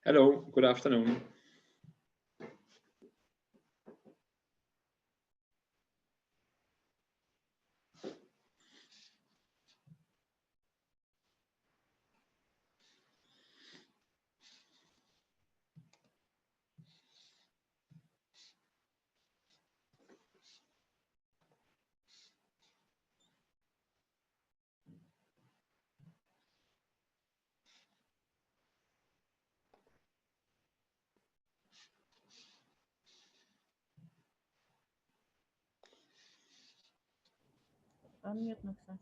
Hello, good afternoon. Unmute на.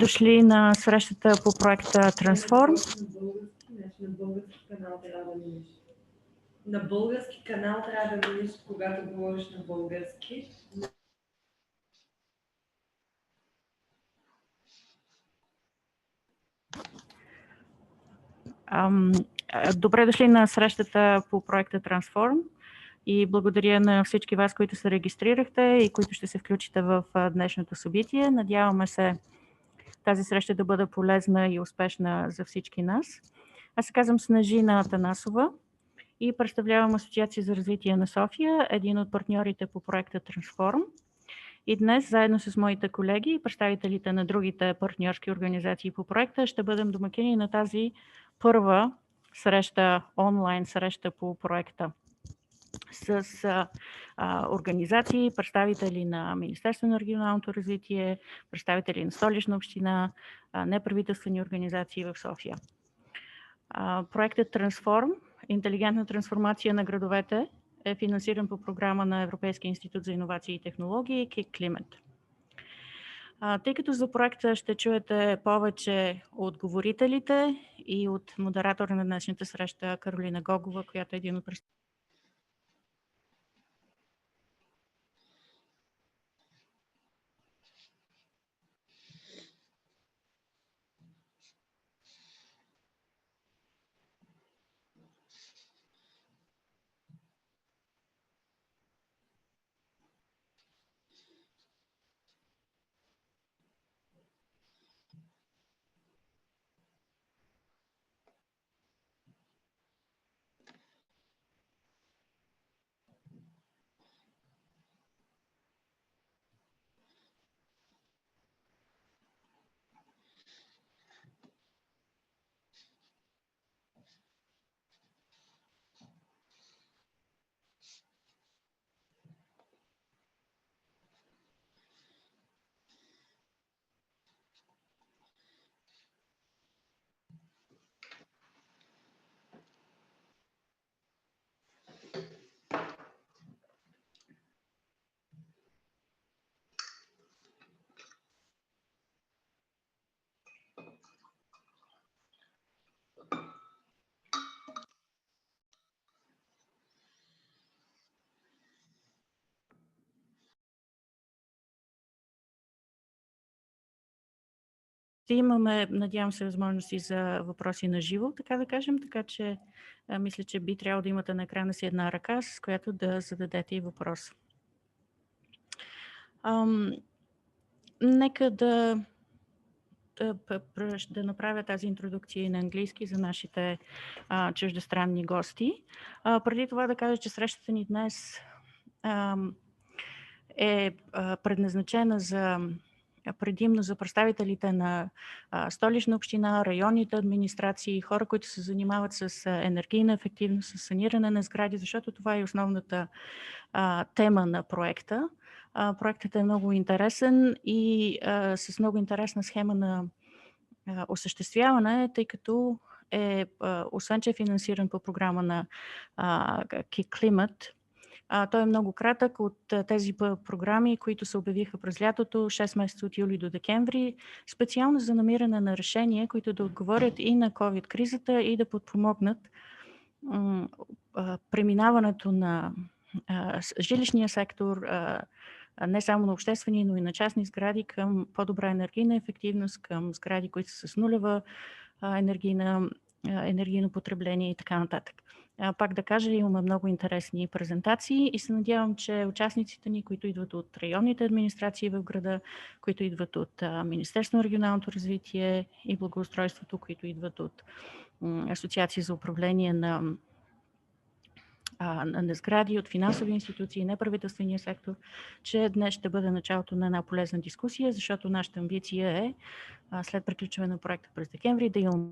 Дошли на срещата по проекта ТРАНСФОРМ. На български канал трябва да минеш, когато говориш на български. Добре дошли на срещата по проекта ТРАНСФОРМ и благодаря на всички вас, които се регистрирахте и които ще се включите в днешното събитие. Надяваме се тази среща да бъде полезна и успешна за всички нас. Аз се казвам Снежина Атанасова и представлявам Асоциация за развитие на София, един от партньорите по проекта ТРАНСФОРМ. И днес, заедно с моите колеги и представителите на другите партньорски организации по проекта, ще бъдем домакини на тази първа среща, онлайн среща по проекта с организации, представители на Министерството на регионалното развитие, представители на Столична община, неправителствени организации в София. Проектът ТРАНСФОРМ, интелигентна трансформация на градовете, е финансиран по програма на Европейския институт за иновации и технологии КИК Климат. Тъй като за проекта ще чуете повече от говорителите и от модератора на днешната среща Каролина Гогова, която е един от Ще имаме, надявам се, възможности за въпроси на живо, така да кажем, така че мисля, че би трябвало да имате на екрана си една ръка, с която да зададете и въпрос. Нека да направя тази интродукция на английски за нашите чуждестранни гости. Преди това да кажа, че срещата ни днес е предназначена предимно за представителите на Столична община, районните администрации, хора, които се занимават с енергийна ефективност, с саниране на сгради, защото това е основната тема на проекта. Проектът е много интересен и с много интересна схема на осъществяване, тъй като освен че е финансиран по програма на КИК Климат, той е много кратък от тези програми, които се обявиха през лятото, 6 месеца от юли до декември, специално за намиране на решения, които да отговорят и на COVID-кризата и да подпомогнат преминаването на жилищния сектор, не само на обществени, но и на частни сгради към по-добра енергийна ефективност, към сгради, които са с нулева енергийно потребление и така нататък. Пак да кажа, имаме много интересни презентации и се надявам, че участниците ни, които идват от районните администрации в града, които идват от Министерството на регионалното развитие и благоустройството, които идват от Асоциация за управление на сгради, от финансови институции, неправителствения сектор, че днес ще бъде началото на една полезна дискусия, защото нашата амбиция е след приключване на проекта през декември да имаме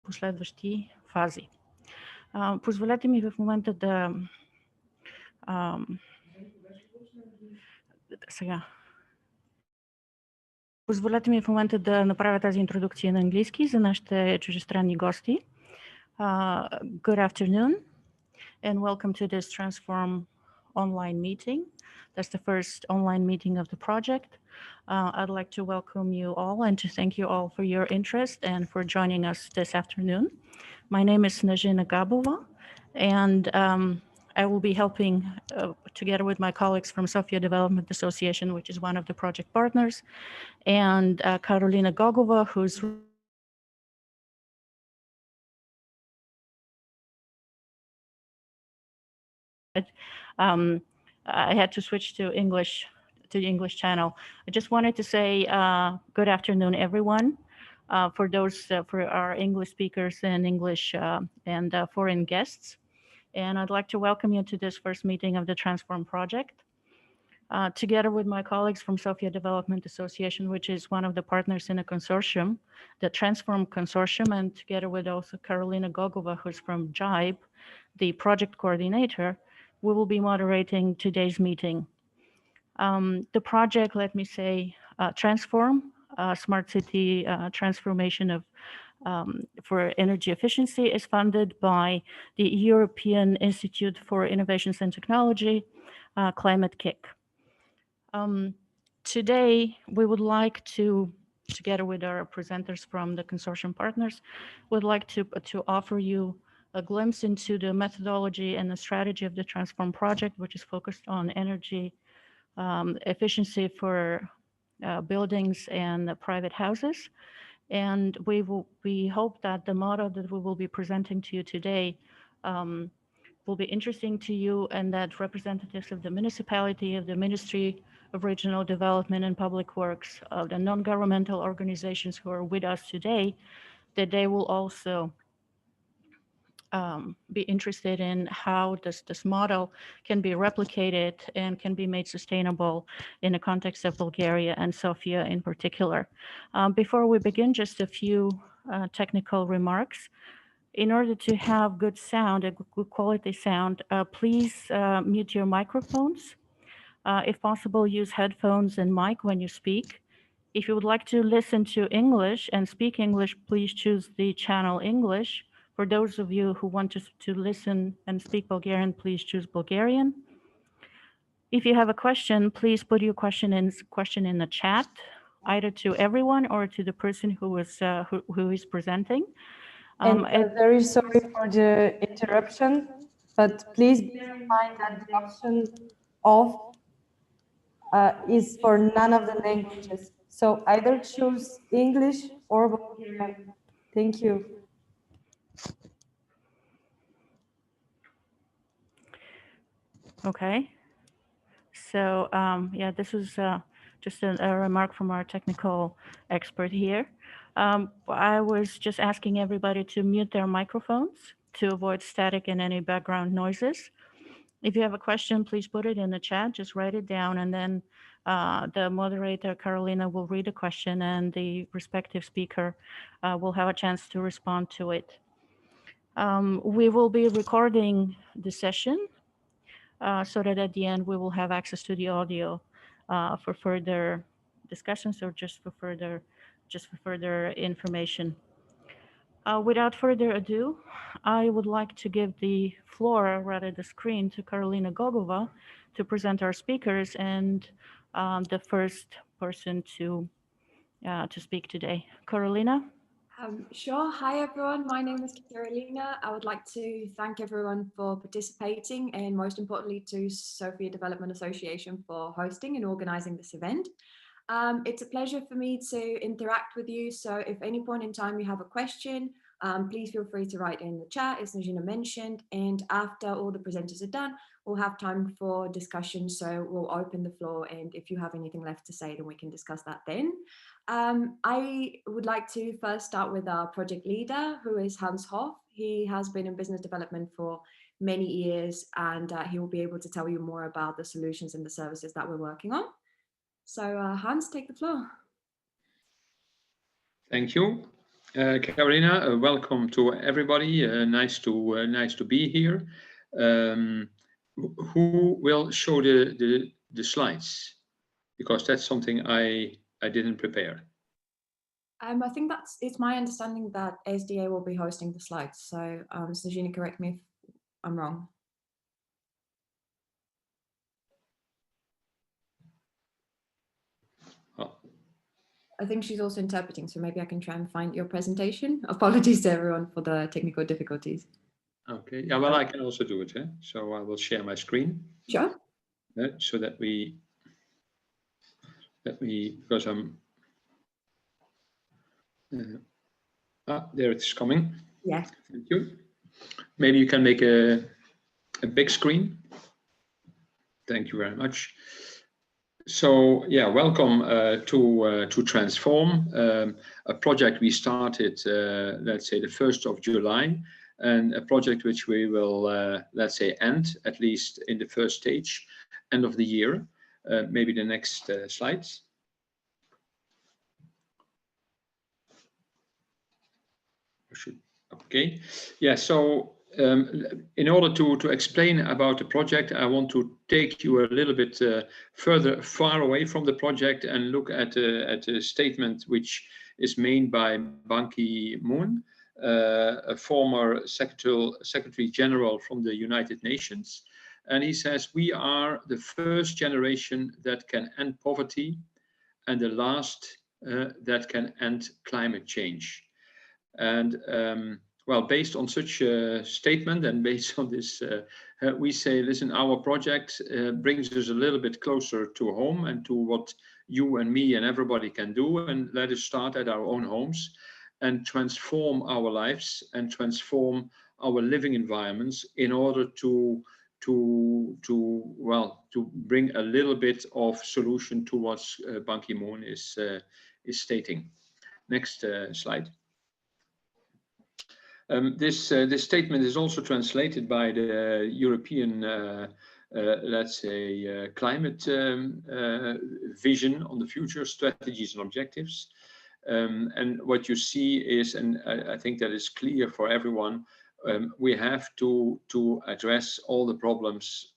последващи фази. Позволете ми в момента да Позволете ми в момента да направя тази интродукция на английски за нашите чуждестранни гости. Good afternoon and welcome to this TRANSFORM online meeting. That's the first online meeting of the project. I'd like to welcome you all and to thank you all for your interest and for joining us this afternoon. My name is Snezhina Gabova, and I will be helping together with my colleagues from Sophia Development Association, which is one of the project partners, and Karolina Gogova, who's I had to switch to the English channel. I just wanted to say good afternoon, everyone. For our English speakers and English and foreign guests. And I'd like to welcome you to this first meeting of the TRANSFORM project. Together with my colleagues from Sophia Development Association, which is one of the partners in a consortium, the TRANSFORM consortium, and together with also Karolina Gogova, who's from JIBE, the project coordinator, we will be moderating today's meeting. The project, let me say, TRANSFORM, Smart City Transformation for Energy Efficiency, is funded by the European Institute for Innovations and Technology, Climate KIC. Today, we would like to, together with our presenters from the consortium partners, would like to offer you a glimpse into the methodology and the strategy of the TRANSFORM project, which is focused on energy efficiency for buildings and private houses. And we hope that the model that we will be presenting to you today will be interesting to you, and that representatives of the municipality, of the Ministry of Regional Development and Public Works, of the non-governmental organizations who are with us today, that they will also be interested in how this model can be replicated and can be made sustainable in the context of Bulgaria and Sofia in particular. Before we begin, just a few technical remarks. In order to have good sound, a good quality sound, please mute your microphones. If possible, use headphones and mic when you speak. If you would like to listen to English and speak English, please choose the channel English. For those of you who want to listen and speak Bulgarian, please choose Bulgarian. If you have a question, please put your question in the chat, either to everyone or to the person who is presenting. Very sorry for the interruption, but please bear in mind that the option off is for none of the languages. So either choose English or Bulgarian. Thank you. Okay. So yeah, this is just a remark from our technical expert here. I was just asking everybody to mute their microphones to avoid static and any background noises. If you have a question, please put it in the chat, just write it down, and then the moderator, Carolina, will read the question and the respective speaker will have a chance to respond to it. We will be recording the session so that at the end we will have access to the audio for further discussions or just for further information. Without further ado, I would like to give the floor, or rather the screen, to Karolina Gogova to present our speakers and the first person to speak today. Karolina? Sure. Hi, everyone. My name is Carolina. I would like to thank everyone for participating and most importantly to Sophia Development Association for hosting and organizing this event. It's a pleasure for me to interact with you. So if any point in time you have a question, please feel free to write in the chat, as Najina mentioned. And after all the presenters are done, we'll have time for discussion. So we'll open the floor. And if you have anything left to say, then we can discuss that then. I would like to first start with our project leader, who is Hans Hauff. He has been in business development for many years, and he will be able to tell you more about the solutions and the services that we're working on. So Hans, take the floor. Thank you, Carolina. Welcome to everybody. Nice to be here. Who will show the slides? Because that's something I didn't prepare. I think it's my understanding that SDA will be hosting the slides. So Snezhina, correct me if I'm wrong. Oh. I think she's also interpreting, so maybe I can try and find your presentation. Apologies to everyone for the technical difficulties. Okay, yeah, well, I can also do it. So I will share my screen. Sure. So that we, because I'm, there it's coming. Yeah. Thank you. Maybe you can make a big screen. Thank you very much. So yeah, welcome to TRANSFORM, a project we started, let's say, the 1st of July, and a project which we will, let's say, end, at least in the first stage, end of the year. Maybe the next slides. Okay, yeah, so in order to explain about the project, I want to take you a little bit far away from the project and look at a statement which is made by Ban Ki-moon, a former Secretary General from the United Nations. And he says, we are the first generation that can end poverty and the last that can end climate change. And well, based on such a statement and based on this, we say, listen, our project brings us a little bit closer to home and to what you and me and everybody can do. And let us start at our own homes and transform our lives and transform our living environments in order to bring a little bit of solution to what Ban Ki-moon is stating. Next slide. This statement is also translated by the European, let's say, climate vision on the future, strategies and objectives. And what you see is, and I think that is clear for everyone, we have to address all the problems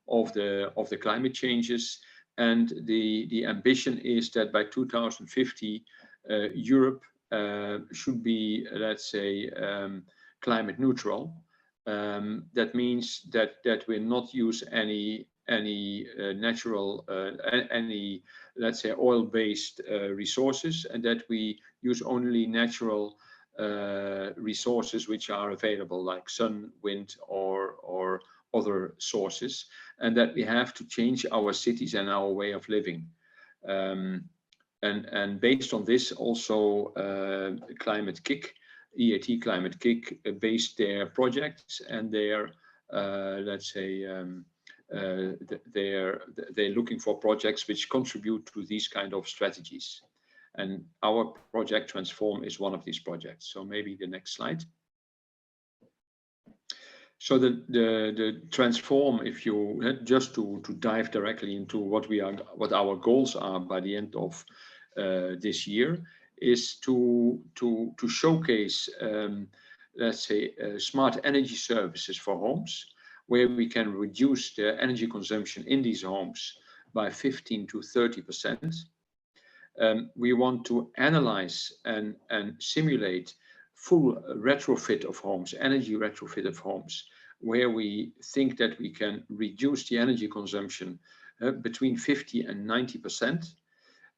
of the climate changes. And the ambition is that by 2050, Europe should be, let's say, climate neutral. That means that we not use any natural, let's say, oil-based resources, and that we use only natural resources which are available, like sun, wind, or other sources, and that we have to change our cities and our way of living. and based on this, also Climate KIC, EAT Climate KIC based their projects and their let's say they're looking for projects which contribute to these kind of strategies. And our project Transform is one of these projects. So maybe the next slide. So the Transform, if you just to dive directly into what our goals are by the end of this year, is to showcase let's say smart energy services for homes, where we can reduce the energy consumption in these homes by 15 to 30%. We want to analyze and simulate full retrofit of homes, energy retrofit of homes, where we think that we can reduce the energy consumption between 50 and 90%.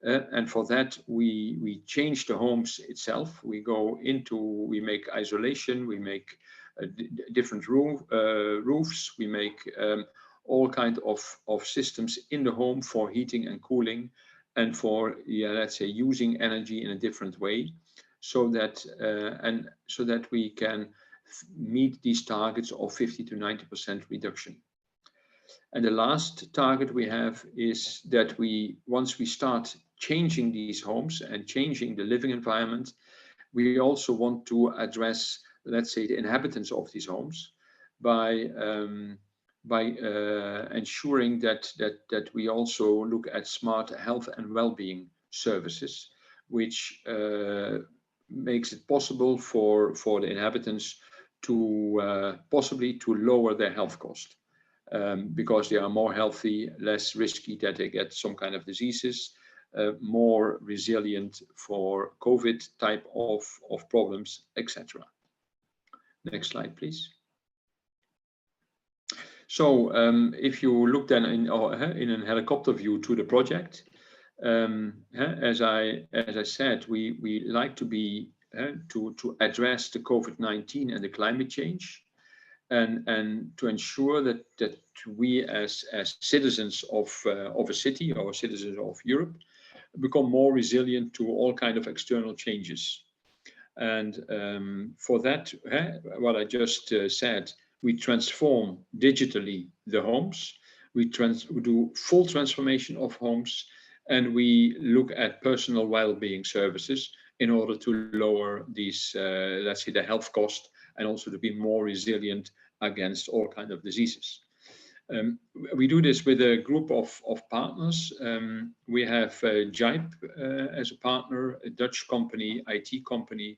And for that, we change the homes itself. We make isolation, we make different roofs, we make all kinds of systems in the home for heating and cooling, and for let's say using energy in a different way, so that we can meet these targets of 50 to 90% reduction. And the last target we have is that once we start changing these homes and changing the living environment, we also want to address, let's say, the inhabitants of these homes by ensuring that we also look at smart health and well-being services, which makes it possible for the inhabitants to possibly to lower their health cost, because they are more healthy, less risky that they get some kind of diseases, more resilient for COVID type of problems, etc. Next slide, please. So if you look then in a helicopter view to the project, as I said, we like to be to address the COVID-19 and the climate change, and to ensure that we as citizens of a city or citizens of Europe become more resilient to all kind of external changes. And for that, what I just said, we transform digitally the homes, we do full transformation of homes, and we look at personal well-being services in order to lower these, let's say, the health cost, and also to be more resilient against all kinds of diseases. We do this with a group of partners. We have JIBE as a partner, a Dutch company, IT company.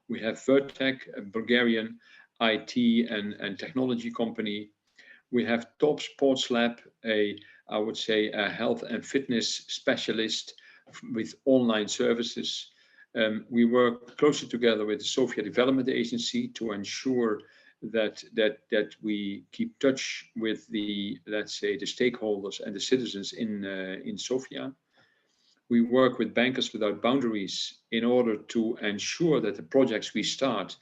We have Vertec, a Bulgarian IT and technology company. We have Top Sports Lab, I would say a health and fitness specialist with online services. We work closely together with the Sophia Development Agency to ensure that we keep touch with the, let's say, the stakeholders and the citizens in Sofia. We work with Bankers Without Boundaries in order to ensure that the projects we start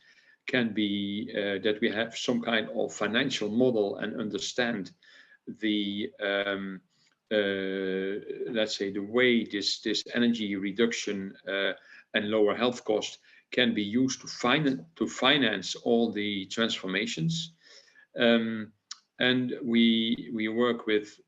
can be that we have some kind of financial model and understand the let's say the way this energy reduction and lower health cost can be used to finance all the transformations. And we work with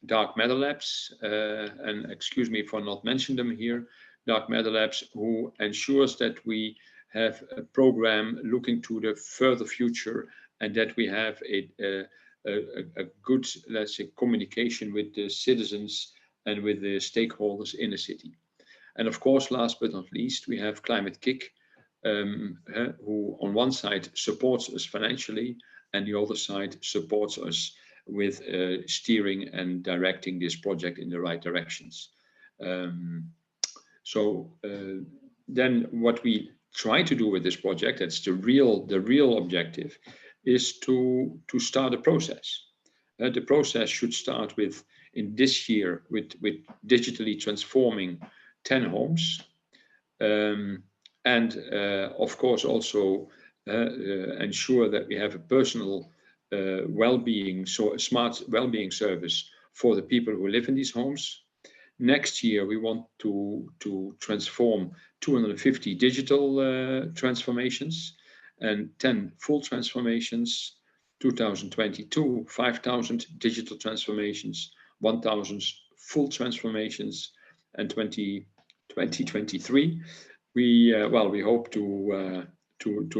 Dark Matter Labs, and excuse me for not mentioning them here, Dark Matter Labs, who ensures that we have a program looking to the further future, and that we have a good, let's say, communication with the citizens and with the stakeholders in the city. And of course, last but not least, we have Climate KIC, who on one side supports us financially, and the other side supports us with steering and directing this project in the right directions. So then what we try to do with this project, that's the real objective, is to start a process. The process should start with, in this year, with digitally transforming 10 homes, and of course also ensure that we have a personal well-being, so a smart well-being service for the people who live in these homes. Next year, we want to transform 250 digital transformations and 10 full transformations. 2022, 5,000 digital transformations, 1,000 full transformations, and 2023, we hope to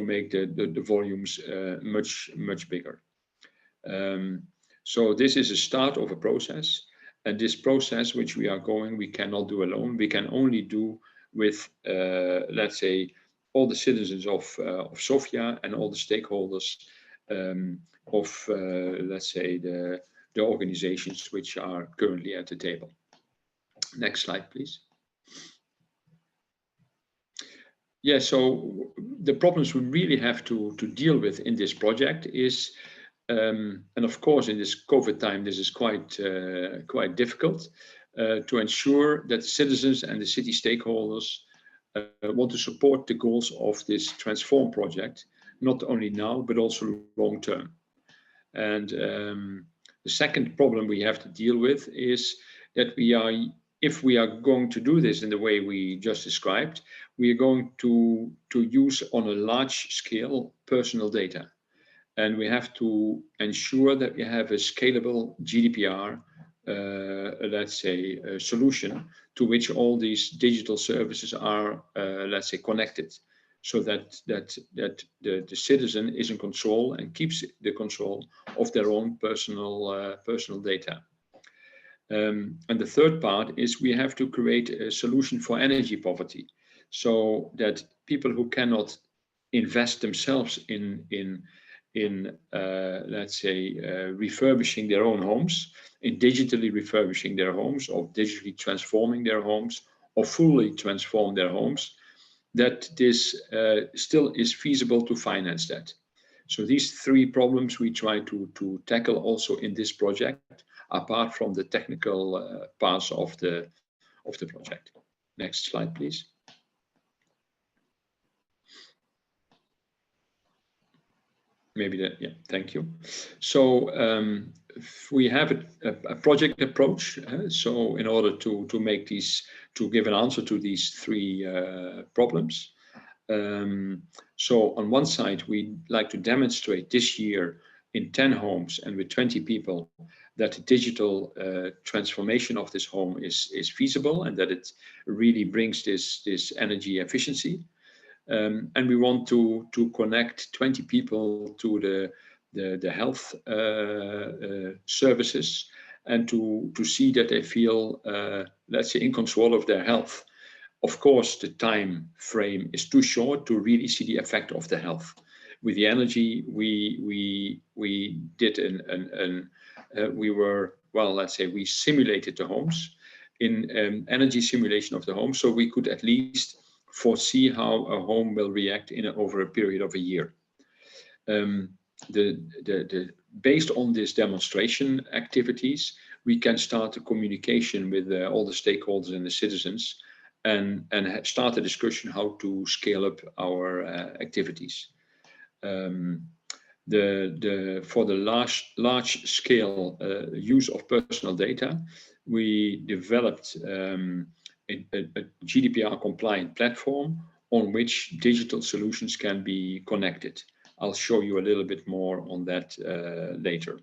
make the volumes much bigger. So this is a start of a process, and this process which we are going, we cannot do alone. We can only do with, let's say, all the citizens of Sofia and all the stakeholders of, let's say, the organizations which are currently at the table. Next slide, please. Yeah, so the problems we really have to deal with in this project is, and of course in this COVID time, this is quite difficult, to ensure that the citizens and the city stakeholders want to support the goals of this Transform project, not only now, but also long term. And the second problem we have to deal with is that if we are going to do this in the way we just described, we are going to use on a large scale personal data. And we have to ensure that we have a scalable GDPR, let's say, a solution to which all these digital services are, let's say, connected, so that the citizen is in control and keeps the control of their own personal data. And the third part is we have to create a solution for energy poverty, so that people who cannot invest themselves in let's say, refurbishing their own homes, in digitally refurbishing their homes, or digitally transforming their homes, or fully transform their homes, that this still is feasible to finance that. So these three problems we try to tackle also in this project, apart from the technical parts of the project. Next slide, please. Maybe that, yeah, thank you. So we have a project approach. So in order to make these, to give an answer to these three problems. So on one side, we like to demonstrate this year in 10 homes and with 20 people that the digital transformation of this home is feasible and that it really brings this energy efficiency. And we want to connect 20 people to the health services and to see that they feel, let's say, in control of their health. Of course, the time frame is too short to really see the effect of the health. With the energy, we did we were, well, let's say, we simulated the homes in energy simulation of the home, so we could at least foresee how a home will react over a period of a year. Based on this demonstration activities, we can start a communication with all the stakeholders and the citizens, and start a discussion how to scale up our activities. For the large scale use of personal data, we developed a GDPR compliant platform on which digital solutions can be connected. I'll show you a little bit more on that later.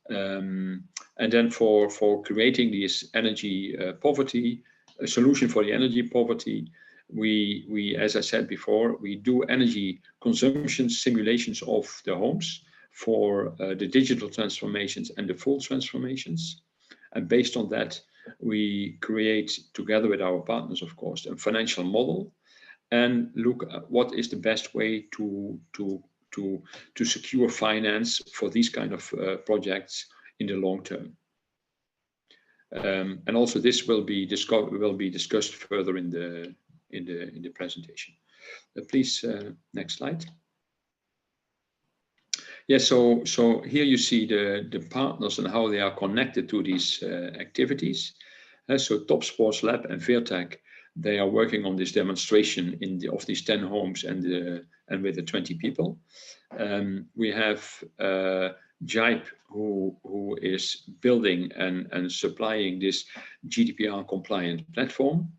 And then for creating this energy poverty, a solution for the energy poverty, we, as I said before, we do energy consumption simulations of the homes for the digital transformations and the full transformations. And based on that, we create, together with our partners, of course, a financial model and look at what is the best way to secure finance for these kind of projects in the long term. And also this will be discussed further in the presentation. Please, next slide. Yeah, so here you see the partners and how they are connected to these activities. So Top Sports Lab and Veertech, they are working on this demonstration of these 10 homes and with the 20 people. We have JIBE, who is building and supplying this GDPR compliant platform,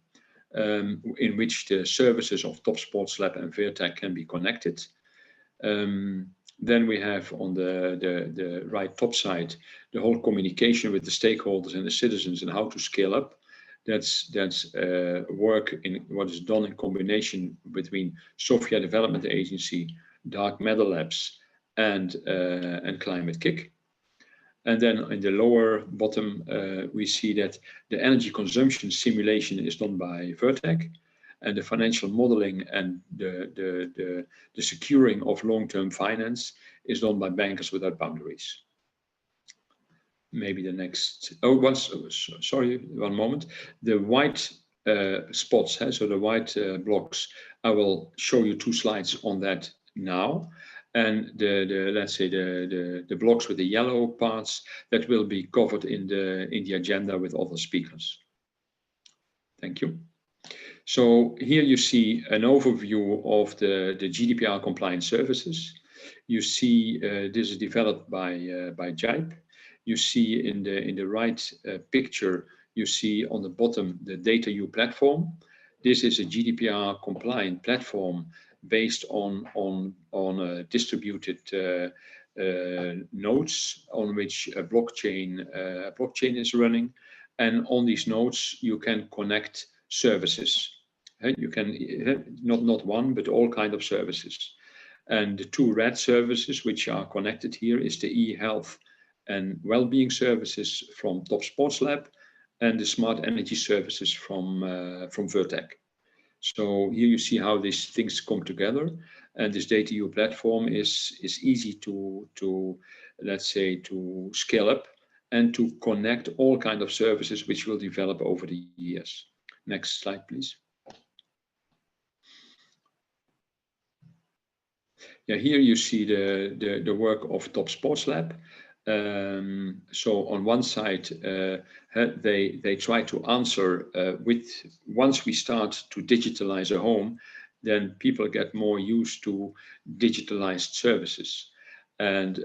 in which the services of Top Sports Lab and Virtec can be connected. Then we have on the right top side the whole communication with the stakeholders and the citizens and how to scale up. That's work in what is done in combination between Sophia Development Agency, Dark Matter Labs, and Climate KIC. And then in the lower bottom, we see that the energy consumption simulation is done by Virtec, and the financial modeling and the securing of long-term finance is done by Bankers Without Boundaries. Maybe the next, sorry, one moment. The white spots, so the white blocks, I will show you 2 slides on that now. And let's say the blocks with the yellow parts, that will be covered in the agenda with other speakers. Thank you. So here you see an overview of the GDPR compliant services. You see this is developed by JIBE. You see in the right picture, you see on the bottom the DataU platform. This is a GDPR compliant platform based on distributed nodes on which a blockchain is running, and on these nodes you can connect services. You can not one but all kind of services, and the 2 red services which are connected here is the e-health and well-being services from Top Sports Lab and the smart energy services from Virtec. So here you see how these things come together, and this DataU platform is easy to let's say to scale up and to connect all kind of services which will develop over the years. Next slide, please. Yeah, here you see the work of Top Sports Lab. So on one side, they try to answer once we start to digitalize a home, then people get more used to digitalized services. And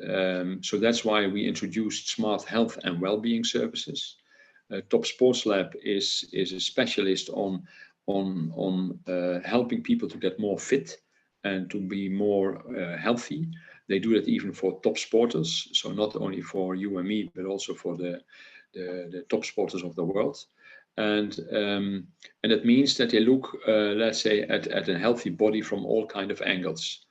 so that's why we introduced smart health and well-being services. Top Sports Lab is a specialist on helping people to get more fit and to be more healthy. They do that even for top sporters, so not only for you and me, but also for the top sporters of the world. And that means that they look, let's say, at a healthy body from all kind of angles,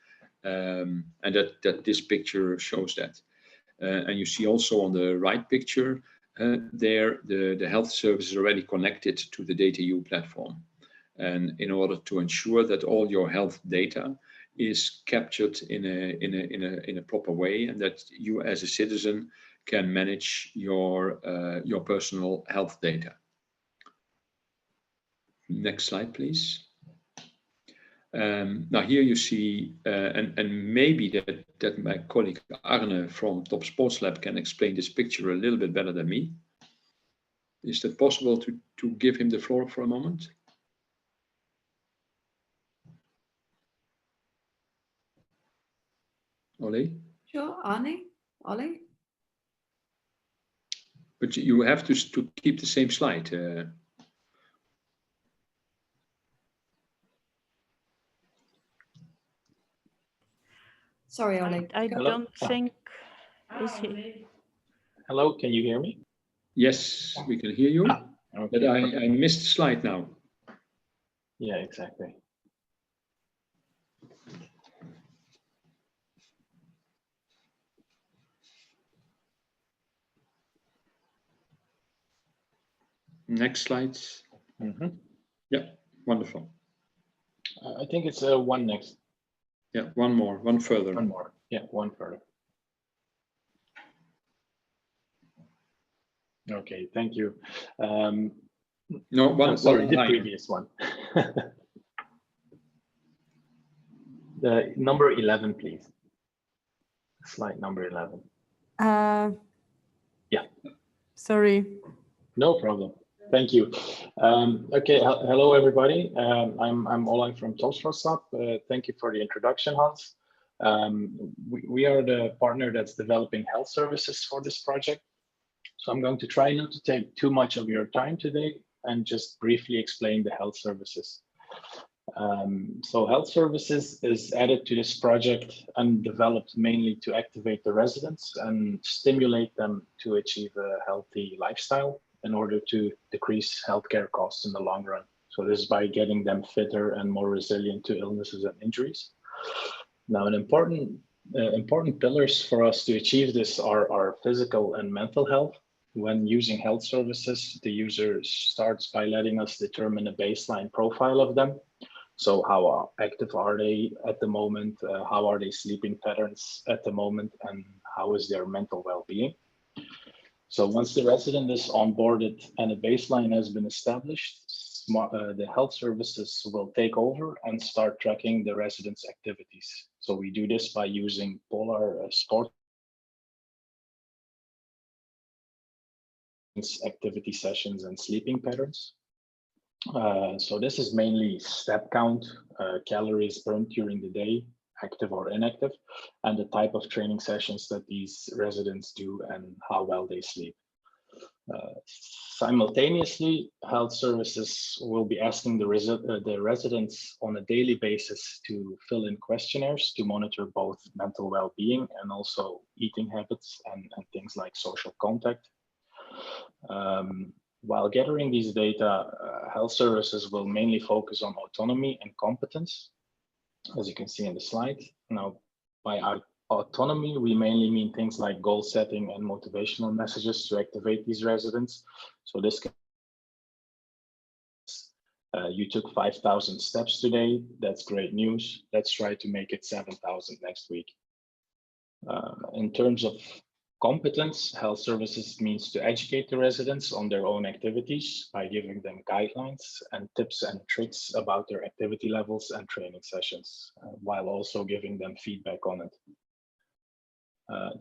and that this picture shows that. And you see also on the right picture there the health service is already connected to the DataU platform, and in order to ensure that all your health data is captured in a proper way, and that you as a citizen can manage your personal health data. Next slide, please. Now here you see, and maybe that my colleague Arne from Top Sports Lab can explain this picture a little bit better than me. Is that possible to give him the floor for a moment? Ollie? Sure, Arne? Ollie? But you have to keep the same slide. Sorry, Ollie. I don't think. Is he? Hello, can you hear me? Yes, we can hear you. Okay. But I missed the slide now. Yeah, exactly. Next slide. Yeah, wonderful. I think it's one next. Yeah, one more, one further. One more. Yeah, one further. Okay, thank you. No, one. Sorry, the line. previous one. The number 11, please. Slide number 11. Yeah. Sorry. No problem. Thank you. Okay, hello everybody. I'm Onlijn from Top Sports Lab. Thank you for the introduction, Hans. We are the partner that's developing health services for this project. So I'm going to try not to take too much of your time today and just briefly explain the health services. So health services is added to this project and developed mainly to activate the residents and stimulate them to achieve a healthy lifestyle in order to decrease healthcare costs in the long run. So this is by getting them fitter and more resilient to illnesses and injuries. Now, an important pillars for us to achieve this are our physical and mental health. When using health services, the user starts by letting us determine a baseline profile of them. So how active are they at the moment? How are they sleeping patterns at the moment? And how is their mental well-being? So once the resident is onboarded and a baseline has been established, the health services will take over and start tracking the residents' activities. So we do this by using polar sport activity sessions and sleeping patterns. So this is mainly step count, calories burned during the day, active or inactive, and the type of training sessions that these residents do and how well they sleep. Simultaneously, health services will be asking the residents on a daily basis to fill in questionnaires to monitor both mental well-being and also eating habits and things like social contact. While gathering these data, health services will mainly focus on autonomy and competence, as you can see in the slide. Now, by autonomy, we mainly mean things like goal setting and motivational messages to activate these residents. So this can, you took 5,000 steps today. That's great news. Let's try to make it 7,000 next week. In terms of competence, health services means to educate the residents on their own activities by giving them guidelines and tips and tricks about their activity levels and training sessions, while also giving them feedback on it.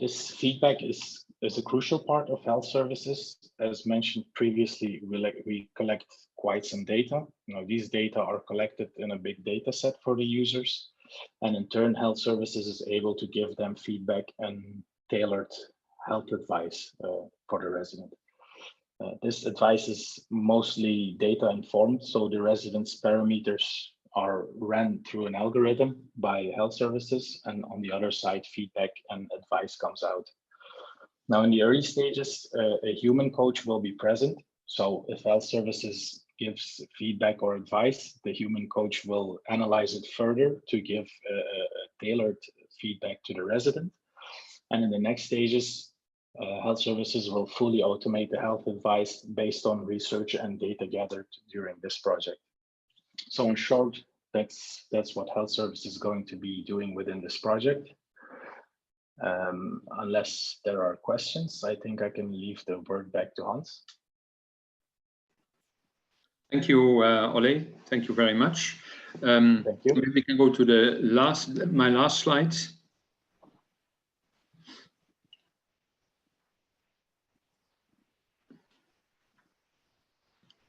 This feedback is a crucial part of health services. As mentioned previously, we collect quite some data. These data are collected in a big data set for the users, and in turn, health services is able to give them feedback and tailored health advice for the resident. This advice is mostly data informed, so the residents' parameters are ran through an algorithm by health services, and on the other side, feedback and advice comes out. Now, in the early stages, a human coach will be present. So if health services gives feedback or advice, the human coach will analyze it further to give a tailored feedback to the resident. And in the next stages, health services will fully automate the health advice based on research and data gathered during this project. So in short, that's what health service is going to be doing within this project. Unless there are questions, I think I can leave the word back to Hans. Thank you, Ole. Thank you very much. Thank you. Maybe we can go to the my last slide.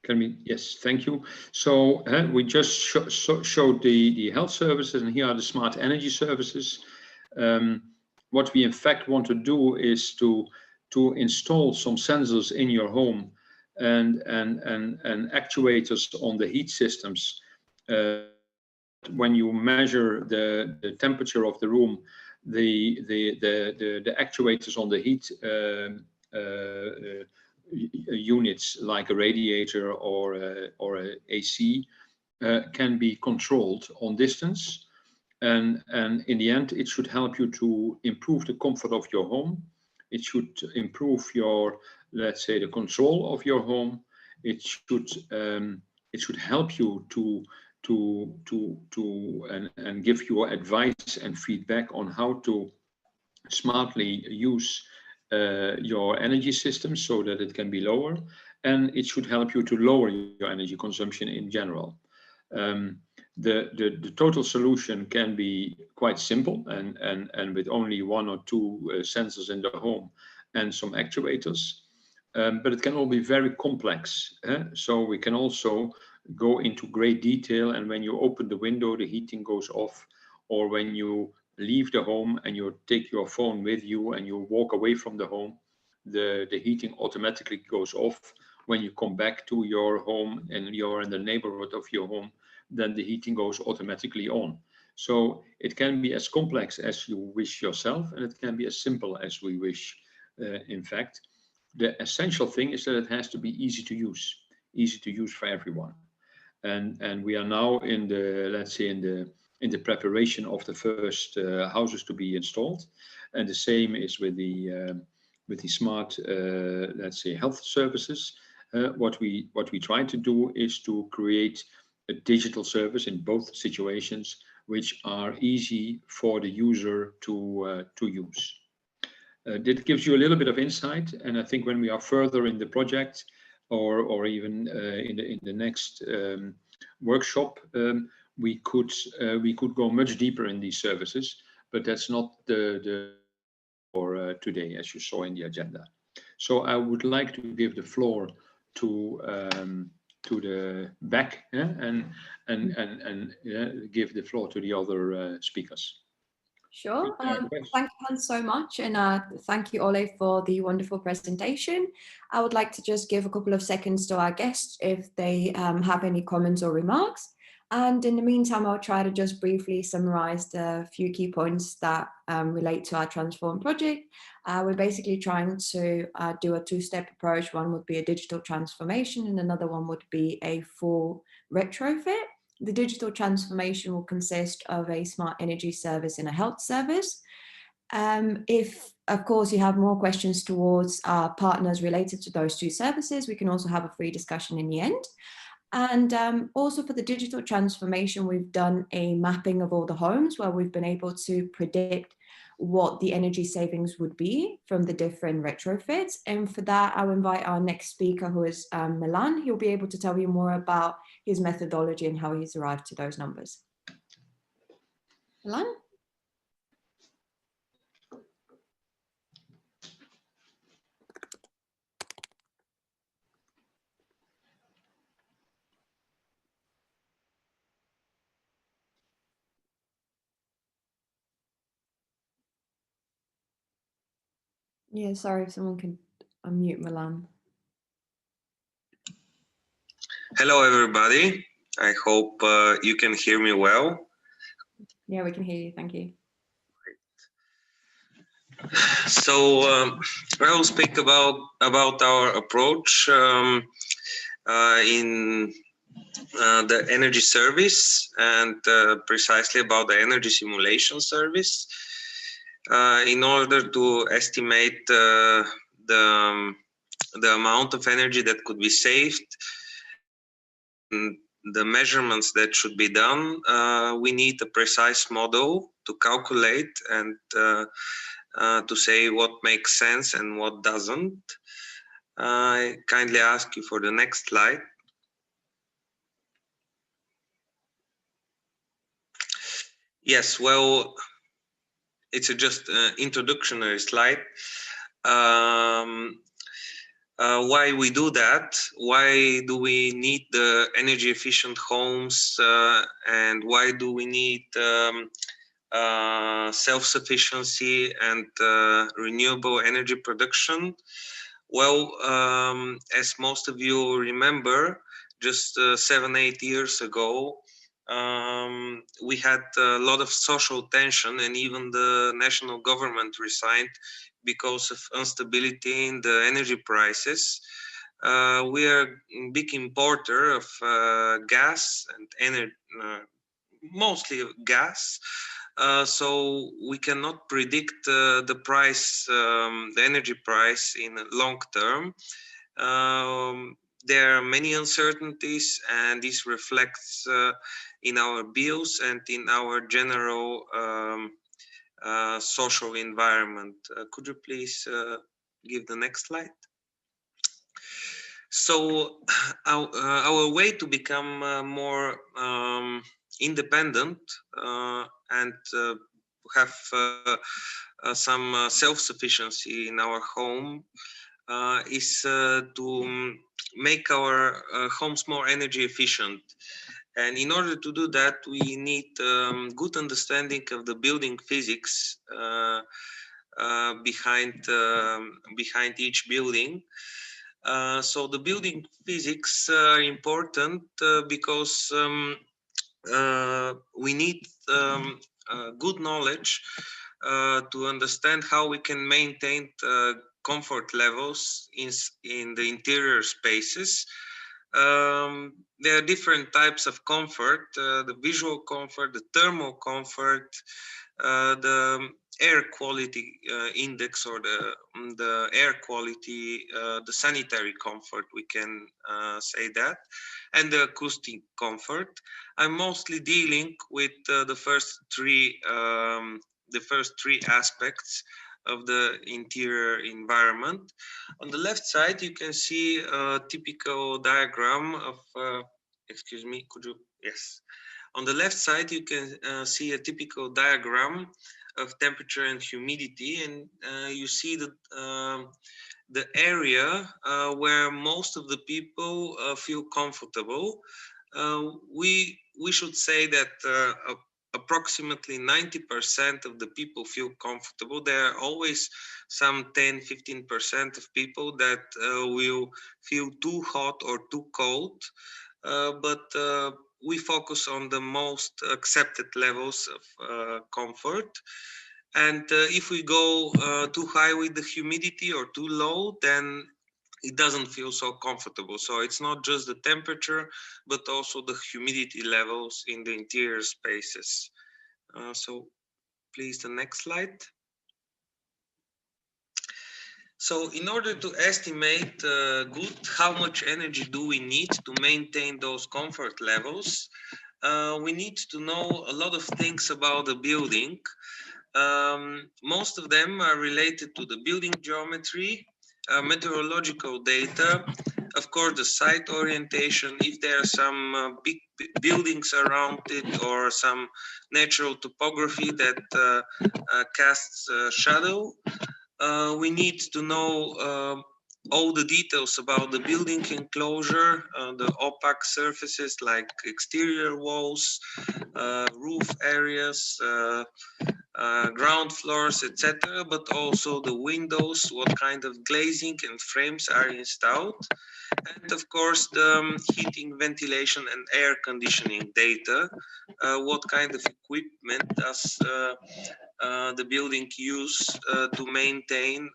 Can we? Yes, thank you. So we just showed the health services, and here are the smart energy services. What we in fact want to do is to install some sensors in your home and actuators on the heat systems. When you measure the temperature of the room, the actuators on the heat units, like a radiator or a AC, can be controlled on distance, and in the end it should help you to improve the comfort of your home. It should improve your, let's say, the control of your home. It should help you to give you advice and feedback on how to smartly use your energy system so that it can be lower, and it should help you to lower your energy consumption in general. The total solution can be quite simple and with only 1 or 2 sensors in the home and some actuators, but it can all be very complex. So we can also go into great detail, and when you open the window, the heating goes off, or when you leave the home and you take your phone with you and you walk away from the home, the heating automatically goes off. When you come back to your home and you're in the neighborhood of your home, then the heating goes automatically on. So it can be as complex as you wish yourself, and it can be as simple as we wish. In fact, the essential thing is that it has to be easy to use for everyone. And we are now in the, let's say, in the preparation of the first houses to be installed, and the same is with the smart, let's say, health services. What we try to do is to create a digital service in both situations, which are easy for the user to use. That gives you a little bit of insight, and I think when we are further in the project, or even in the next workshop, we could go much deeper in these services, but that's not the for today, as you saw in the agenda. So I would like to give the floor to the back, and give the floor to the other speakers. Sure. Thank you, Hans, so much. And thank you, Ole, for the wonderful presentation. I would like to just give a couple of seconds to our guests if they have any comments or remarks. And in the meantime, I'll try to just briefly summarize the few key points that relate to our Transform project. We're basically trying to do a two-step approach. One would be a digital transformation, and another one would be a full retrofit. The digital transformation will consist of a smart energy service and a health service. If, of course, you have more questions towards our partners related to those two services, we can also have a free discussion in the end. And also for the digital transformation, we've done a mapping of all the homes where we've been able to predict what the energy savings would be from the different retrofits. And for that, I'll invite our next speaker, who is Milan. He'll be able to tell you more about his methodology and how he's arrived to those numbers. Milan? Yeah, sorry, if someone can unmute Milan. Hello, everybody. I hope you can hear me well. Yeah, we can hear you. Thank you. So I will speak about our approach in the energy service, and precisely about the energy simulation service, in order to estimate the amount of energy that could be saved. And the measurements that should be done, we need a precise model to calculate and to say what makes sense and what doesn't. I kindly ask you for the next slide. Yes, well, it's just an introductory slide. Why we do that? Why do we need the energy efficient homes, and why do we need self-sufficiency and renewable energy production? Well, as most of you remember, just 7-8 years ago, we had a lot of social tension, and even the national government resigned because of instability in the energy prices. We are a big importer of gas and energy, mostly gas. So we cannot predict the price, the energy price in the long term. There are many uncertainties, and this reflects in our bills and in our general social environment. Could you please give the next slide? So our way to become more independent and have some self-sufficiency in our home is to make our homes more energy efficient. And in order to do that, we need good understanding of the building physics behind each building. So the building physics are important because we need good knowledge to understand how we can maintain comfort levels in the interior spaces. There are different types of comfort, the visual comfort, the thermal comfort, the air quality index, or the air quality, the sanitary comfort, we can say that, and the acoustic comfort. I'm mostly dealing with the first three aspects of the interior environment. On the left side, you can see a typical diagram of, excuse me, could you, yes. On the left side, you can see a typical diagram of temperature and humidity, and you see the area where most of the people feel comfortable. We should say that approximately 90% of the people feel comfortable. There are always some 10-15% of people that will feel too hot or too cold, but we focus on the most accepted levels of comfort. And if we go too high with the humidity or too low, then it doesn't feel so comfortable. So it's not just the temperature, but also the humidity levels in the interior spaces. So please, the next slide. So in order to estimate how much energy do we need to maintain those comfort levels, we need to know a lot of things about the building. Most of them are related to the building geometry, meteorological data, of course the site orientation, if there are some big buildings around it or some natural topography that casts shadow. We need to know all the details about the building enclosure, the opaque surfaces like exterior walls, roof areas, ground floors, etc., but also the windows, what kind of glazing and frames are installed, and of course the heating, ventilation and air conditioning data, what kind of equipment does the building use to maintain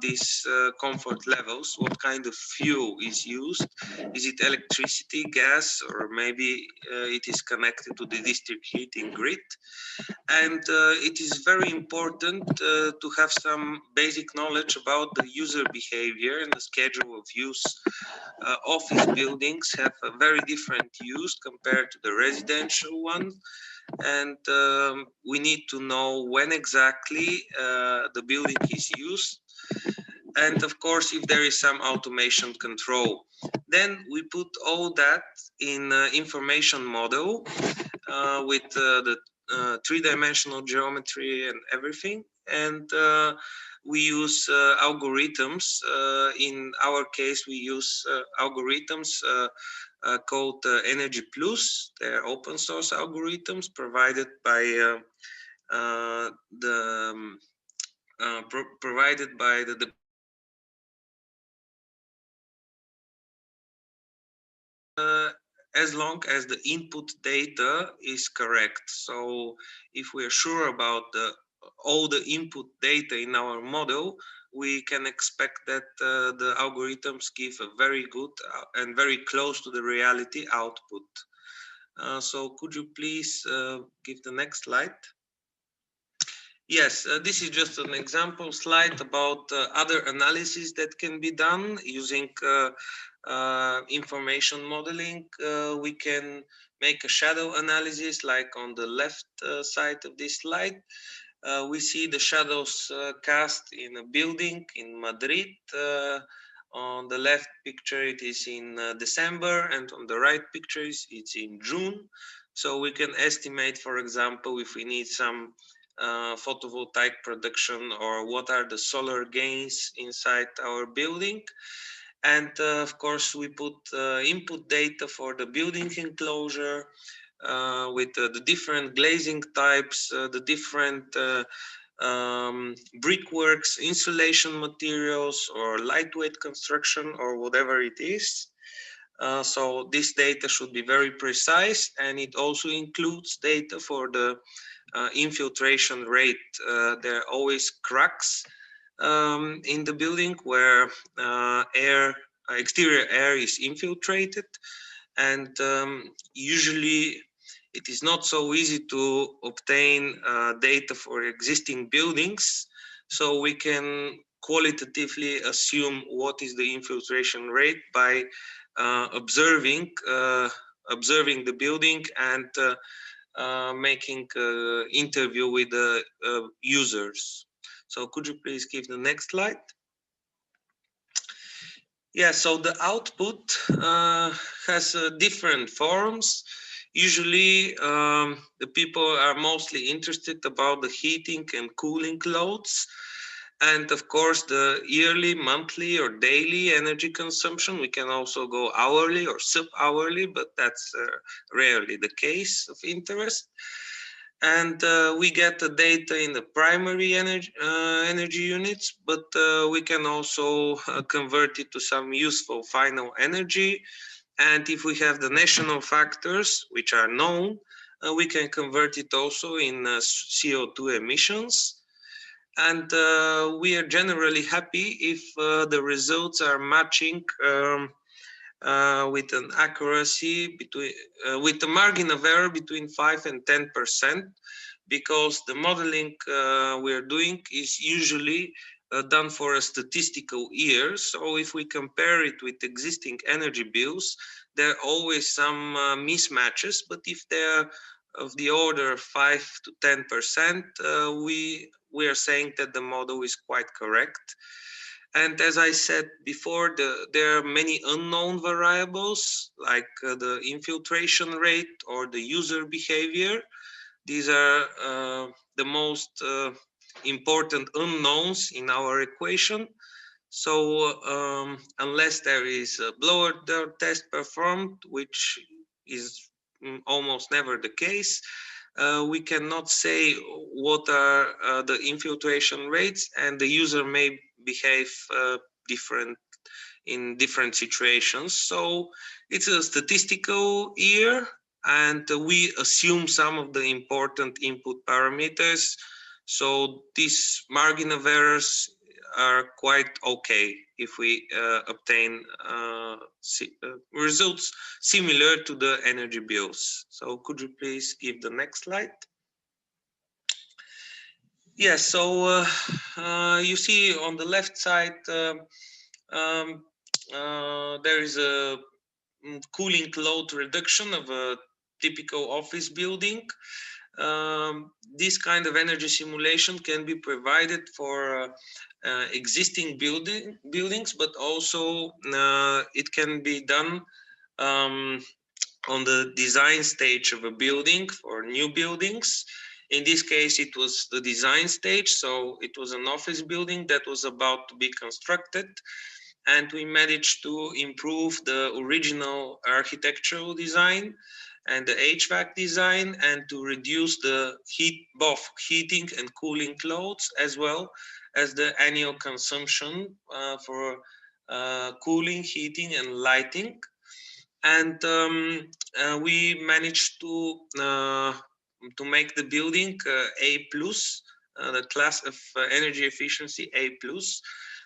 these comfort levels, what kind of fuel is used, is it electricity, gas, or maybe it is connected to the district heating grid. And it is very important to have some basic knowledge about the user behavior and the schedule of use. Office buildings have a very different use compared to the residential one. And we need to know when exactly the building is used. And of course, if there is some automation control. Then we put all that in information model with the three-dimensional geometry and everything. And we use algorithms. In our case, we use algorithms called Energy Plus. They're open source algorithms provided by the as long as the input data is correct. So if we are sure about all the input data in our model, we can expect that the algorithms give a very good and very close to the reality output. So could you please give the next slide? Yes, this is just an example slide about other analysis that can be done using information modeling. We can make a shadow analysis like on the left side of this slide. We see the shadows cast in a building in Madrid. On the left picture it is in December, and on the right picture it's in June. So we can estimate, for example, if we need some photovoltaic production or what are the solar gains inside our building. And of course, we put input data for the building enclosure with the different glazing types, the different brickworks, insulation materials, or lightweight construction, or whatever it is. So this data should be very precise, and it also includes data for the infiltration rate. There are always cracks in the building where exterior air is infiltrated, and usually it is not so easy to obtain data for existing buildings, so we can qualitatively assume what is the infiltration rate by observing the building and making interview with the users. So could you please give the next slide? Yeah, so the output has different forms. Usually the people are mostly interested about the heating and cooling loads. And of course, the yearly, monthly, or daily energy consumption. We can also go hourly or sub-hourly, but that's rarely the case of interest. And we get the data in the primary energy units, but we can also convert it to some useful final energy. And if we have the national factors, which are known, we can convert it also in CO2 emissions. And we are generally happy if the results are matching with an accuracy between, with a margin of error between 5 and 10%, because the modeling we are doing is usually done for a statistical year. So if we compare it with existing energy bills, there are always some mismatches, but if they're of the order of 5 to 10%, we are saying that the model is quite correct. And as I said before, there are many unknown variables, like the infiltration rate or the user behavior. These are the most important unknowns in our equation. So unless there is a blower door test performed, which is almost never the case, we cannot say what are the infiltration rates, and the user may behave different in different situations. So it's a statistical year, and we assume some of the important input parameters. So these margin of errors are quite okay if we obtain results similar to the energy bills. So could you please give the next slide? Yes, so you see on the left side, there is a cooling load reduction of a typical office building. This kind of energy simulation can be provided for existing buildings, but also it can be done on the design stage of a building for new buildings. In this case, it was the design stage, so it was an office building that was about to be constructed, and we managed to improve the original architectural design and the HVAC design, and to reduce the both heating and cooling loads, as well as the annual consumption for cooling, heating, and lighting. And we managed to make the building A+, the class of energy efficiency A+,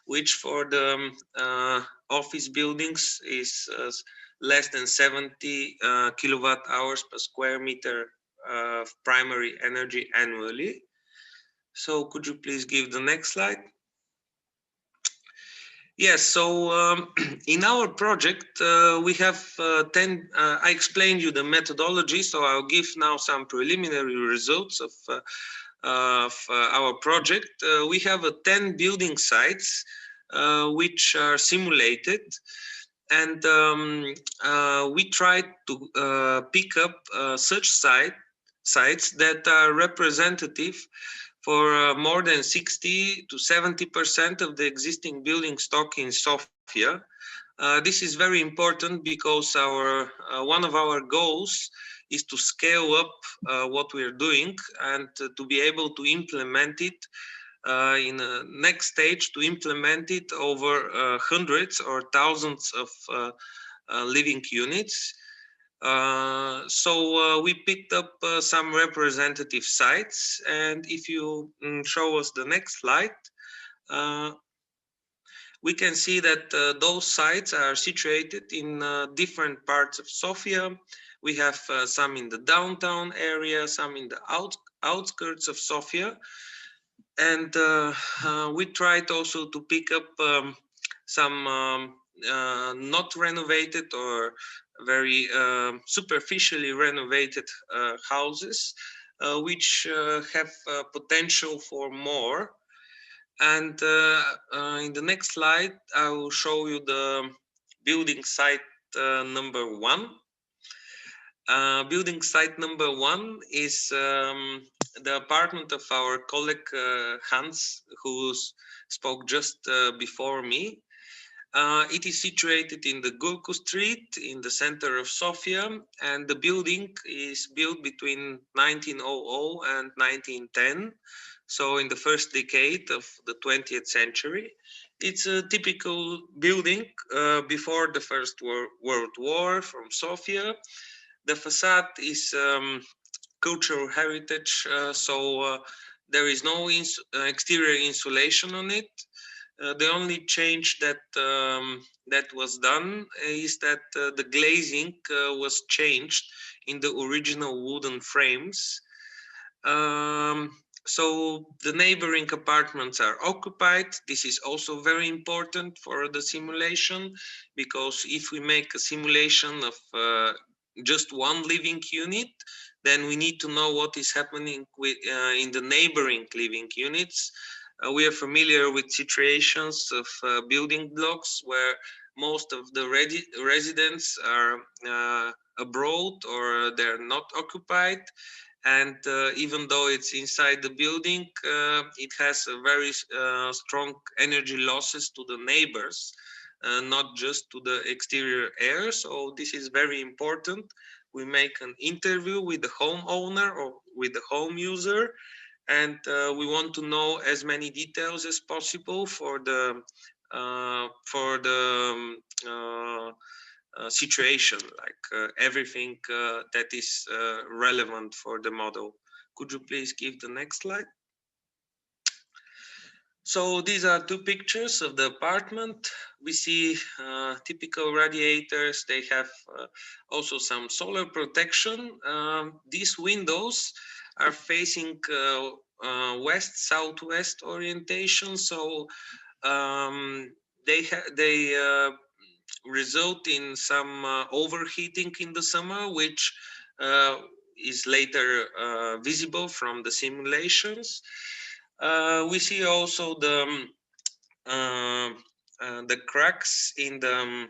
which for the office buildings is less than 70 kilowatt hours per square meter of primary energy annually. So could you please give the next slide? Yes, so in our project, we have 10, I explained you the methodology, so I'll give now some preliminary results of our project. We have 10 building sites which are simulated, and we tried to pick up such sites that are representative for more than 60 to 70% of the existing building stock in Sofia. This is very important because one of our goals is to scale up what we're doing and to be able to implement it in the next stage, to implement it over hundreds or thousands of living units. So we picked up some representative sites, and if you show us the next slide, we can see that those sites are situated in different parts of Sofia. We have some in the downtown area, some in the outskirts of Sofia. And we tried also to pick up some not renovated or very superficially renovated houses, which have potential for more. And in the next slide, I will show you the building site number 1. Building site number 1 is the apartment of our colleague Hans, who spoke just before me. It is situated in the Gurku Street in the center of Sofia, and the building is built between 1900 and 1910. So in the first decade of the 20th century. It's a typical building before the First World War from Sofia. The facade is cultural heritage, so there is no exterior insulation on it. The only change that that was done is that the glazing was changed in the original wooden frames. So the neighboring apartments are occupied. This is also very important for the simulation, because if we make a simulation of just one living unit, then we need to know what is happening with, in the neighboring living units. We are familiar with situations of building blocks where most of the residents are abroad or they're not occupied. And even though it's inside the building, it has a very strong energy losses to the neighbors, not just to the exterior air. So this is very important. We make an interview with the homeowner or with the home user, and we want to know as many details as possible for the situation, like everything that is relevant for the model. Could you please give the next slide? So these are two pictures of the apartment. We see typical radiators. They have also some solar protection. These windows are facing west-southwest orientation, so they result in some overheating in the summer, which is later visible from the simulations. We see also the cracks in the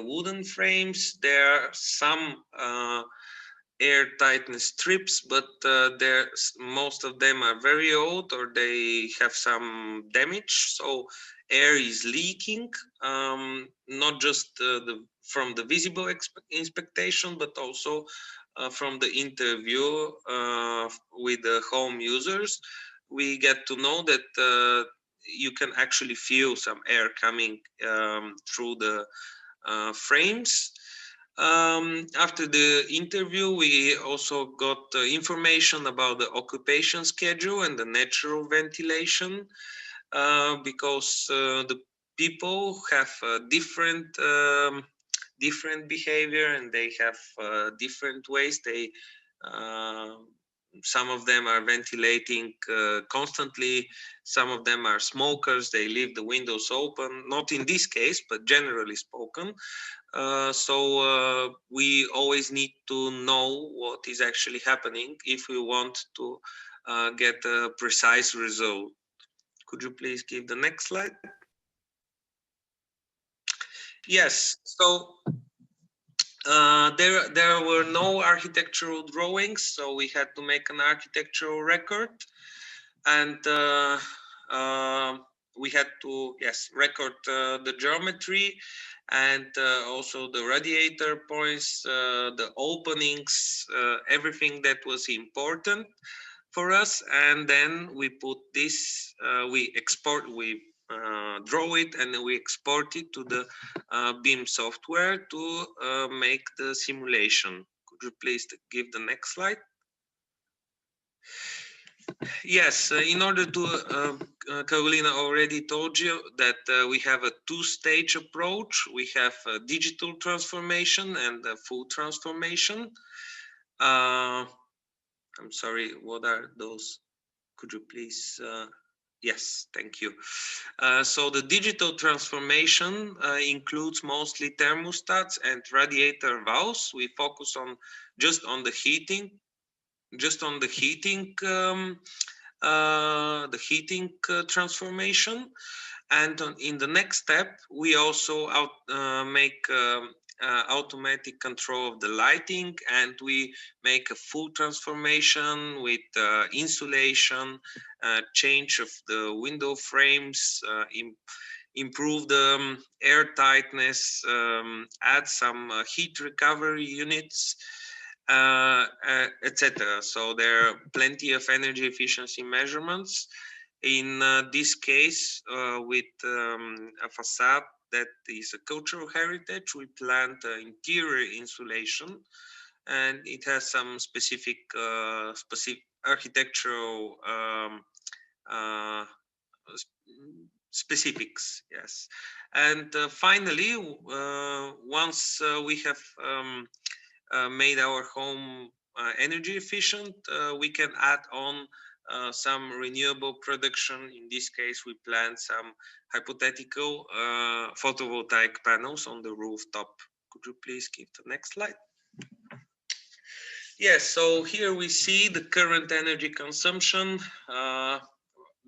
wooden frames. There are some air tightness strips, but most of them are very old or they have some damage. So air is leaking, not just from the visible inspection, but also from the interview with the home users. We get to know that you can actually feel some air coming through the frames. After the interview, we also got information about the occupation schedule and the natural ventilation, because the people have different behavior, and they have different ways. They some of them are ventilating constantly. Some of them are smokers. They leave the windows open. Not in this case, but generally spoken. So we always need to know what is actually happening if we want to get a precise result. Could you please give the next slide? Yes, so there were no architectural drawings, so we had to make an architectural record, and we we had to, yes, record the geometry and also the radiator points, the openings, everything that was important for us. And then we put this, we draw it and then we export it to the BIM software to make the simulation. Could you please give the next slide? Yes, in order to, Carolina already told you that we have a two-stage approach. We have a digital transformation and a full transformation. I'm sorry, what are those? Could you please? Yes, thank you. So the digital transformation includes mostly thermostats and radiator valves. We focus on just on the heating. Transformation, and in the next step we also make automatic control of the lighting, and we make a full transformation with insulation, change of the window frames, improve the air tightness, add some heat recovery units, etc. So there are plenty of energy efficiency measurements. In this case, with a facade that is a cultural heritage, we planned interior insulation, and it has some specific architectural specifics. Yes, and finally, once we have made our home energy efficient, we can add on some renewable production. In this case, we planned some hypothetical photovoltaic panels on the rooftop. Could you please give the next slide? Yes, so here we see the current energy consumption,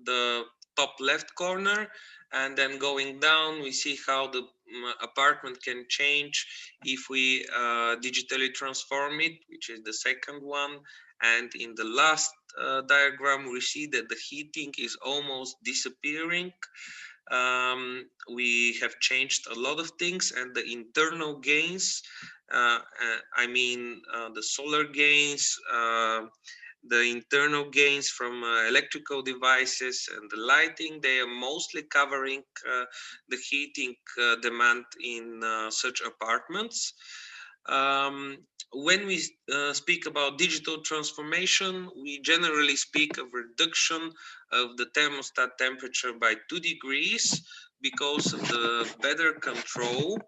the top left corner, and then going down, we see how the apartment can change if we digitally transform it, which is the second one. And in the last diagram, we see that the heating is almost disappearing. We have changed a lot of things, and the internal gains, I mean the solar gains, the internal gains from electrical devices and the lighting, they are mostly covering the heating demand in such apartments. When we speak about digital transformation, we generally speak of reduction of the thermostat temperature by 2 degrees because of the better control.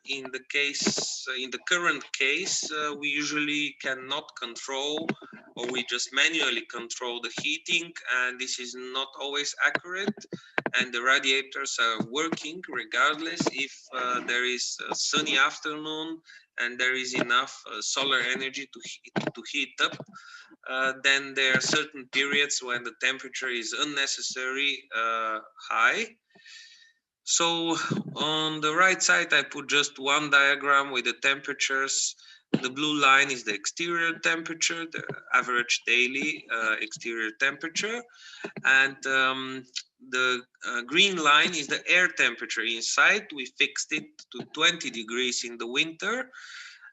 In the current case, we usually cannot control, or we just manually control the heating, and this is not always accurate. And the radiators are working regardless if there is a sunny afternoon and there is enough solar energy to heat up. Then there are certain periods when the temperature is unnecessarily high. So on the right side, I put just one diagram with the temperatures. The blue line is the exterior temperature, the average daily exterior temperature. And the green line is the air temperature inside. We fixed it to 20 degrees in the winter,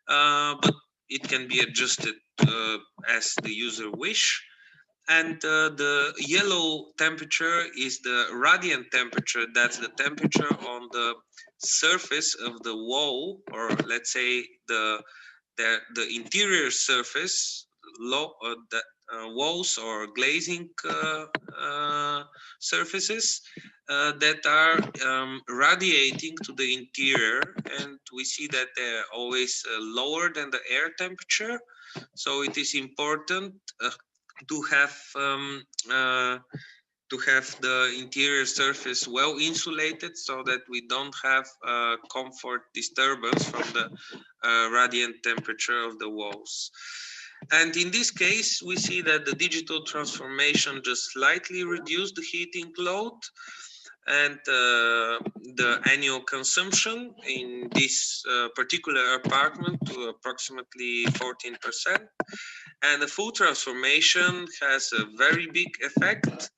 but it can be adjusted as the user wish. And the yellow temperature is the radiant temperature. That's the temperature on the surface of the wall, or let's say the interior surface, walls or glazing surfaces that are radiating to the interior, and we see that they're always lower than the air temperature. So it is important to have the interior surface well insulated so that we don't have comfort disturbance from the radiant temperature of the walls. And in this case, we see that the digital transformation just slightly reduced the heating load, and the annual consumption in this particular apartment to approximately 14%. And the full transformation has a very big effect.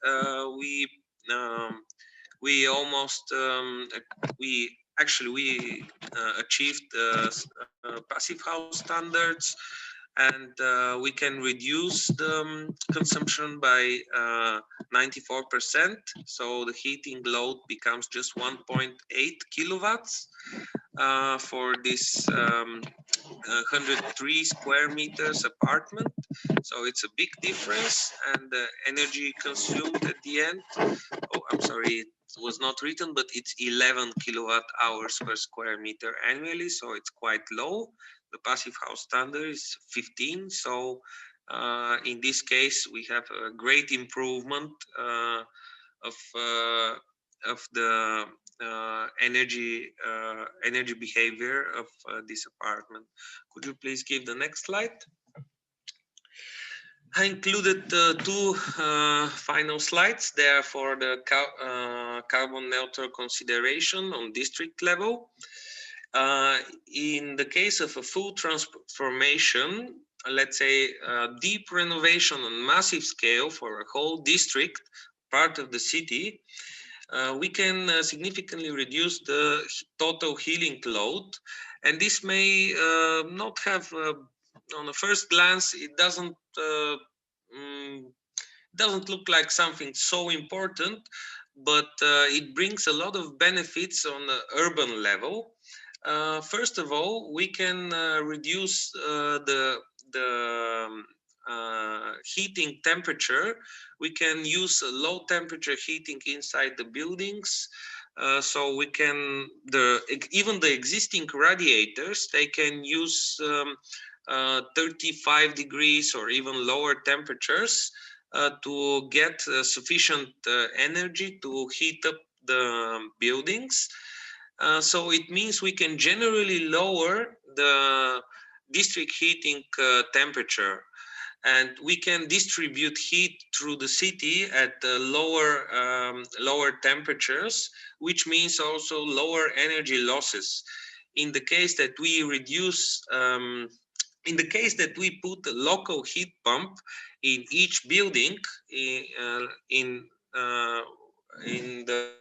We we almost we achieved passive house standards, and we can reduce the consumption by 94%. So the heating load becomes just 1.8 kilowatts for this 103 square meters apartment. So it's a big difference, and the energy consumed at the end, oh, I'm sorry, it was not written, but it's 11 kilowatt hours per square meter annually, so it's quite low. The passive house standard is 15, so in this case we have a great improvement of the energy behavior of this apartment. Could you please give the next slide? I included two final slides there for the carbon neutral consideration on district level. In the case of a full transformation, let's say deep renovation on massive scale for a whole district, part of the city, we can significantly reduce the total heating load. And this may not have, on the first glance, it doesn't look like something so important, but it brings a lot of benefits on the urban level. First of all, we can reduce the heating temperature. We can use low temperature heating inside the buildings. So we can, even the existing radiators, they can use 35 degrees or even lower temperatures to get sufficient energy to heat up the buildings. So it means we can generally lower the district heating temperature, and we can distribute heat through the city at lower temperatures, which means also lower energy losses. In the case that we reduce, in the case that we put a local heat pump in each building, in the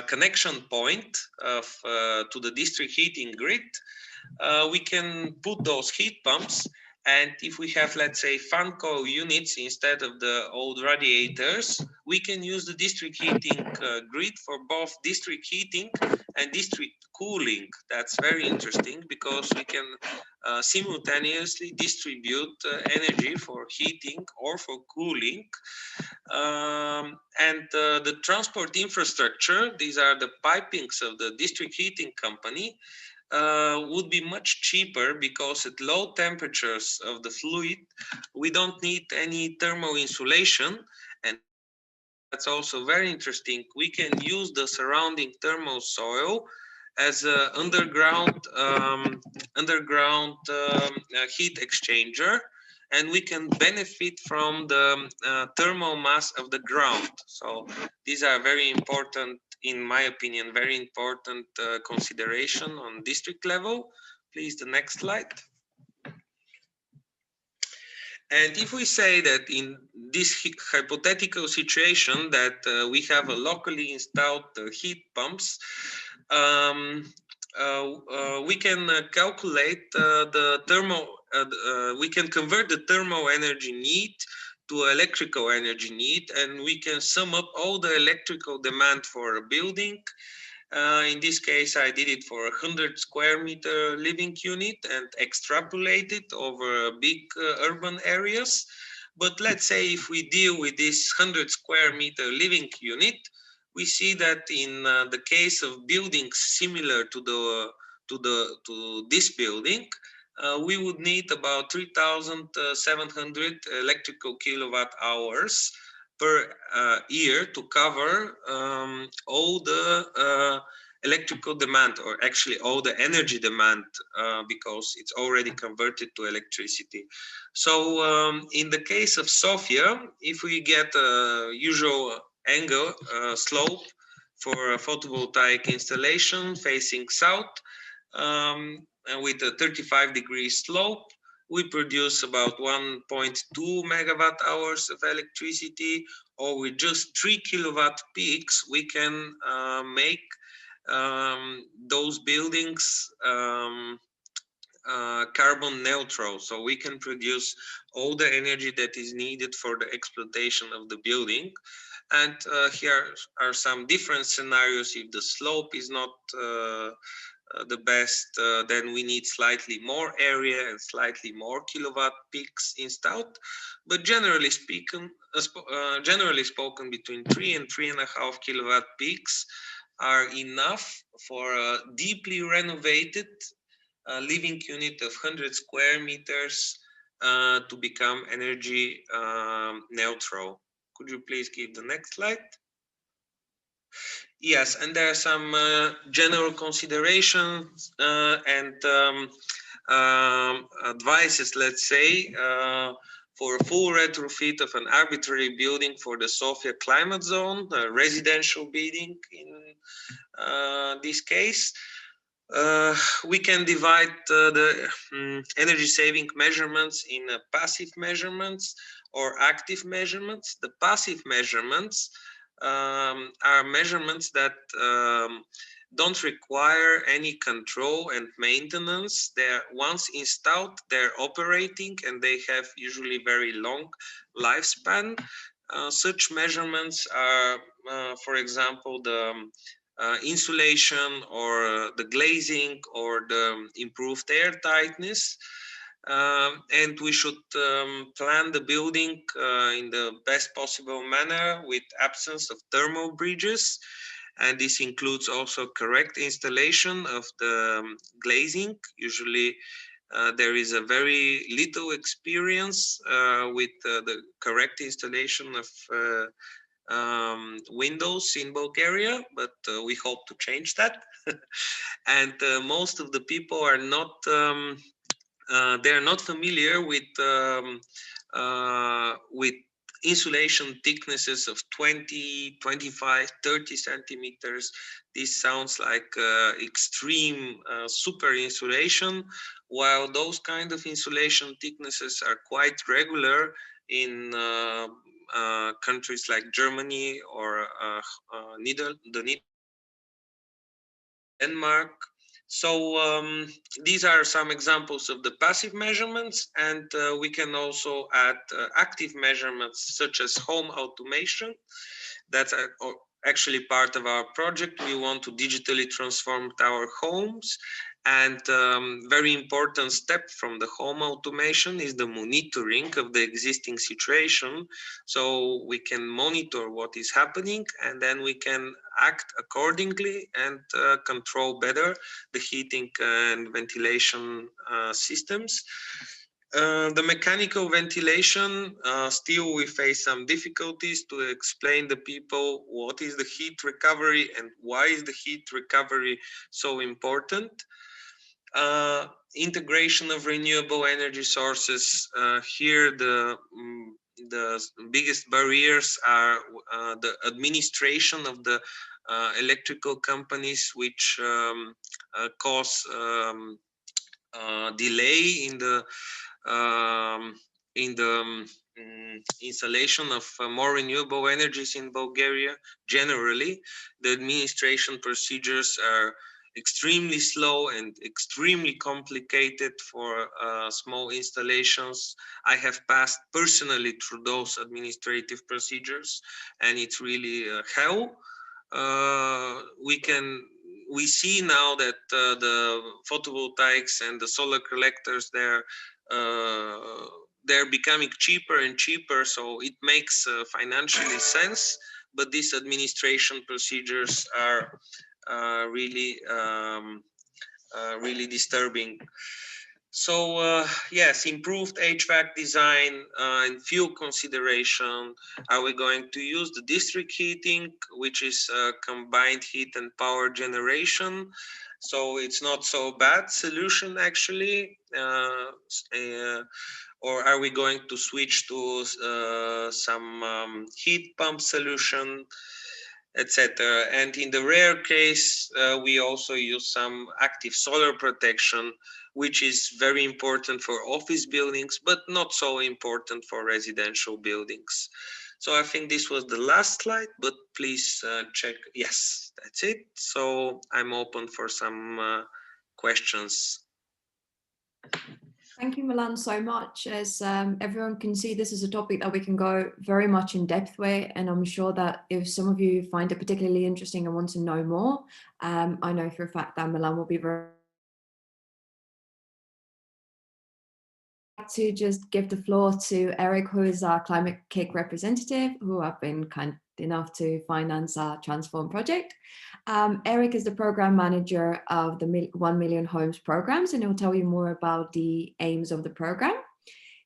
connection point to the district heating grid, we can put those heat pumps, and if we have, let's say, fan coil units instead of the old radiators, we can use the district heating grid for both district heating and district cooling. That's very interesting because we can simultaneously distribute energy for heating or for cooling. And the transport infrastructure, these are the pipings of the district heating company, would be much cheaper because at low temperatures of the fluid, we don't need any thermal insulation. And that's also very interesting. We can use the surrounding thermal soil as an underground heat exchanger, and we can benefit from the thermal mass of the ground. So these are very important, in my opinion, very important consideration on district level. Please, the next slide. And if we say that in this hypothetical situation that we have a locally installed heat pumps, we can calculate the thermal, we can convert the thermal energy need to electrical energy need, and we can sum up all the electrical demand for a building. In this case, I did it for a 100 square meter living unit and extrapolate it over big urban areas. But let's say if we deal with this 100 square meter living unit, we see that in the case of buildings similar to this building, we would need about 3,700 electrical kilowatt hours per year to cover all the electrical demand, or actually all the energy demand, because it's already converted to electricity. So in the case of Sofia, if we get a usual angle slope for a photovoltaic installation facing south, with a 35-degree slope, we produce about 1.2 megawatt hours of electricity, or with just 3 kilowatt peaks, we can make those buildings carbon neutral. So we can produce all the energy that is needed for the exploitation of the building. And here are some different scenarios. If the slope is not the best, then we need slightly more area and slightly more kilowatt peaks installed. But generally spoken, between 3 and 3.5 kilowatt peaks are enough for a deeply renovated living unit of 100 square meters to become energy neutral. Could you please give the next slide? Yes, and there are some general considerations and advices, let's say, for a full retrofit of an arbitrary building for the Sofia climate zone, a residential building in this case. We can divide the energy saving measurements in passive measurements or active measurements. The passive measurements are measurements that don't require any control and maintenance. They're once installed, they're operating, and they have usually very long lifespan. Such measurements are, for example, the insulation or the glazing or the improved air tightness. And we should plan the building in the best possible manner with absence of thermal bridges. And this includes also correct installation of the glazing. Usually there is a very little experience with the correct installation of windows in Bulgaria, but we hope to change that. And most of the people are not they're not familiar with insulation thicknesses of 20, 25, 30 centimeters. This sounds like extreme super insulation, while those kind of insulation thicknesses are quite regular in countries like Germany or Denmark. So these are some examples of the passive measurements, and we can also add active measurements such as home automation. That's actually part of our project. We want to digitally transform our homes, and very important step from the home automation is the monitoring of the existing situation. So we can monitor what is happening, and then we can act accordingly and control better the heating and ventilation systems. The mechanical ventilation, still we face some difficulties to explain to people what is the heat recovery and why is the heat recovery so important. Integration of renewable energy sources. Here the biggest barriers are the administration of the electrical companies, which cause delay in the installation of more renewable energies in Bulgaria. Generally, the administration procedures are extremely slow and extremely complicated for small installations. I have passed personally through those administrative procedures, and it's really hell. We see now that the photovoltaics and the solar collectors, they're becoming cheaper and cheaper, so it makes financially sense, but these administration procedures are really disturbing. So yes, improved HVAC design and fuel consideration. Are we going to use the district heating, which is combined heat and power generation? So it's not so bad solution actually. Or are we going to switch to some heat pump solution, etc. And in the rare case, we also use some active solar protection, which is very important for office buildings, but not so important for residential buildings. So I think this was the last slide, but please check. Yes, that's it. So I'm open for some questions. Thank you, Milan, so much. As everyone can see, this is a topic that we can go very much in depth with, and I'm sure that if some of you find it particularly interesting and want to know more, I know for a fact that Milan will be very to just give the floor to Eric, who is our Climate KIC representative, who have been kind enough to finance our TRANSFORM project. Eric is the program manager of the 1 Million Homes programs, and he'll tell you more about the aims of the program.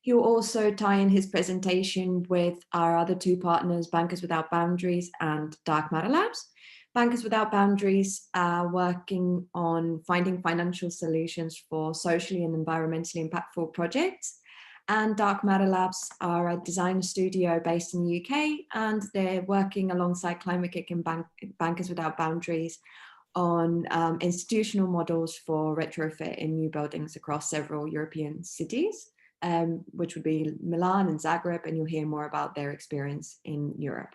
He'll also tie in his presentation with our other two partners, Bankers Without Boundaries and Dark Matter Labs. Bankers Without Boundaries are working on finding financial solutions for socially and environmentally impactful projects. And Dark Matter Labs are a design studio based in the UK, and they're working alongside Climate KIC and Bankers Without Boundaries on institutional models for retrofit in new buildings across several European cities, which would be Milan and Zagreb, and you'll hear more about their experience in Europe.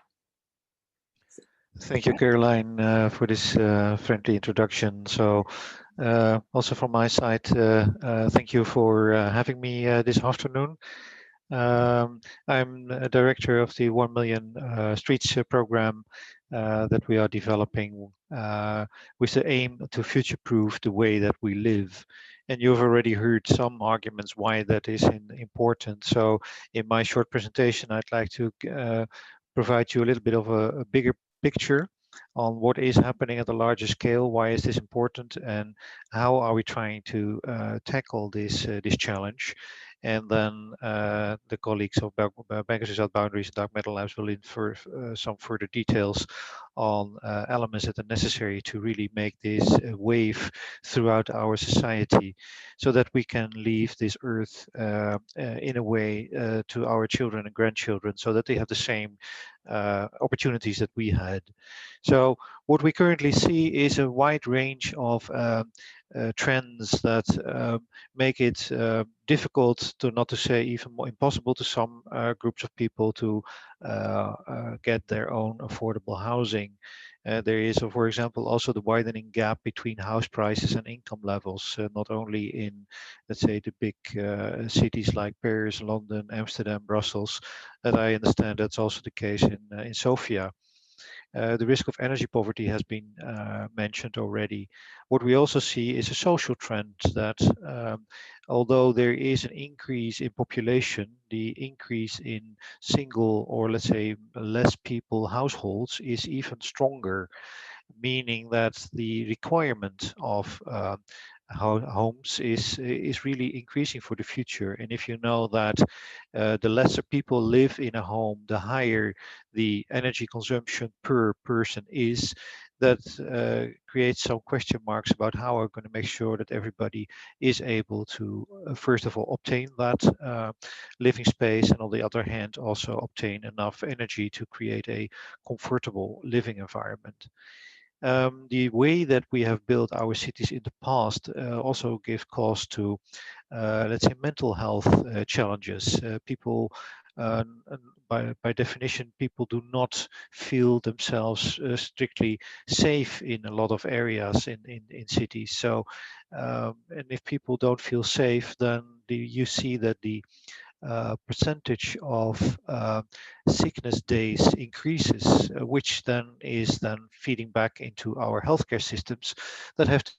Thank you, Caroline, for this friendly introduction. So also from my side, thank you for having me this afternoon. I'm a director of the 1 Million Streets program that we are developing with the aim to future-proof the way that we live. And you've already heard some arguments why that is important. So in my short presentation, I'd like to provide you a little bit of a bigger picture on what is happening at a larger scale, why is this important, and how are we trying to tackle this challenge. And then the colleagues of Bankers Without Boundaries and Dark Matter Labs will infer some further details on elements that are necessary to really make this wave throughout our society, so that we can leave this earth in a way to our children and grandchildren, so that they have the same opportunities that we had. So what we currently see is a wide range of trends that make it difficult, to not to say even more impossible, to some groups of people to get their own affordable housing. There is, for example, also the widening gap between house prices and income levels, not only in, let's say, the big cities like Paris, London, Amsterdam, Brussels, that I understand that's also the case in Sofia. The risk of energy poverty has been mentioned already. What we also see is a social trend that although there is an increase in population, the increase in single, or let's say less people households, is even stronger, meaning that the requirement of homes is really increasing for the future. And if you know that the lesser people live in a home, the higher the energy consumption per person is, that creates some question marks about how we're going to make sure that everybody is able to, first of all, obtain that living space, and on the other hand, also obtain enough energy to create a comfortable living environment. The way that we have built our cities in the past also gives cause to, let's say, mental health challenges. People, by definition, people do not feel themselves strictly safe in a lot of areas in cities. So, and if people don't feel safe, then you see that the percentage of sickness days increases, which then is feeding back into our healthcare systems that have to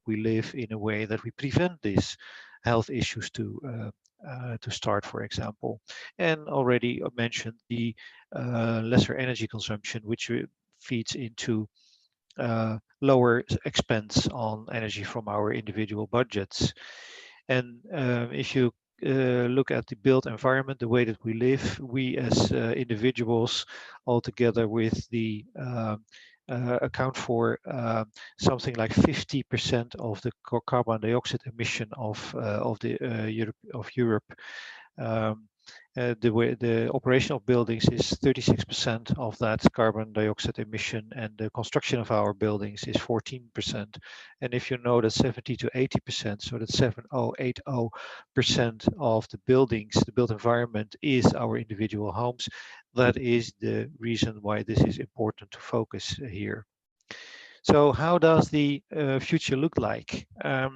we live in a way that we prevent these health issues to start, for example. And already mentioned the lesser energy consumption, which feeds into lower expense on energy from our individual budgets. And if you look at the built environment, the way that we live, we as individuals, all together with the account for something like 50% of the carbon dioxide emission of Europe. the operation of buildings is 36% of that carbon dioxide emission, and the construction of our buildings is 14%. And if you know that 70 to 80%, so that 7080% of the buildings, the built environment, is our individual homes, that is the reason why this is important to focus here. So how does the future look like? A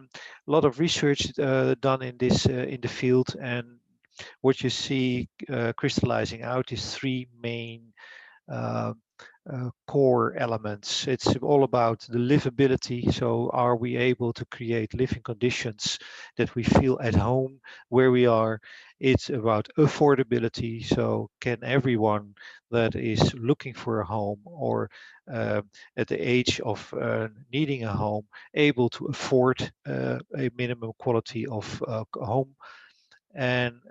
lot of research done in this in the field, and what you see crystallizing out is three main core elements. It's all about the livability. So are we able to create living conditions that we feel at home where we are? It's about affordability. So can everyone that is looking for a home or at the age of needing a home able to afford a minimum quality of home? And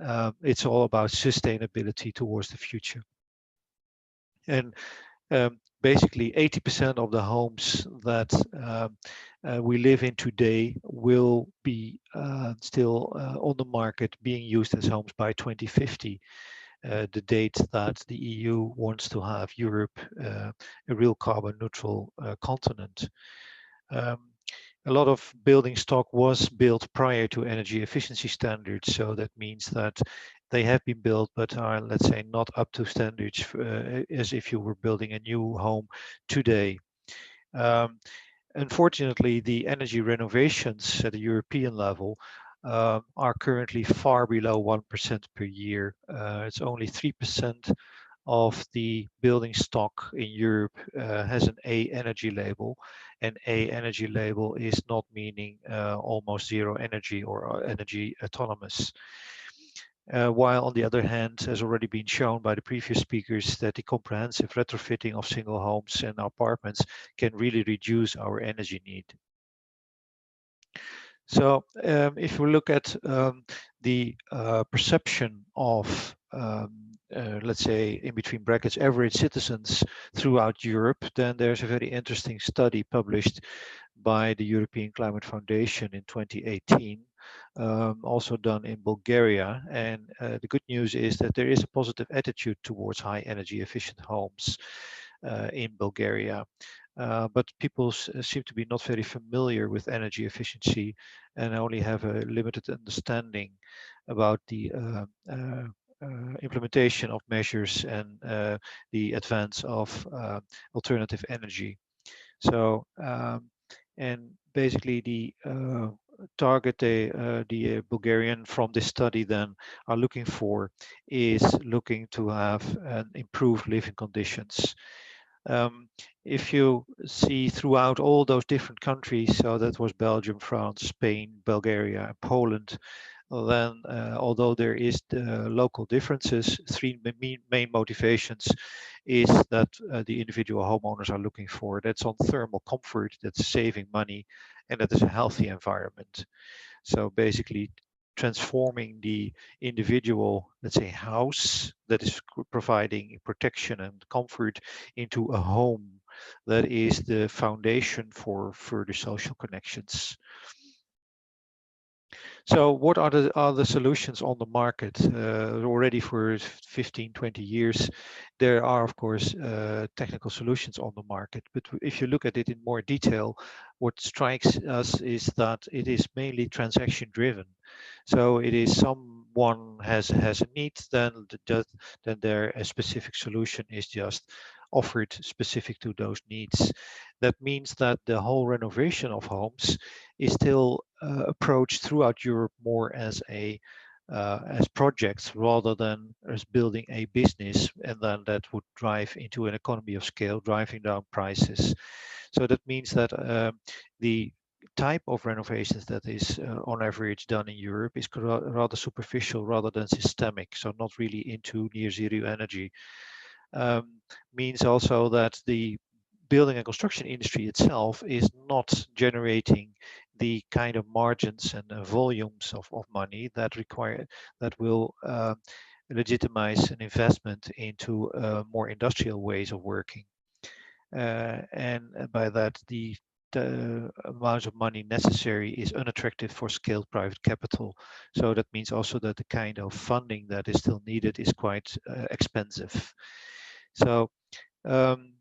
it's all about sustainability towards the future. And basically 80% of the homes that we live in today will be still on the market being used as homes by 2050, the date that the EU wants to have Europe a real carbon neutral continent. A lot of building stock was built prior to energy efficiency standards, so that means that they have been built but are, let's say, not up to standards as if you were building a new home today. Unfortunately, the energy renovations at the European level are currently far below 1% per year. It's only 3% of the building stock in Europe has an A energy label, and A energy label is not meaning almost zero energy or energy autonomous. While on the other hand, has already been shown by the previous speakers, that the comprehensive retrofitting of single homes and apartments can really reduce our energy need. So if we look at the perception of let's say, in between brackets, average citizens throughout Europe, then there's a very interesting study published by the European Climate Foundation in 2018, also done in Bulgaria. And the good news is that there is a positive attitude towards high energy efficient homes in Bulgaria. But people seem to be not very familiar with energy efficiency and only have a limited understanding about the implementation of measures and the advance of alternative energy. So, and basically the target the Bulgarian from this study then are looking for is looking to have an improved living conditions. If you see throughout all those different countries, so that was Belgium, France, Spain, Bulgaria, and Poland, then although there is the local differences, three main motivations is that the individual homeowners are looking for. That's on thermal comfort, that's saving money, and that is a healthy environment. So basically transforming the individual, let's say, house that is providing protection and comfort into a home that is the foundation for further social connections. So what are the solutions on the market? Already for 15, 20 years, there are, of course, technical solutions on the market. But if you look at it in more detail, what strikes us is that it is mainly transaction driven. So it is someone has a need, then a specific solution is just offered specific to those needs. That means that the whole renovation of homes is still approached throughout Europe more as as projects rather than as building a business, and then that would drive into an economy of scale, driving down prices. So that means that the type of renovations that is on average done in Europe is rather superficial rather than systemic, so not really into near zero energy. Means also that the building and construction industry itself is not generating the kind of margins and volumes of money that will legitimize an investment into more industrial ways of working. And by that, the amount of money necessary is unattractive for scaled private capital. So that means also that the kind of funding that is still needed is quite expensive. So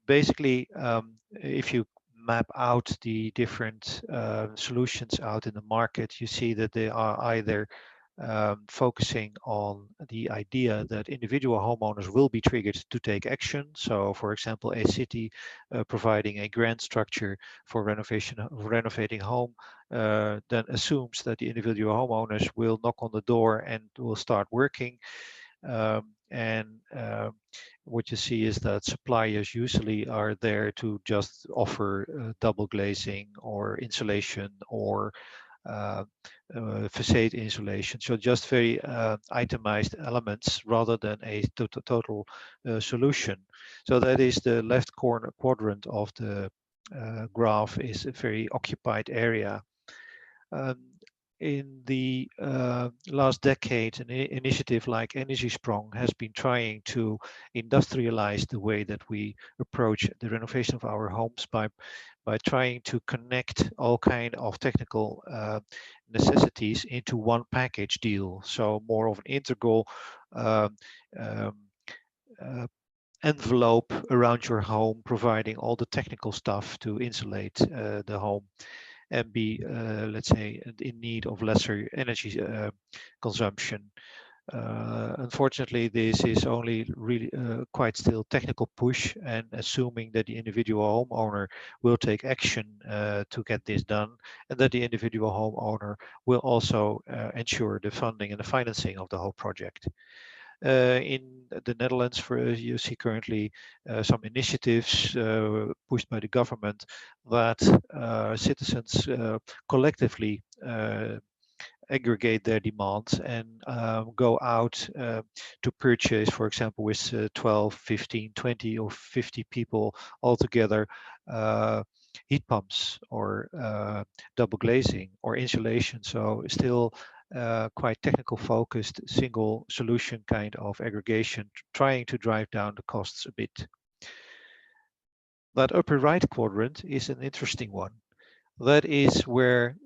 basically, if you map out the different solutions out in the market, you see that they are either focusing on the idea that individual homeowners will be triggered to take action. So, for example, a city providing a grant structure for renovating home then assumes that the individual homeowners will knock on the door and will start working. What you see is that suppliers usually are there to just offer double glazing or insulation or facade insulation, so just very itemized elements rather than a total solution. So that is the left corner quadrant of the graph, is a very occupied area. In the last decade, an initiative like Energy Sprong has been trying to industrialize the way that we approach the renovation of our homes by trying to connect all kind of technical necessities into one package deal. So more of an integral envelope around your home, providing all the technical stuff to insulate the home and be, let's say, in need of lesser energy consumption. Unfortunately, this is only really quite still technical push, and assuming that the individual homeowner will take action to get this done, and that the individual homeowner will also ensure the funding and the financing of the whole project. In the Netherlands, you see currently some initiatives pushed by the government that citizens collectively aggregate their demands and go out to purchase, for example, with 12, 15, 20 or 50 people all together, heat pumps or double glazing or insulation. So still quite technical focused, single solution kind of aggregation, trying to drive down the costs a bit. That upper right quadrant is an interesting one. That is where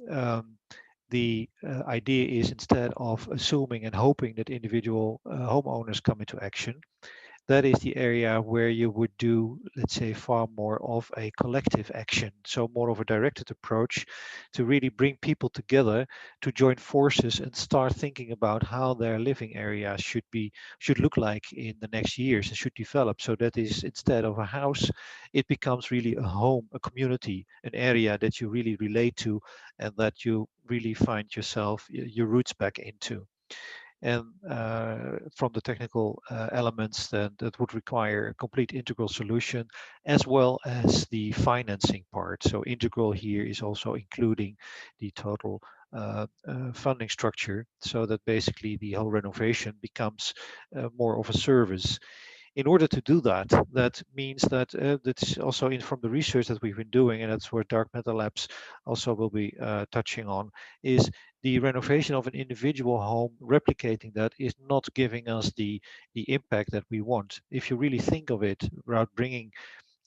the idea is, instead of assuming and hoping that individual homeowners come into action, that is the area where you would do, let's say, far more of a collective action. So more of a directed approach to really bring people together to join forces and start thinking about how their living area should look like in the next years and should develop. So that is, instead of a house, it becomes really a home, a community, an area that you really relate to and that you really find yourself, your roots back into. And from the technical elements, that would require a complete integral solution, as well as the financing part. So integral here is also including the total funding structure, so that basically the whole renovation becomes more of a service. In order to do that, that means that that's also from the research that we've been doing, and that's where Dark Matter Labs also will be touching on, is the renovation of an individual home, replicating that is not giving us the impact that we want. If you really think of it, about bringing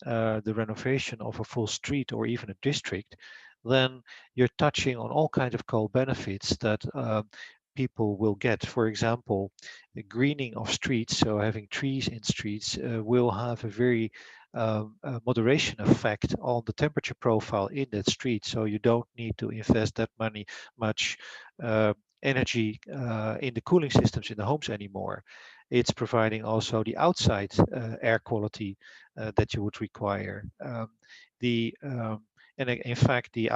the renovation of a full street or even a district, then you're touching on all kinds of co-benefits that people will get. For example, the greening of streets, so having trees in streets, will have a very moderation effect on the temperature profile in that street. So you don't need to invest that much energy in the cooling systems in the homes anymore. It's providing also the outside air quality that you would require. And in fact, the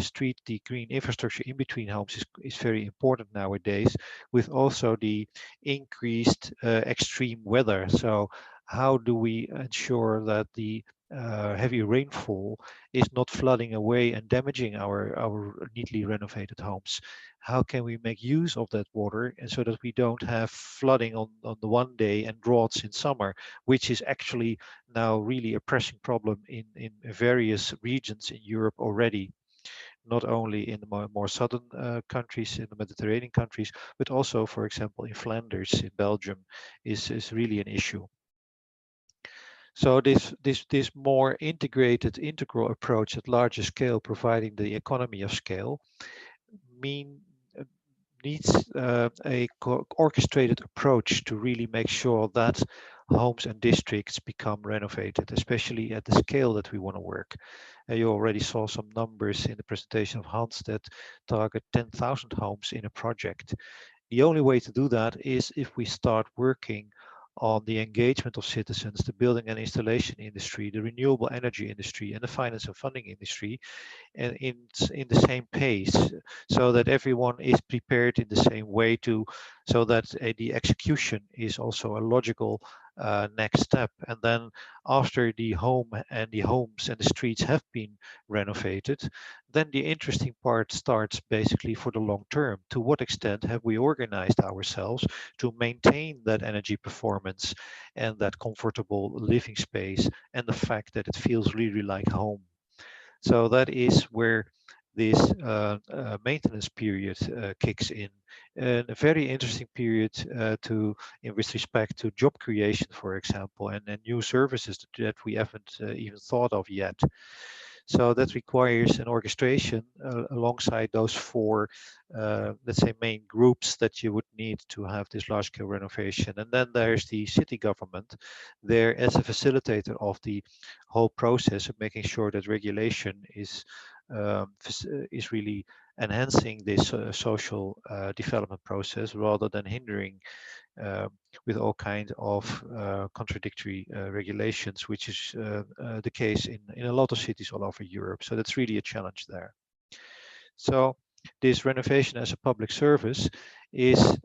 street, the green infrastructure in between homes is very important nowadays, with also the increased extreme weather. So how do we ensure that the heavy rainfall is not flooding away and damaging our neatly renovated homes? How can we make use of that water, and so that we don't have flooding on the one day and droughts in summer, which is actually now really a pressing problem in various regions in Europe already, not only in the more southern countries, in the Mediterranean countries, but also, for example, in Flanders, in Belgium, is really an issue. So this more integrated, integral approach at larger scale, providing the economy of scale, needs a orchestrated approach to really make sure that homes and districts become renovated, especially at the scale that we want to work. You already saw some numbers in the presentation of Hans that target 10,000 homes in a project. The only way to do that is if we start working on the engagement of citizens, the building and installation industry, the renewable energy industry, and the finance and funding industry, and in the same pace, so that everyone is prepared in the same way so that the execution is also a logical next step. And then after the home and the homes and the streets have been renovated, then the interesting part starts basically for the long term. To what extent have we organized ourselves to maintain that energy performance and that comfortable living space and the fact that it feels really like home? So that is where this maintenance period kicks in. And a very interesting period with respect to job creation, for example, and new services that we haven't even thought of yet. So that requires an orchestration alongside those four, let's say, main groups that you would need to have this large-scale renovation. And then there's the city government there as a facilitator of the whole process of making sure that regulation is really enhancing this social development process rather than hindering with all kinds of contradictory regulations, which is the case in a lot of cities all over Europe. So that's really a challenge there. So this renovation as a public service is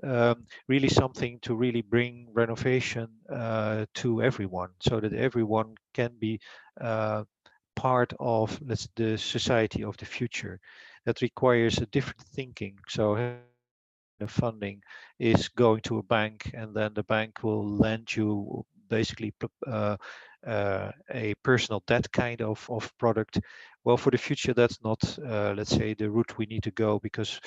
really something to really bring renovation to everyone, so that everyone can be part of the society of the future. That requires a different thinking. So the funding is going to a bank, and then the bank will lend you basically a personal debt kind of product. Well, for the future, that's not, let's say, the route we need to go, because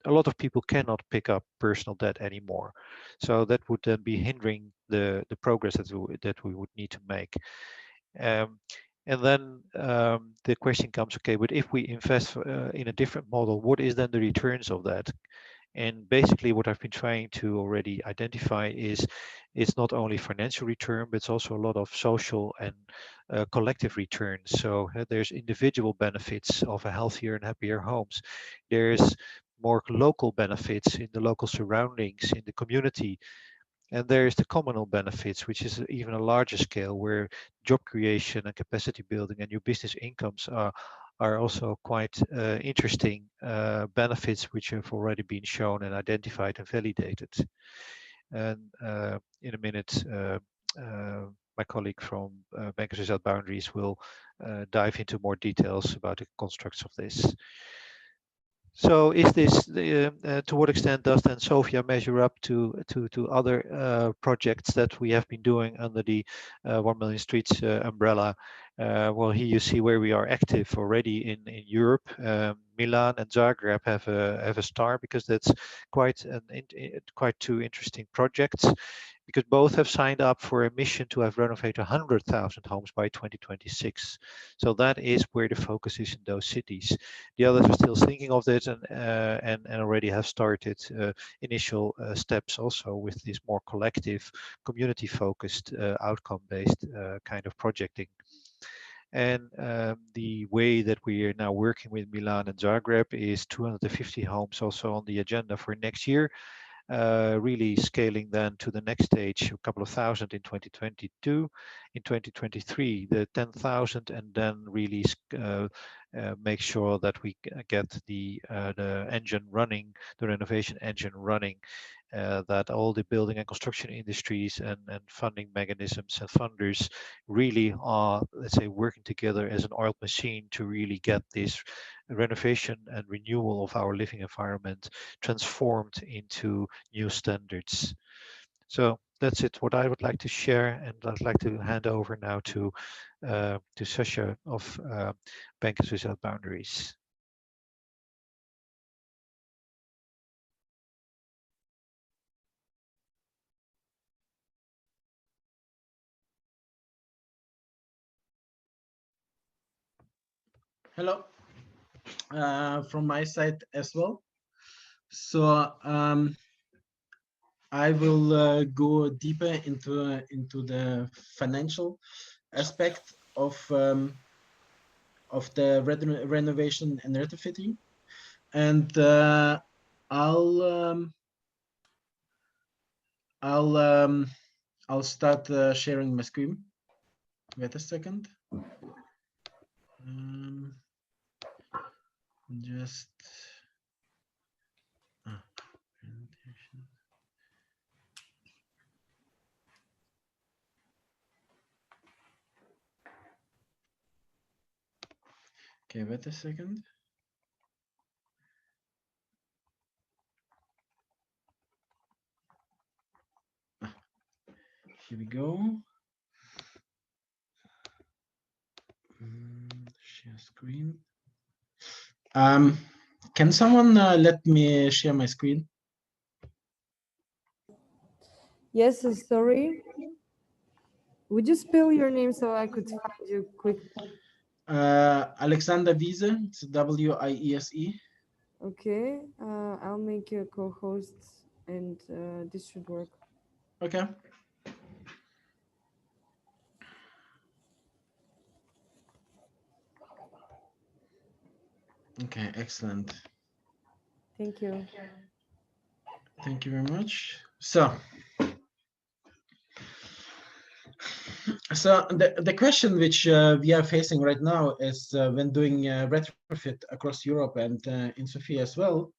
a lot of people cannot pick up personal debt anymore. So that would then be hindering the progress that we would need to make. And then the question comes, okay, but if we invest in a different model, what is then the returns of that? And basically what I've been trying to already identify is it's not only financial return, but it's also a lot of social and collective returns. So there's individual benefits of a healthier and happier homes. There's more local benefits in the local surroundings, in the community. And there's the communal benefits, which is even a larger scale, where job creation and capacity building and new business incomes are also quite interesting benefits, which have already been shown and identified and validated. And in a minute, my colleague from Bankers Without Boundaries will dive into more details about the constructs of this. So is this, to what extent does then Sophia measure up to other projects that we have been doing under the 1 Million Streets umbrella? Well, here you see where we are active already in Europe. Milan and Zagreb have a star, because that's quite two interesting projects, because both have signed up for a mission to have renovated 100,000 homes by 2026. So that is where the focus is in those cities. The others are still thinking of it and already have started initial steps also with this more collective, community-focused, outcome-based kind of projecting. And the way that we are now working with Milan and Zagreb is 250 homes also on the agenda for next year. Really scaling then to the next stage, a couple of thousand in 2022, in 2023, the 10,000, and then really make sure that we get the engine running, the renovation engine running, that all the building and construction industries and funding mechanisms and funders really are, let's say, working together as an oiled machine to really get this renovation and renewal of our living environment transformed into new standards. So that's it, what I would like to share, and I'd like to hand over now to Sasha of Bankers Without Boundaries. Hello, from my side as well. So I will go deeper into the financial aspect of the renovation and retrofitting, and I'll start sharing my screen. Wait a second. Just presentation. Okay, wait a second. Here we go. Share screen. Can someone let me share my screen? Yes, sorry. Would you spell your name so I could find you quickly? Alexandър Виезе, it's W-I-E-S-E. Okay, I'll make you a co-host and this should work. Okay. Okay, excellent. Thank you. Thank you very much. So the question which we are facing right now is when doing retrofit across Europe and in Sophia as well,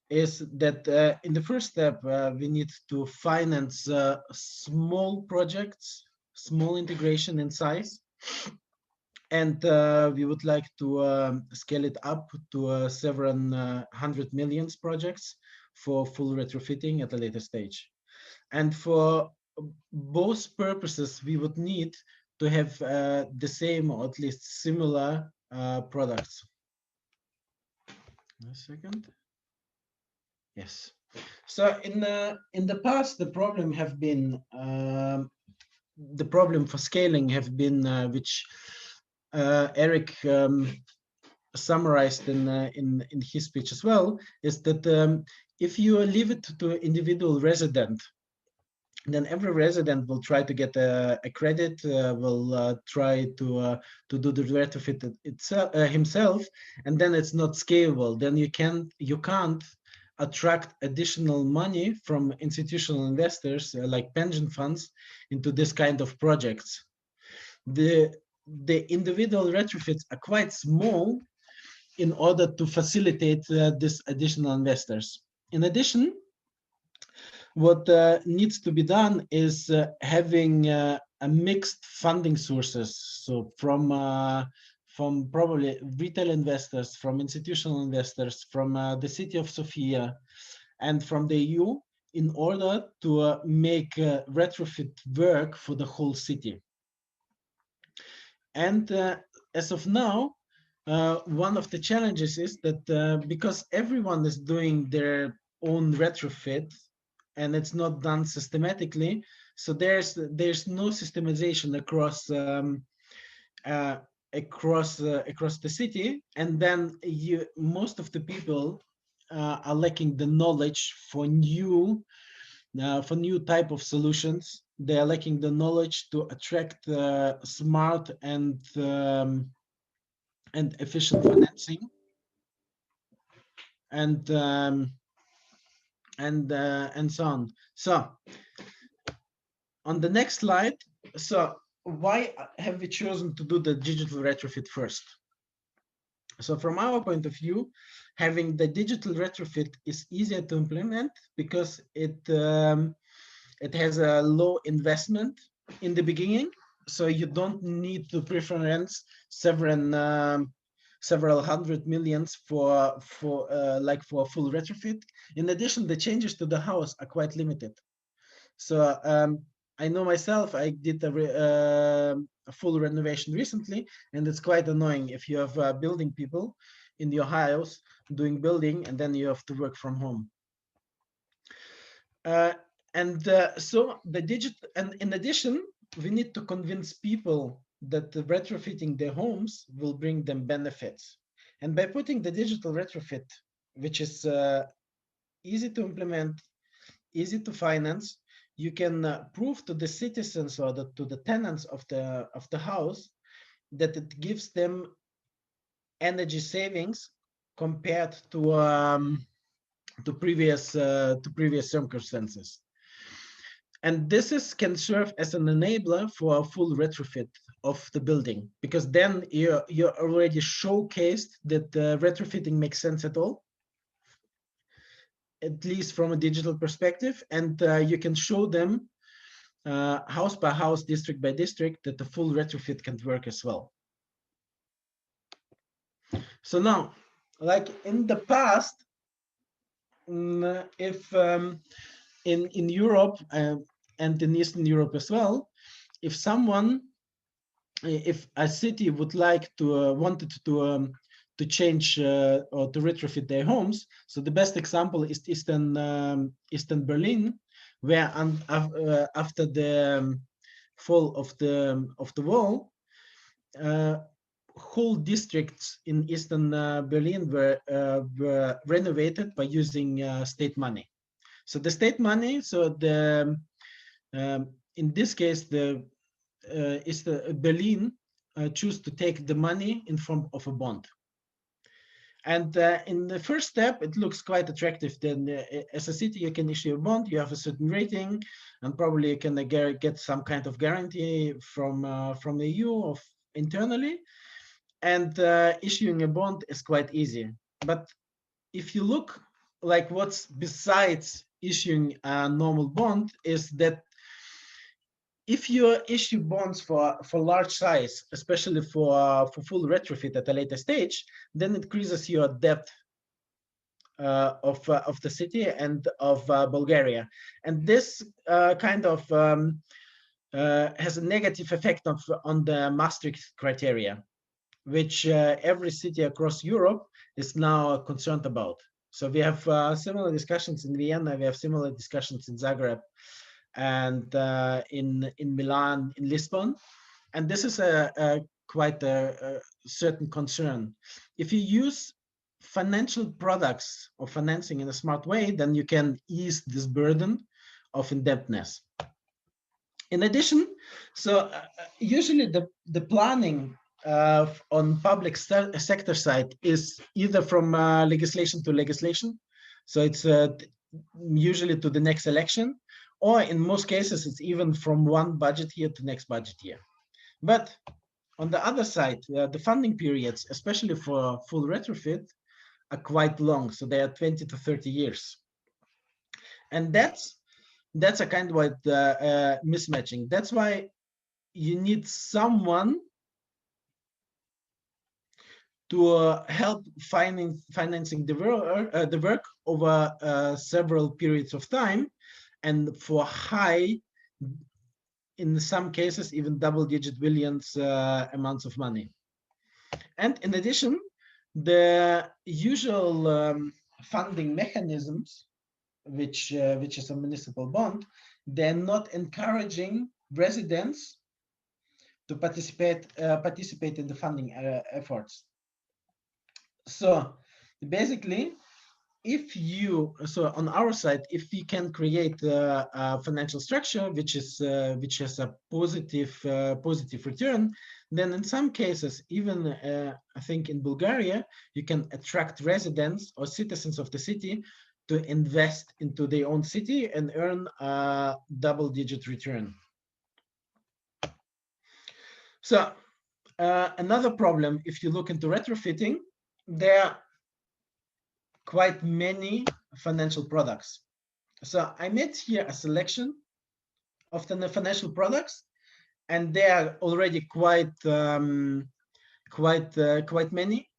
is that in the first step we need to finance small projects, small integration in size, and we would like to scale it up to several 100 millions projects for full retrofitting at a later stage. And for both purposes, we would need to have the same or at least similar products. A second. Yes. So in the past, the problem have been the problem for scaling have been which Eric summarized in his speech as well, is that if you leave it to individual resident, then every resident will try to get a credit, will try to do the retrofit itself himself, and then it's not scalable. Then you can't attract additional money from institutional investors like pension funds into this kind of projects. The individual retrofits are quite small in order to facilitate this additional investors. In addition, what needs to be done is having a mixed funding sources. So from probably retail investors, from institutional investors, from the city of Sofia, and from the EU, in order to make retrofit work for the whole city. And as of now, one of the challenges is that because everyone is doing their own retrofit, and it's not done systematically, so there's no systemization across across the city, and then most of the people are lacking the knowledge for new type of solutions. They are lacking the knowledge to attract smart and efficient financing, and so on. So on the next slide, so why have we chosen to do the digital retrofit first? So from our point of view, having the digital retrofit is easier to implement because it has a low investment in the beginning, so you don't need to preference several hundred millions for a full retrofit. In addition, the changes to the house are quite limited. So I know myself, I did a full renovation recently, and it's quite annoying if you have building people in your house doing building, and then you have to work from home. So the digital, and in addition, we need to convince people that the retrofitting their homes will bring them benefits. And by putting the digital retrofit, which is easy to implement, easy to finance, you can prove to the citizens or to the tenants of the house that it gives them energy savings compared to previous circumstances. And this can serve as an enabler for a full retrofit of the building, because then you're already showcased that retrofitting makes sense at all, at least from a digital perspective, and you can show them house by house, district by district, that the full retrofit can work as well. So now, like in the past, if in Europe and in Eastern Europe as well, if a city would like to wanted to change or to retrofit their homes, so the best example is Eastern Berlin, where after the fall of the wall, whole districts in Eastern Berlin were renovated by using state money. So the state money, in this case, Berlin choose to take the money in form of a bond. And in the first step, it looks quite attractive. Then as a city, you can issue a bond, you have a certain rating, and probably you can get some kind of guarantee from the EU of internally. And issuing a bond is quite easy. But if you look like what's besides issuing a normal bond, is that if you issue bonds for large size, especially for full retrofit at a later stage, then it increases your debt of the city and of Bulgaria. And this kind of has a negative effect on the Maastricht criteria, which every city across Europe is now concerned about. So we have similar discussions in Vienna, we have similar discussions in Zagreb, and in Milan, in Lisbon. And this is quite a certain concern. If you use financial products or financing in a smart way, then you can ease this burden of indebtedness. In addition, so usually the planning on public sector side is either from legislation to legislation. So it's usually to the next election, or in most cases, it's even from one budget year to next budget year. But on the other side, the funding periods, especially for full retrofit, are quite long. So they are 20 to 30 years. And that's a kind of mismatching. That's why you need someone to help financing the work over several periods of time, and for high, in some cases, even double-digit billions amounts of money. And in addition, the usual funding mechanisms, which is a municipal bond, they're not encouraging residents to participate in the funding efforts. So basically, so on our side, if we can create a financial structure which has a positive return, then in some cases, even I think in Bulgaria, you can attract residents or citizens of the city to invest into their own city and earn a double-digit return. So another problem, if you look into retrofitting, there are quite many financial products. So I made here a selection of the financial products, and they are already quite many,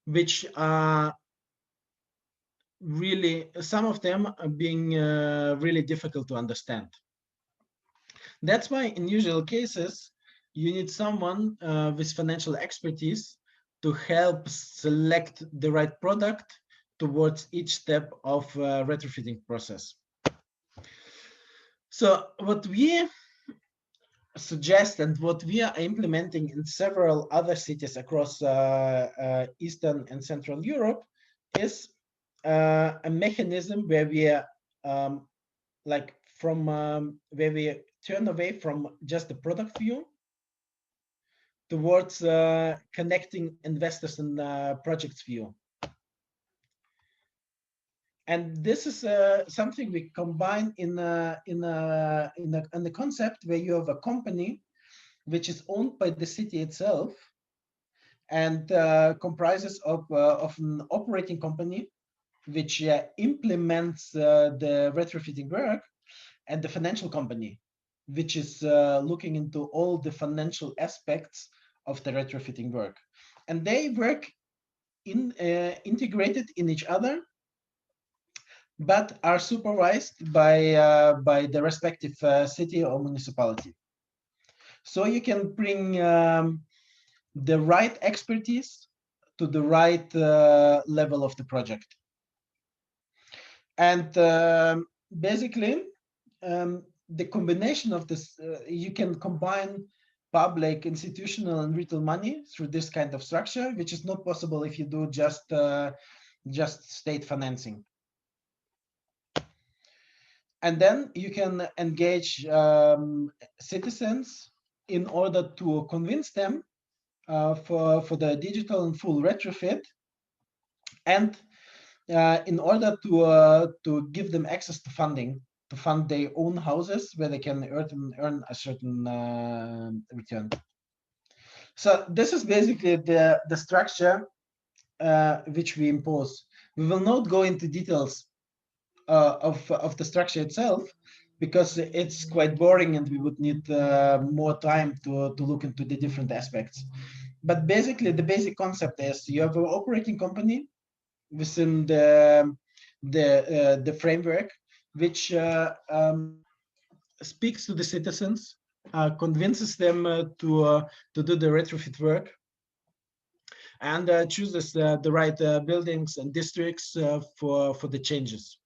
which are really, some of them are being really difficult to understand. That's why in usual cases, you need someone with financial expertise to help select the right product towards each step of suggest, and what we are implementing in several other cities across Eastern and Central Europe, is a mechanism where we are where we turn away from just the product view towards connecting investors and projects view. And this is something we combine in the concept where you have a company which is owned by the city itself and comprises of an operating company which implements the retrofitting work, and the financial company which is looking into all the financial aspects of the retrofitting work. And they work integrated in each other, but are supervised by the respective city or municipality. So you can bring the right expertise to the right level of the project. And basically, the combination of this, you can combine public, institutional, and retail money through this kind of structure, which is not possible if you do just state financing. And then you can engage citizens in order to convince them for the digital and full retrofit, and in order to give them access to funding to fund their own houses where they can earn a certain return. So this is basically the structure which we impose. We will not go into details of the structure itself, because it's quite boring and we would need more time to look into the different aspects. But basically, the basic concept is you have an operating company within the framework, which speaks to the citizens, convinces them to do the retrofit work, and chooses the right buildings and districts for the changes.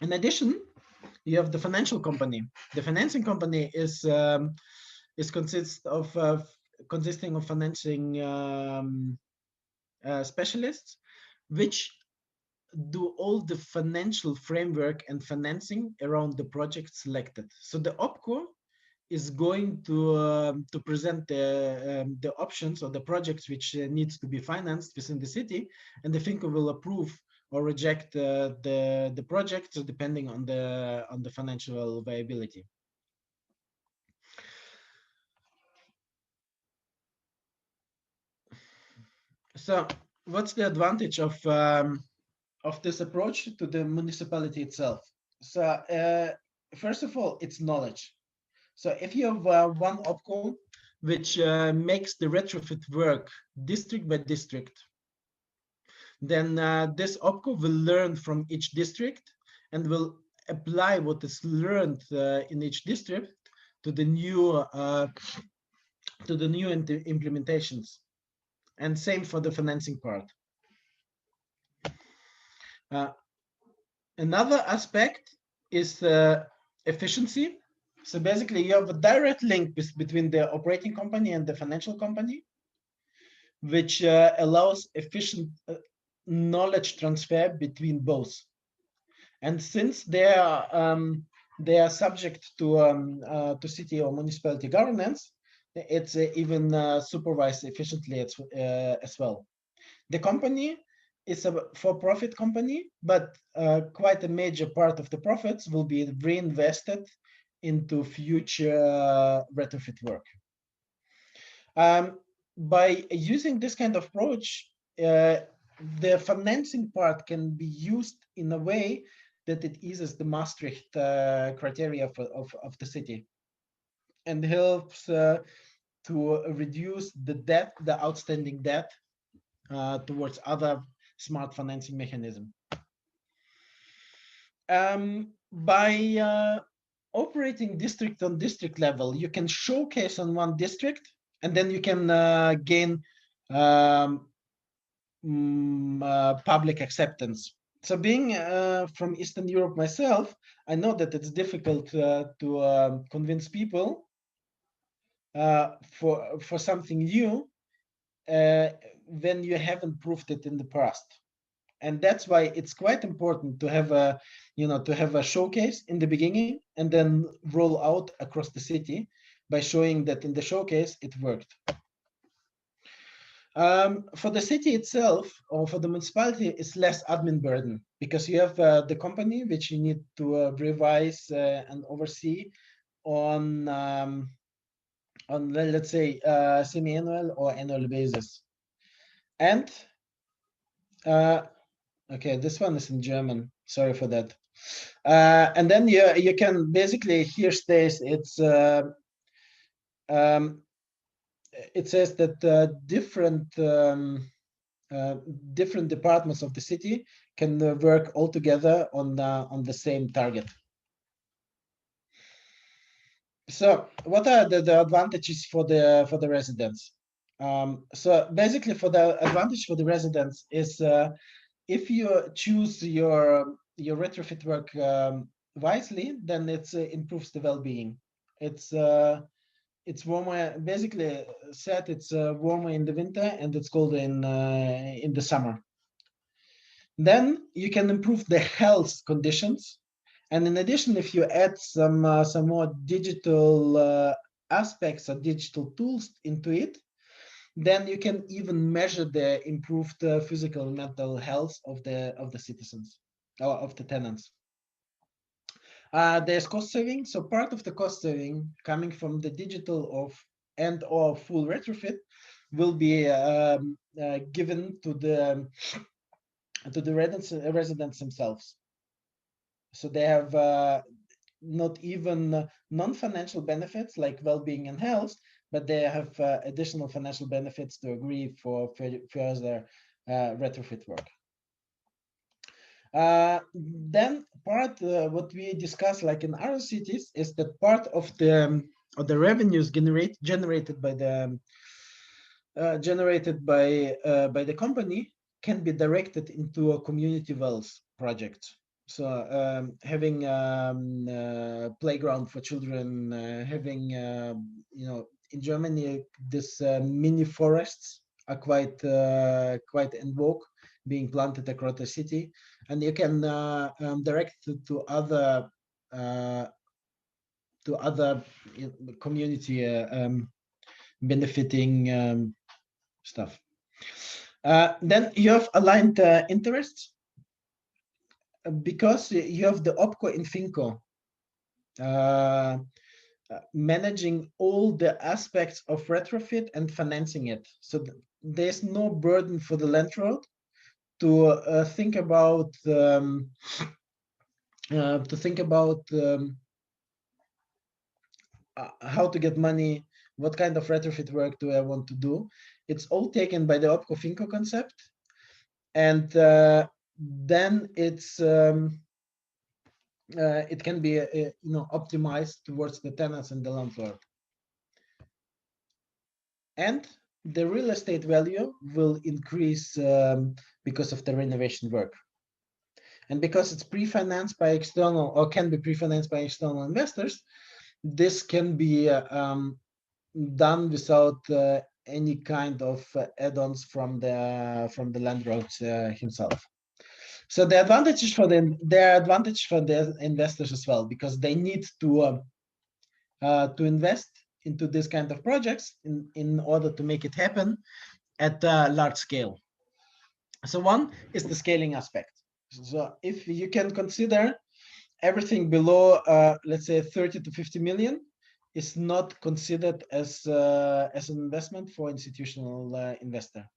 In addition, you have the financial company. The financing company is consisting of financing specialists, which do all the financial framework and financing around the project selected. So the OPCO is going to present the options or the projects which needs to be financed within the city, and the FinCo will approve or reject the projects depending on the financial viability. So what's the advantage of this approach to the municipality itself? So first of all, it's knowledge. So if you have one OPCO which makes the retrofit work district by district, then this OPCO will learn from each district and will apply what is learned in each district to the new implementations. And same for the financing part. Another aspect is efficiency. So basically, you have a direct link between the operating company and the financial company, which allows efficient knowledge transfer between both. And since they are subject to city or municipality governance, it's even supervised efficiently as well. The company is a for-profit company, but quite a major part of the profits will be reinvested into future retrofit work. By using this kind of approach, the financing part can be used in a way that it eases the Maastricht criteria of the city, and helps to reduce the debt, the outstanding debt, towards other smart financing mechanism. By operating district on district level, you can showcase on one district, and then you can gain public acceptance. So being from Eastern Europe myself, I know that it's difficult to convince people for something new when you haven't proved it in the past. And that's why it's quite important to have a, to have a showcase in the beginning and then roll out across the city by showing that in the showcase it worked. For the city itself, or for the municipality, it's less admin burden because you have the company which you need to revise and oversee on let's say semi-annual or annual basis. And okay, this one is in German. Sorry for that. And then you can basically, here stays it's it says that different departments of the city can work all together on the same target. So what are the advantages for the residents? So basically, for the advantage for the residents is if you choose your retrofit work wisely, then it improves the well-being. It's warmer. Basically, said it's warmer in the winter and it's colder in the summer. Then you can improve the health conditions. And in addition, if you add some more digital aspects or digital tools into it, then you can even measure the improved physical and mental health of the citizens or of the tenants. There's cost saving. So part of the cost saving coming from the digital or full retrofit will be given to the residents themselves. So they have not even non-financial benefits like well-being and health, but they have additional financial benefits to agree for further retrofit work. Then part what we discuss, like in other cities, is that part of the revenues generated by the company can be directed into a community wealth project. So having playground for children, having in Germany this mini forests are quite in vogue, being planted across the city, and you can direct to other community benefiting stuff. Then you have aligned interests because you have the OPCO and FINCO managing all the aspects of retrofit and financing it. So there's no burden for the landlord to think about how to get money, what kind of retrofit work do I want to do. It's all taken by the OPCO FINCO concept, and then it's it can be optimized towards the tenants and the landlord, and the real estate value will increase because of the renovation work. And because it's pre-financed by external, or can be pre-financed by external investors, this can be done without any kind of add-ons from the landlord himself. So the advantage for the investors as well, because they need to invest into this kind of projects in order to make it happen at a large scale. So one is the scaling aspect. So if you can consider everything below, let's say 30 to 50 million, is not considered as an investment for institutional investor.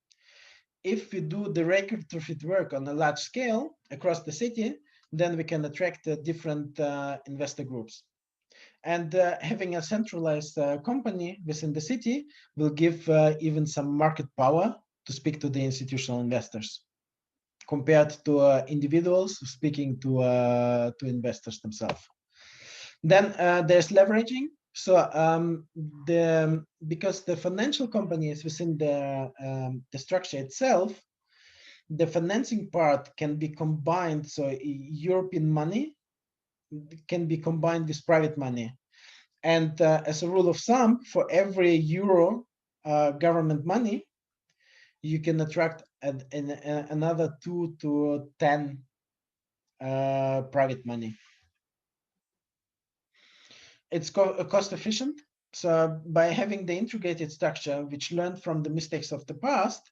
If we do the retrofit work on a large scale across the city, then we can attract different investor groups. And having a centralized company within the city will give even some market power to speak to the institutional investors, compared to individuals speaking to investors themselves. Then there's leveraging. So because the financial company is within the structure itself, the financing part can be combined. So European money can be combined with private money, And as a rule of thumb, for every euro government money, you can attract another 2 to 10 private money. It's cost efficient. So by having the integrated structure, which learned from the mistakes of the past,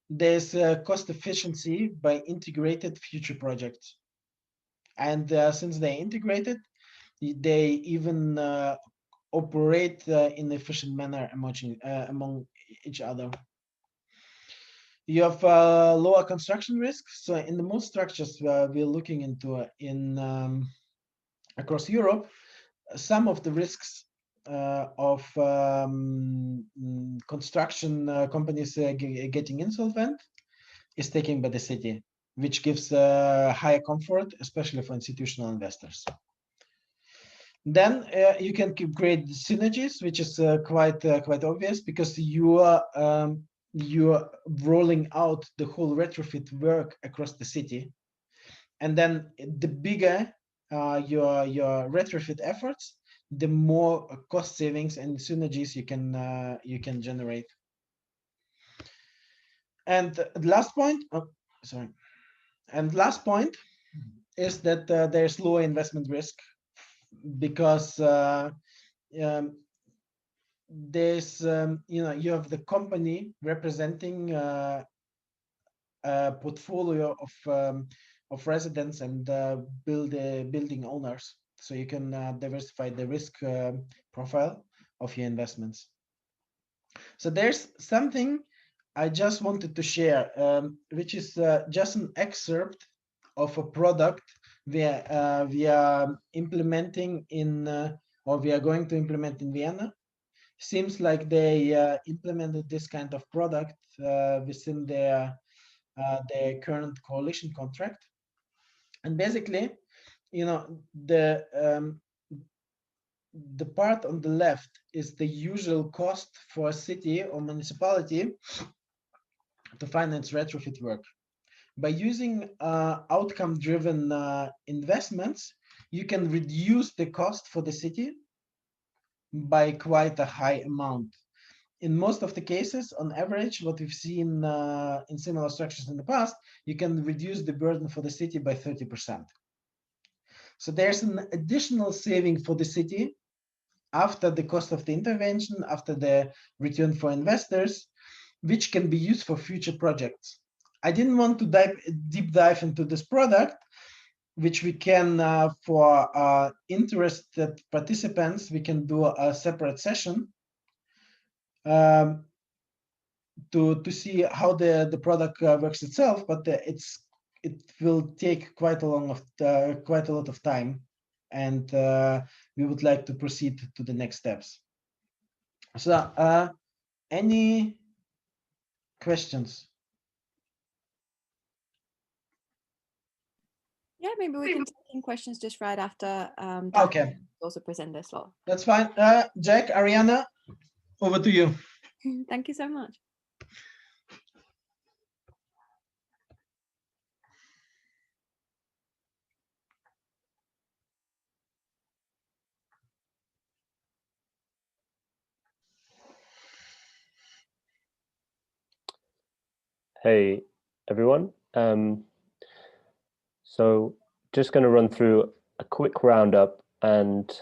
there's cost efficiency by integrated future projects. And since they're integrated, they even operate in an efficient manner among each other. You have lower construction risks. So in the most structures we're looking into across Europe, some of the risks of construction companies getting insolvent is taken by the city, which gives higher comfort, especially for institutional investors. Then you can create synergies, which is quite obvious, because you are rolling out the whole retrofit work across the city, and then the bigger your retrofit efforts, the more cost savings and synergies you can generate. And the last point, last point is that there's lower investment risk, because there's you have the company representing a portfolio of residents and building owners, so you can diversify the risk profile of your investments. So there's something I just wanted to share, which is just an excerpt of a product we are implementing in, or we are going to implement in Vienna. Seems like they implemented this kind of product within their current coalition contract. And basically, the part on the left is the usual cost for a city or municipality to finance retrofit work. By using outcome-driven investments, you can reduce the cost for the city by quite a high amount. In most of the cases, on average, what we've seen in similar structures in the past, you can reduce the burden for the city by 30%. So there's an additional saving for the city after the cost of the intervention, after the return for investors, which can be used for future projects. I didn't want to deep dive into this product, which we can, for interested participants, we can do a separate session to see how the product works itself, but it will take quite a lot of time, and we would like to proceed to the next steps. So, any questions? Yeah, maybe we can take in questions just right after Okay. also present their slot. That's fine. Jack, Ariana, over to you. Thank you so much. Hey, everyone. So just going to run through a quick roundup and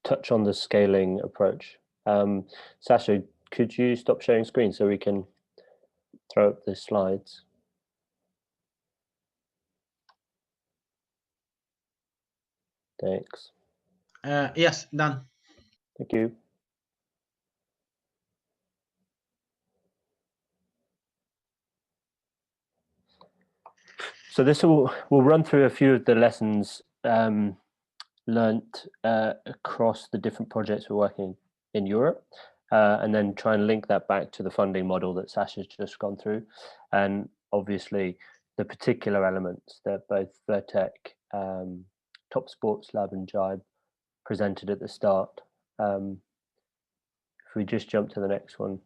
touch on the scaling approach. Sasha, could you stop sharing screen so we can throw up the slides? Thanks. Yes, done. Thank you. So this we'll run through a few of the lessons learnt across the different projects we're working in Europe, and then try and link that back to the funding model that Sasha's just gone through, and obviously the particular elements that both Vertec, Top Sports Lab and JIBE presented at the start. If we just jump to the next one.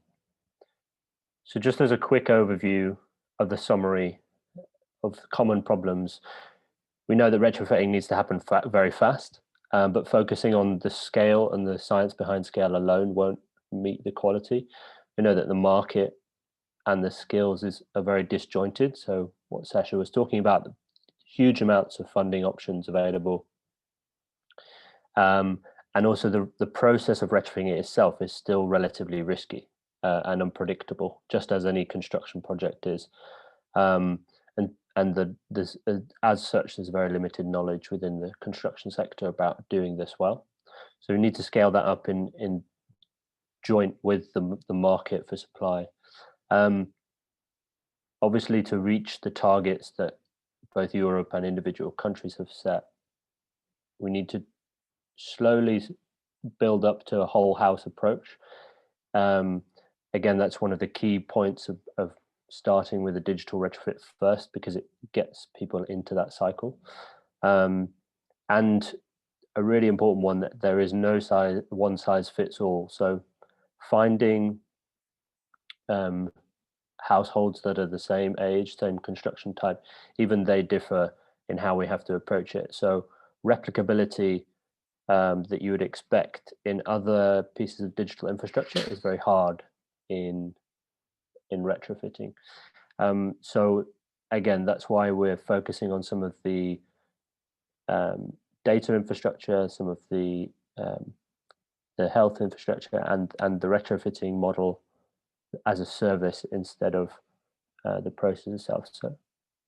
So just as a quick overview of the summary of common problems, we know that retrofitting needs to happen very fast. but focusing on the scale and the science behind scale alone won't meet the quality. We know that the market and the skills are very disjointed. So what Sasha was talking about, huge amounts of funding options available. And also the process of retrofitting it itself is still relatively risky and unpredictable, just as any construction project is. As such, there's very limited knowledge within the construction sector about doing this well. So we need to scale that up in joint with the market for supply. Obviously, to reach the targets that both Europe and individual countries have set, we need to slowly build up to a whole house approach. Again, that's one of the key points of starting with a digital retrofit first, because it gets people into that cycle. And a really important one, that there is no one size fits all. So finding households that are the same age, same construction type, even they differ in how we have to approach it. So replicability that you would expect in other pieces of digital infrastructure is very hard in retrofitting. So again, that's why we're focusing on some of the data infrastructure, some of the health infrastructure, and the retrofitting model as a service instead of the process itself. So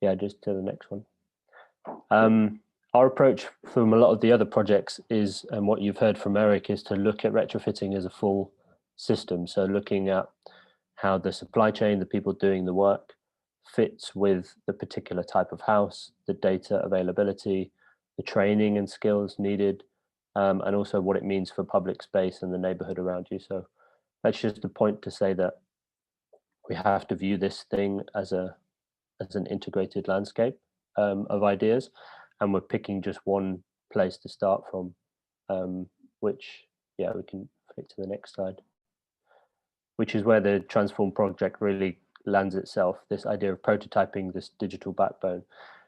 yeah, just to the next one. Our approach from a lot of the other projects is, and what you've heard from Eric, is to look at retrofitting as a full system. So looking at how the supply chain, the people doing the work, fits with the particular type of house, the data availability, the training and skills needed, and also what it means for public space and the neighborhood around you. So that's just a point to say that we have to view this thing as an integrated landscape of ideas, and we're picking just one place to start from, which, yeah, we can flick to the next slide, which is where the Transform project really lands itself, this idea of prototyping this digital backbone.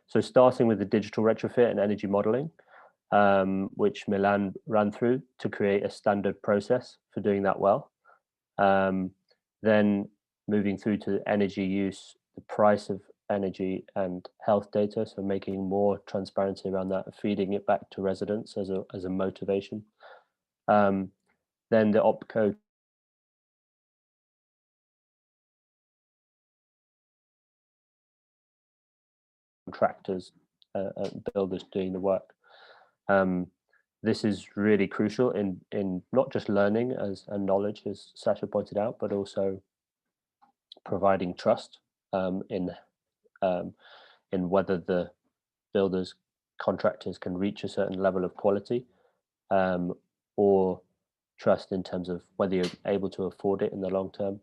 So starting with the digital retrofit and energy modeling, which Milan ran through to create a standard process for doing that well. Then moving through to energy use, the price of energy and health data, so making more transparency around that, feeding it back to residents as a motivation. Then the OpCo contractors, builders doing the work. This is really crucial in not just learning and knowledge, as Sasha pointed out, but also providing trust in whether the builders, contractors can reach a certain level of quality, or trust in terms of whether you're able to afford it in the long term,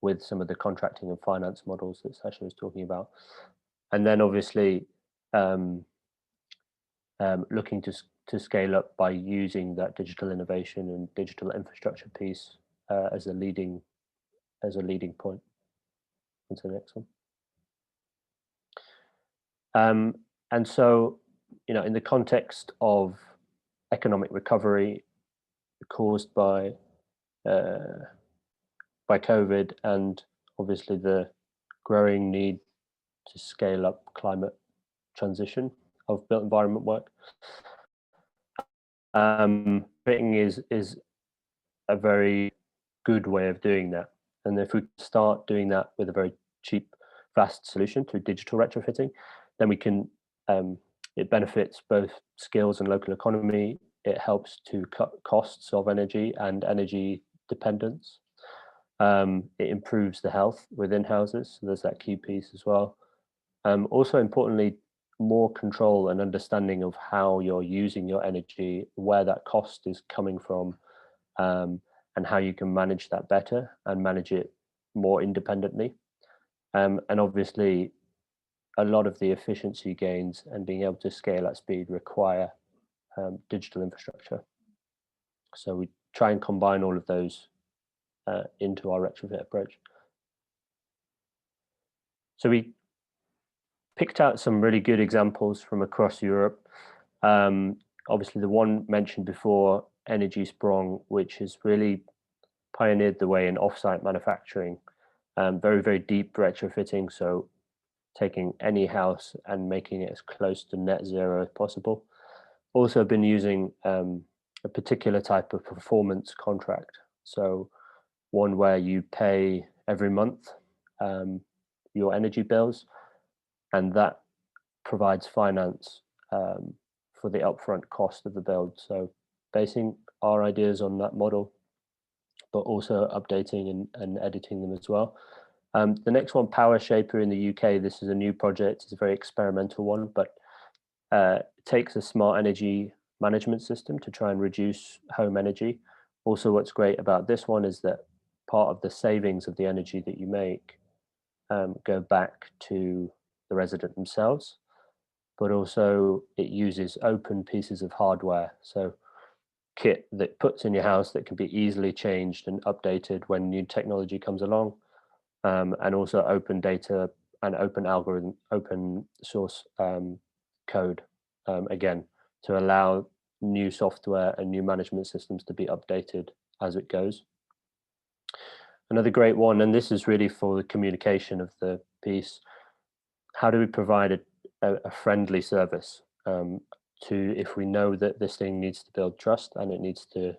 with some of the contracting and finance models that Sasha was talking about. And then obviously looking to scale up by using that digital innovation and digital infrastructure piece as a leading point. On to the next one. And so, you know, in the context of economic recovery caused by COVID, and obviously the growing need to scale up climate transition of built environment work, fitting is a very good way of doing that. And if we start doing that with a very cheap, fast solution through digital retrofitting, then we can, it benefits both skills and local economy. It helps to cut costs of energy and energy dependence. It improves the health within houses. So there's that key piece as well. Also importantly, more control and understanding of how you're using your energy, where that cost is coming from, and how you can manage that better and manage it more independently. And obviously, a lot of the efficiency gains and being able to scale at speed require digital infrastructure. So we try and combine all of those into our retrofit approach. So we picked out some really good examples from across Europe. Obviously, the one mentioned before, Energy Sprong, which has really pioneered the way in offsite manufacturing, very, very deep retrofitting. So taking any house and making it as close to net zero as possible. Also been using a particular type of performance contract. So one where you pay every month your energy bills, and that provides finance for the upfront cost of the build. So basing our ideas on that model, but also updating and editing them as well. The next one, Power Shaper in the UK. This is a new project. It's a very experimental one, but it takes a smart energy management system to try and reduce home energy. Also, what's great about this one is that part of the savings of the energy that you make go back to the resident themselves, but also it uses open pieces of hardware. So kit that puts in your house that can be easily changed and updated when new technology comes along, and also open data and open algorithm, open source code, again, to allow new software and new management systems to be updated as it goes. Another great one, and this is really for the communication of the piece, how do we provide a friendly service to, if we know that this thing needs to build trust and it needs to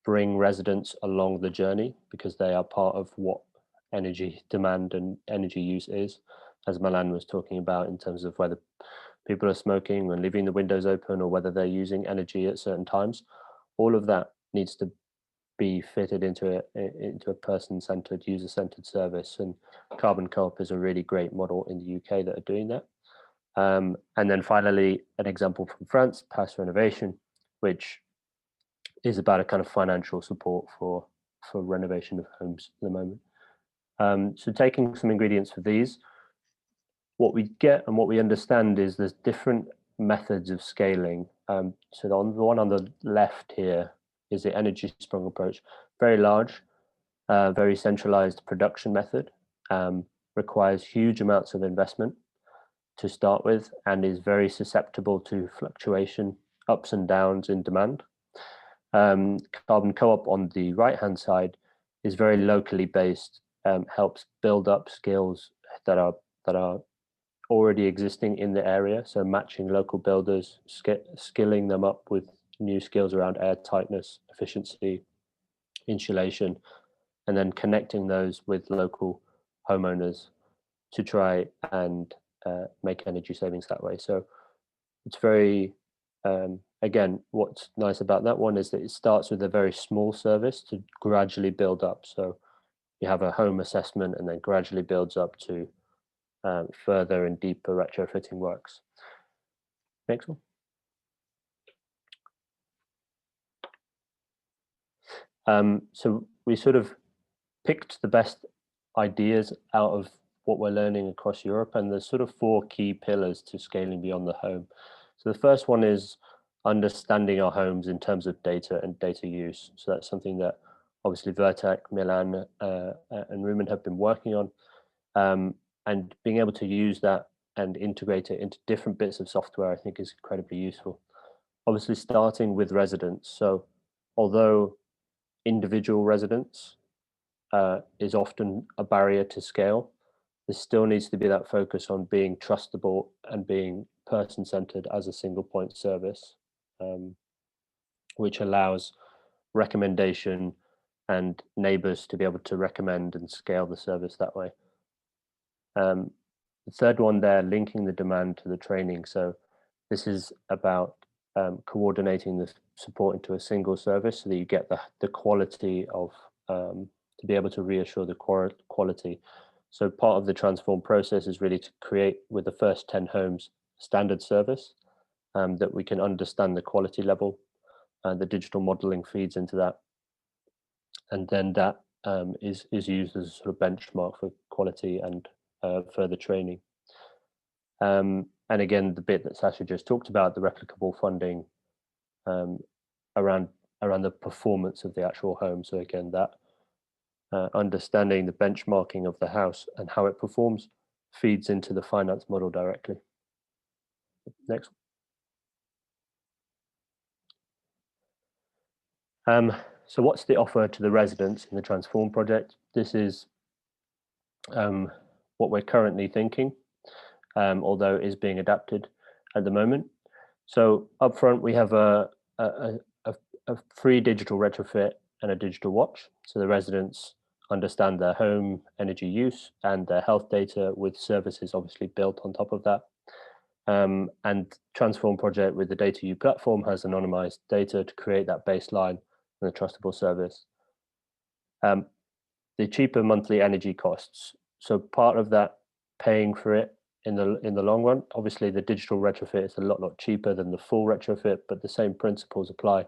bring residents along the journey, because they are part of what energy demand and energy use is, as Milan was talking about, in terms of whether people are smoking and leaving the windows open or whether they're using energy at certain times. All of that needs to be fitted into a person-centered, user-centered service, and Carbon Co-op is a really great model in the UK that are doing that. And then finally, an example from France, Pass Renovation, which is about a kind of financial support for renovation of homes at the moment. So taking some ingredients for these, what we get and what we understand is there's different methods of scaling. So the one on the left here is the Energy Sprung approach, very large, very centralized production method, requires huge amounts of investment to start with, and is very susceptible to fluctuation, ups and downs in demand. Carbon Co-op on the right-hand side is very locally based, helps build up skills that are already existing in the area. So matching local builders, skilling them up with new skills around air tightness, efficiency, insulation, and then connecting those with local homeowners to try and make energy savings that way. So it's very, again, what's nice about that one is that it starts with a very small service to gradually build up. So you have a home assessment and then gradually builds up to further and deeper retrofitting works. Next one. So we sort of picked the best ideas out of what we're learning across Europe, and there's sort of 4 key pillars to scaling beyond the home. So the first one is understanding our homes in terms of data and data use. So that's something that obviously Vertec, Milan, and Rumen have been working on, and being able to use that and integrate it into different bits of software, I think, is incredibly useful. Obviously, starting with residents. So although individual residents is often a barrier to scale, there still needs to be that focus on being trustable and being person-centered as a single point service, which allows recommendation and neighbors to be able to recommend and scale the service that way. The third one there, linking the demand to the training. So this is about coordinating the support into a single service so that you get the quality of, to be able to reassure the quality. So part of the transform process is really to create, with the first 10 homes, standard service that we can understand the quality level, and the digital modeling feeds into that. And then that is used as a sort of benchmark for quality and further training. And again, the bit that Sasha just talked about, the replicable funding around the performance of the actual home. So again, that understanding the benchmarking of the house and how it performs feeds into the finance model directly. Next. So what's the offer to the residents in the Transform project? This is what we're currently thinking, although it is being adapted at the moment. So up front, we have a free digital retrofit and a digital watch. So the residents understand their home energy use and their health data, with services obviously built on top of that. And Transform project with the DataU platform has anonymized data to create that baseline and the trustable service. The cheaper monthly energy costs. So part of that paying for it in the long run, obviously the digital retrofit is a lot cheaper than the full retrofit, but the same principles apply.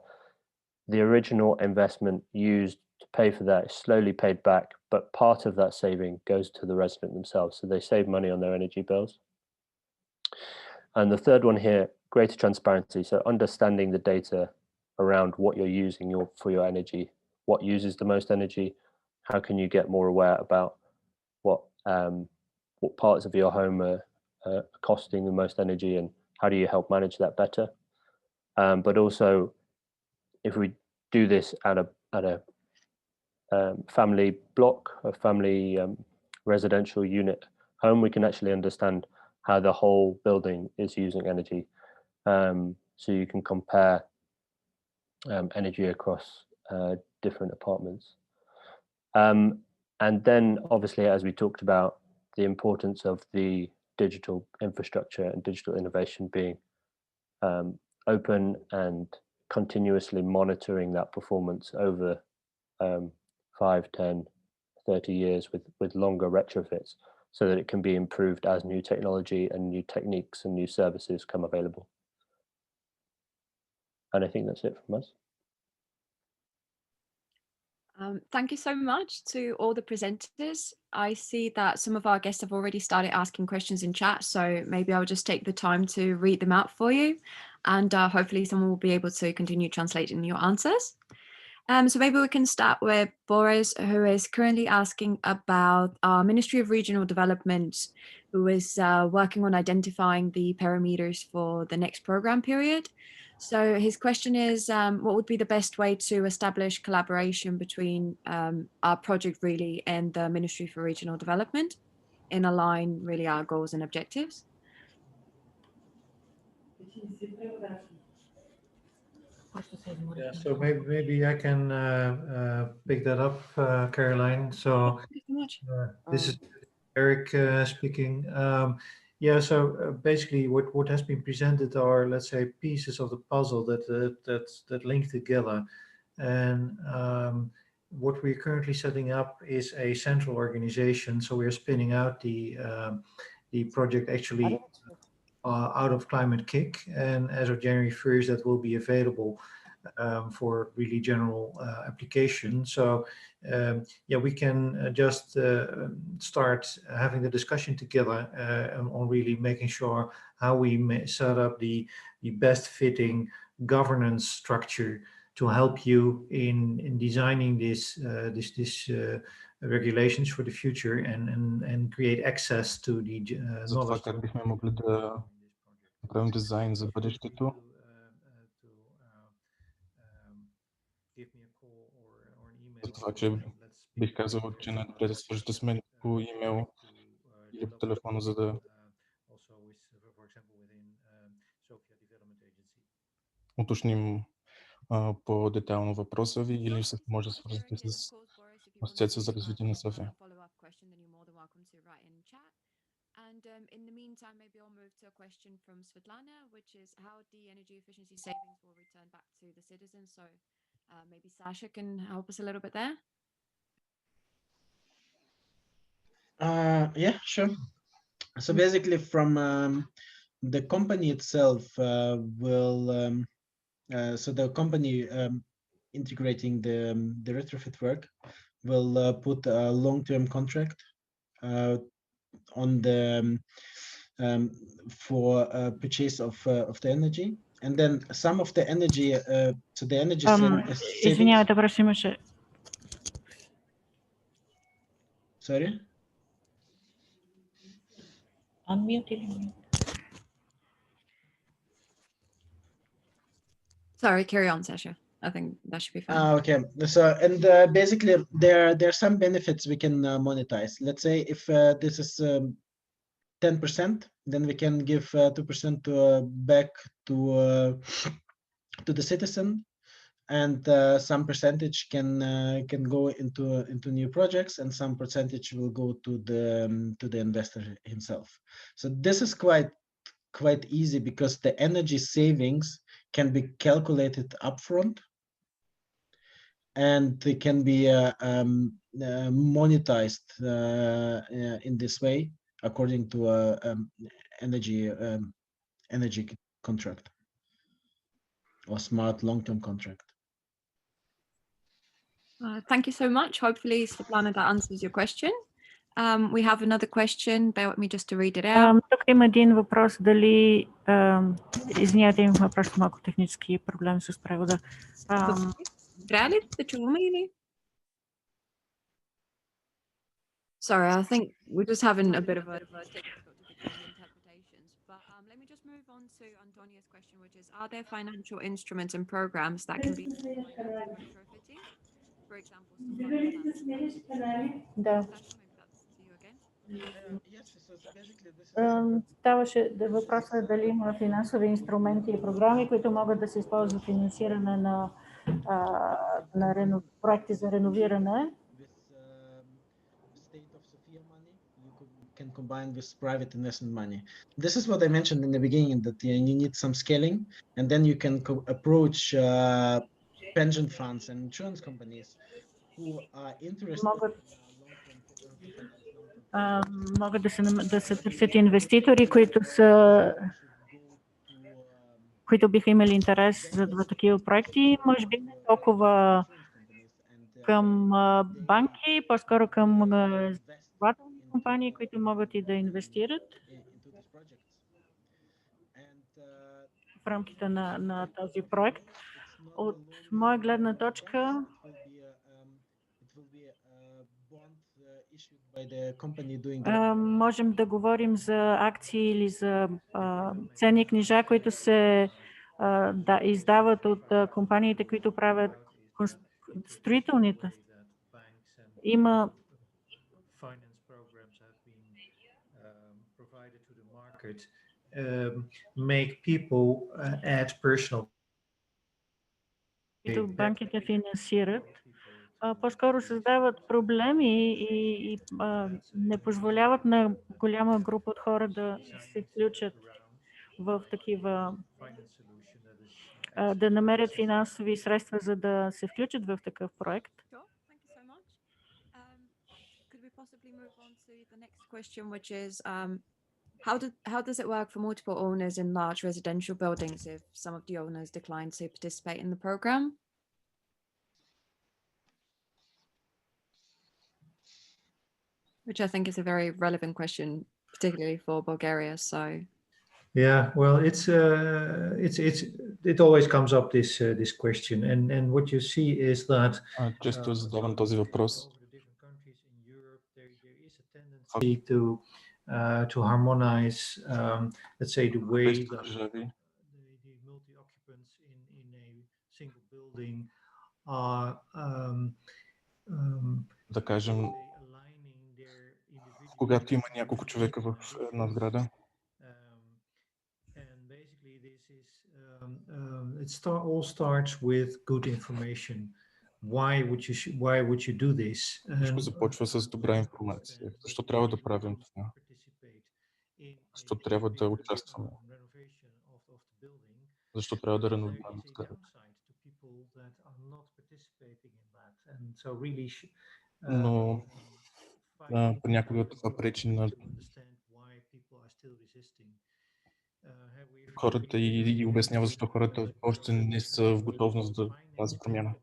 The original investment used to pay for that is slowly paid back, but part of that saving goes to the resident themselves. So they save money on their energy bills. And the third one here, greater transparency. So understanding the data around what you're using for your energy, what uses the most energy, how can you get more aware about what parts of your home are costing the most energy, and how do you help manage that better? But also, if we do this at a family block, a family residential unit home, we can actually understand how the whole building is using energy. So you can compare energy across different apartments. And then obviously, as we talked about, the importance of the digital infrastructure and digital innovation being open and continuously monitoring that performance over 5, 10, 30 years with longer retrofits, so that it can be improved as new technology and new techniques and new services come available. And I think that's it from us. Thank you so much to all the presenters. I see that some of our guests have already started asking questions in chat, so maybe I'll just take the time to read them out for you, and hopefully someone will be able to continue translating your answers. So maybe we can start with Boris, who is currently asking about our Ministry of Regional Development, who is working on identifying the parameters for the next program period. So his question is, what would be the best way to establish collaboration between our project really and the Ministry for Regional Development and align really our goals and objectives? Yeah, so maybe I can pick that up, Caroline. So Thank you so much. this is Eric speaking. Yeah, so basically what has been presented are, let's say, pieces of the puzzle that link together. And what we're currently setting up is a central organization. So we're spinning out the project actually out of Climate KIC. And as of January 1st, that will be available for really general application. So yeah, we can just start having the discussion together on really making sure how we set up the best fitting governance structure to help you in designing this regulations for the future and create access to the knowledge. Как бихме могли да направим дизайн за бъдещето. За това, че бих казал, че най-добре да свържете с мен по имейл или по телефона, за да уточним по-детайлно въпроса ви, или може да свържете с Асоциация за развитие на София. And in the meantime, maybe I'll move to a question from Svetlana, which is how the energy efficiency savings will return back to the citizens. So maybe Sasha can help us a little bit there. Yeah, sure. So basically from the company itself so the company integrating the retrofit work will put a long-term contract on the for purchase of the energy, and then some of the energy so the energy savings. Извинявайте, просто имаше. Sorry. Unmute. Sorry, carry on, Sasha. I think that should be fine. Okay, so and basically there are some benefits we can monetize. Let's say if this is 10%, then we can give 2% back to the citizen, and some percentage can go into new projects, and some percentage will go to the investor himself. So this is quite easy because the energy savings can be calculated upfront, and they can be monetized in this way according to energy contract or smart long-term contract. Thank you so much. Hopefully, Svetlana, that answers your question. We have another question. Bear with me just to read it out. Тук има един въпрос, дали... Извинявайте, имам въпрос, малко технически проблем с превода. Трябва ли да чуваме или? Sorry, I think we're just having a bit of a technical difficulty with interpretations. But let me just move on to Antonia's question, which is, are there financial instruments and programs that can be retrofitting? For example, Да. Ставаше въпроса дали има финансови инструменти и програми, които могат да се използват за финансиране на проекти за реновиране. Can combine with private investment money. This is what I mentioned in the beginning, that you need some scaling, and then you can approach pension funds and insurance companies who are interested. Могат да се търсят инвеститори, които биха имали интерес за такива проекти. Може би не толкова към банки, по-скоро към застрахователни компании, които могат и да инвестират в рамките на този проект. От моя гледна точка, можем да говорим за акции или за ценни книжа, които се издават от компаниите, които правят строителните. Има make people add personal. Които банките финансират, по-скоро създават проблеми и не позволяват на голяма група от хора да се включат в такива, да намерят финансови средства, за да се включат в такъв проект. How does it work for multiple owners in large residential buildings if some of the owners decline to participate in the program? Which I think is a very relevant question, particularly for Bulgaria. So, yeah, well, it always comes up this question, and what you see is that често задавам този въпрос. To harmonize, let's say, the way that the multi-occupants in a single building are да кажем, когато има няколко човека в една сграда. And basically this is all starts with good information. Why would you do this? Всичко започва с добра информация. Защо трябва да правим това? Защо трябва да участваме? Защо трябва да реновираме сградата? Но понякога това пречи на хората и обяснява защо хората още не са в готовност за тази промяна.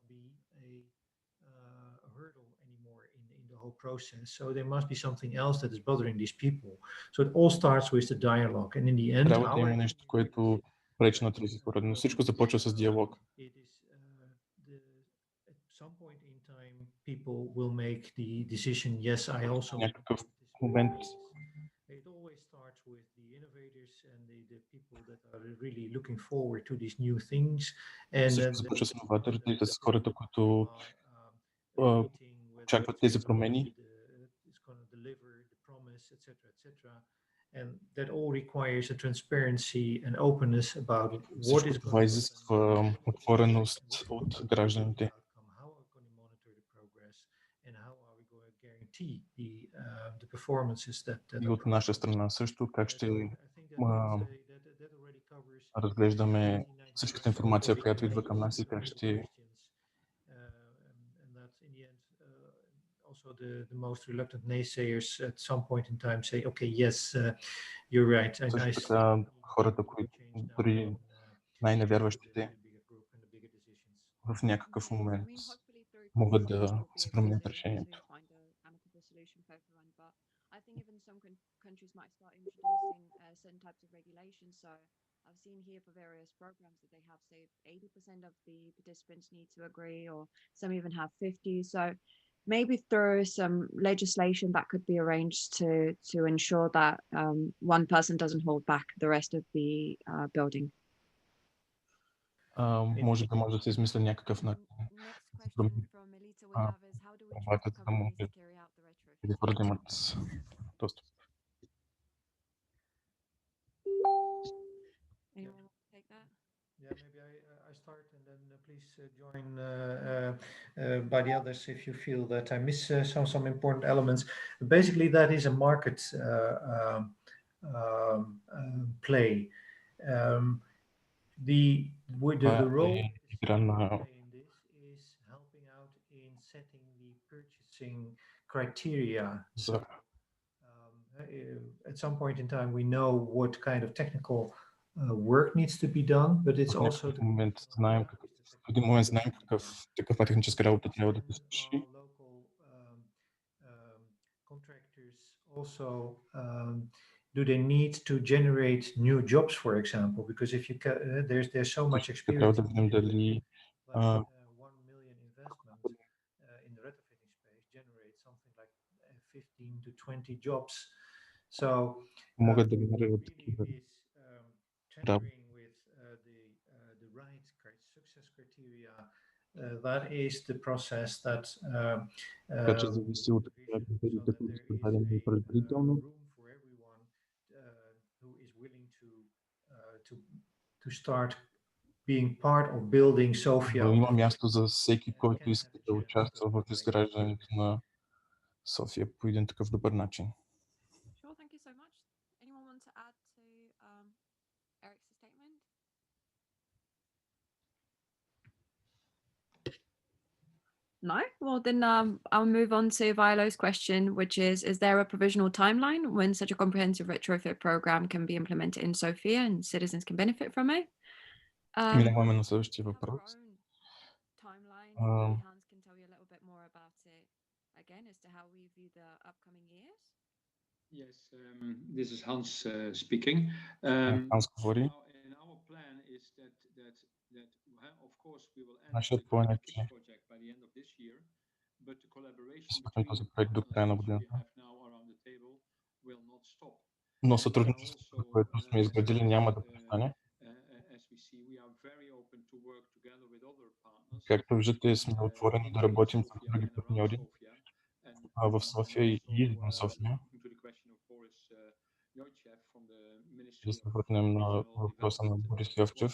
Process. So there must be something else that is bothering these people. So it all starts with the dialogue, and in the end, трябва да има нещо, което пречи на тези хора, но всичко започва с диалог. At some point in time, people will make the decision. Yes, I also. Някакъв момент. It always starts with the innovators and the people that are really looking forward to these new things. And Всичко започва с новаторите и с хората, които очакват тези промени. And that all requires a transparency and openness about what is Това изисква отвореност от гражданите. И от наша страна също, как ще разглеждаме всичката информация, която идва към нас и как ще also the most reluctant naysayers at some point in time say, okay, yes, you're right. Също така хората, които дори най-невярващите в някакъв момент могат да се променят решението. I think even some countries might start introducing certain types of regulations. So I've seen here for various programs that they have, say, 80% of the participants need to agree, or some even have 50. So maybe through some legislation that could be arranged to ensure that one person doesn't hold back the rest of the building. Може да се измисля някакъв начин. Или хората имат достъп. Yeah, maybe I start and then please join by the others if you feel that I miss some important elements. Basically, that is a market play. The role in this is helping out in setting the purchasing criteria. So, at some point in time, we know what kind of technical work needs to be done, but it's also в един момент знаем каква техническа работа трябва да се свърши. Contractors also do they need to generate new jobs, for example? Because if you there's so much experience. Трябва да видим дали 1 million investment in the retrofitting space generates something like 15 to 20 jobs. So могат да генерират такива tendering with the right success criteria. That is the process that така че зависи от критериите, които са дадени предварително. for everyone who is willing to start being part of building Sofia. Има място за всеки, който иска да участва в изграждането на София по един такъв добър начин. Sure, thank you so much. Anyone want to add to Eric's statement? No? Well, then I'll move on to Violo's question, which is there a provisional timeline when such a comprehensive retrofit program can be implemented in Sofia and citizens can benefit from it? Минаваме на следващия въпрос. Timeline, Hans can tell you a little bit more about it again as to how we view the upcoming years. Yes, this is Hans speaking. Hans говори. And our plan is that of course we will end Нашият the план е, project че by the end of this year, but the collaboration свършим този проект до края на годината. we have now around the table will not stop. Но сътрудничеството, което сме изградили, няма да престане. Както виждате, сме отворени да работим с други партньори в София и извън София. Да се върнем на въпроса на Борис Йовчев.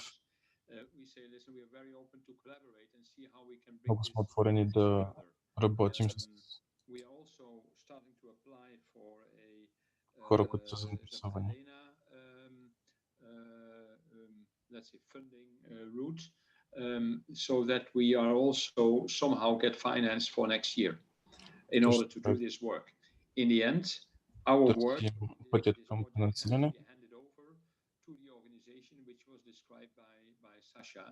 Много сме отворени да работим с хора, които са заинтересовани. Let's say funding route, so that we are also somehow get finance for next year in order to do this work. In the end, our work will be handed over to the organization which was described by Sasha,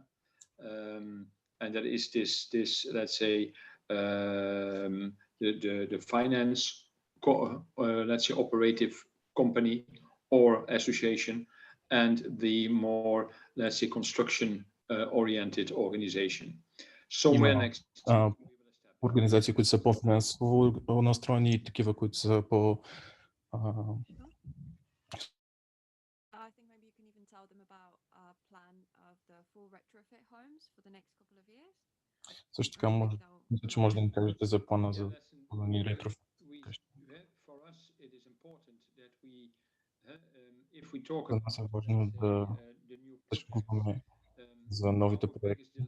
and that is this let's say the finance let's say operative company or association, and the more, let's say, construction oriented organization. Somewhere next организации, които са по-финансово настроени и такива, които са Също така мисля, че може да ни кажете за плана за ретро. За нас е важно да шкуваме за новите проекти,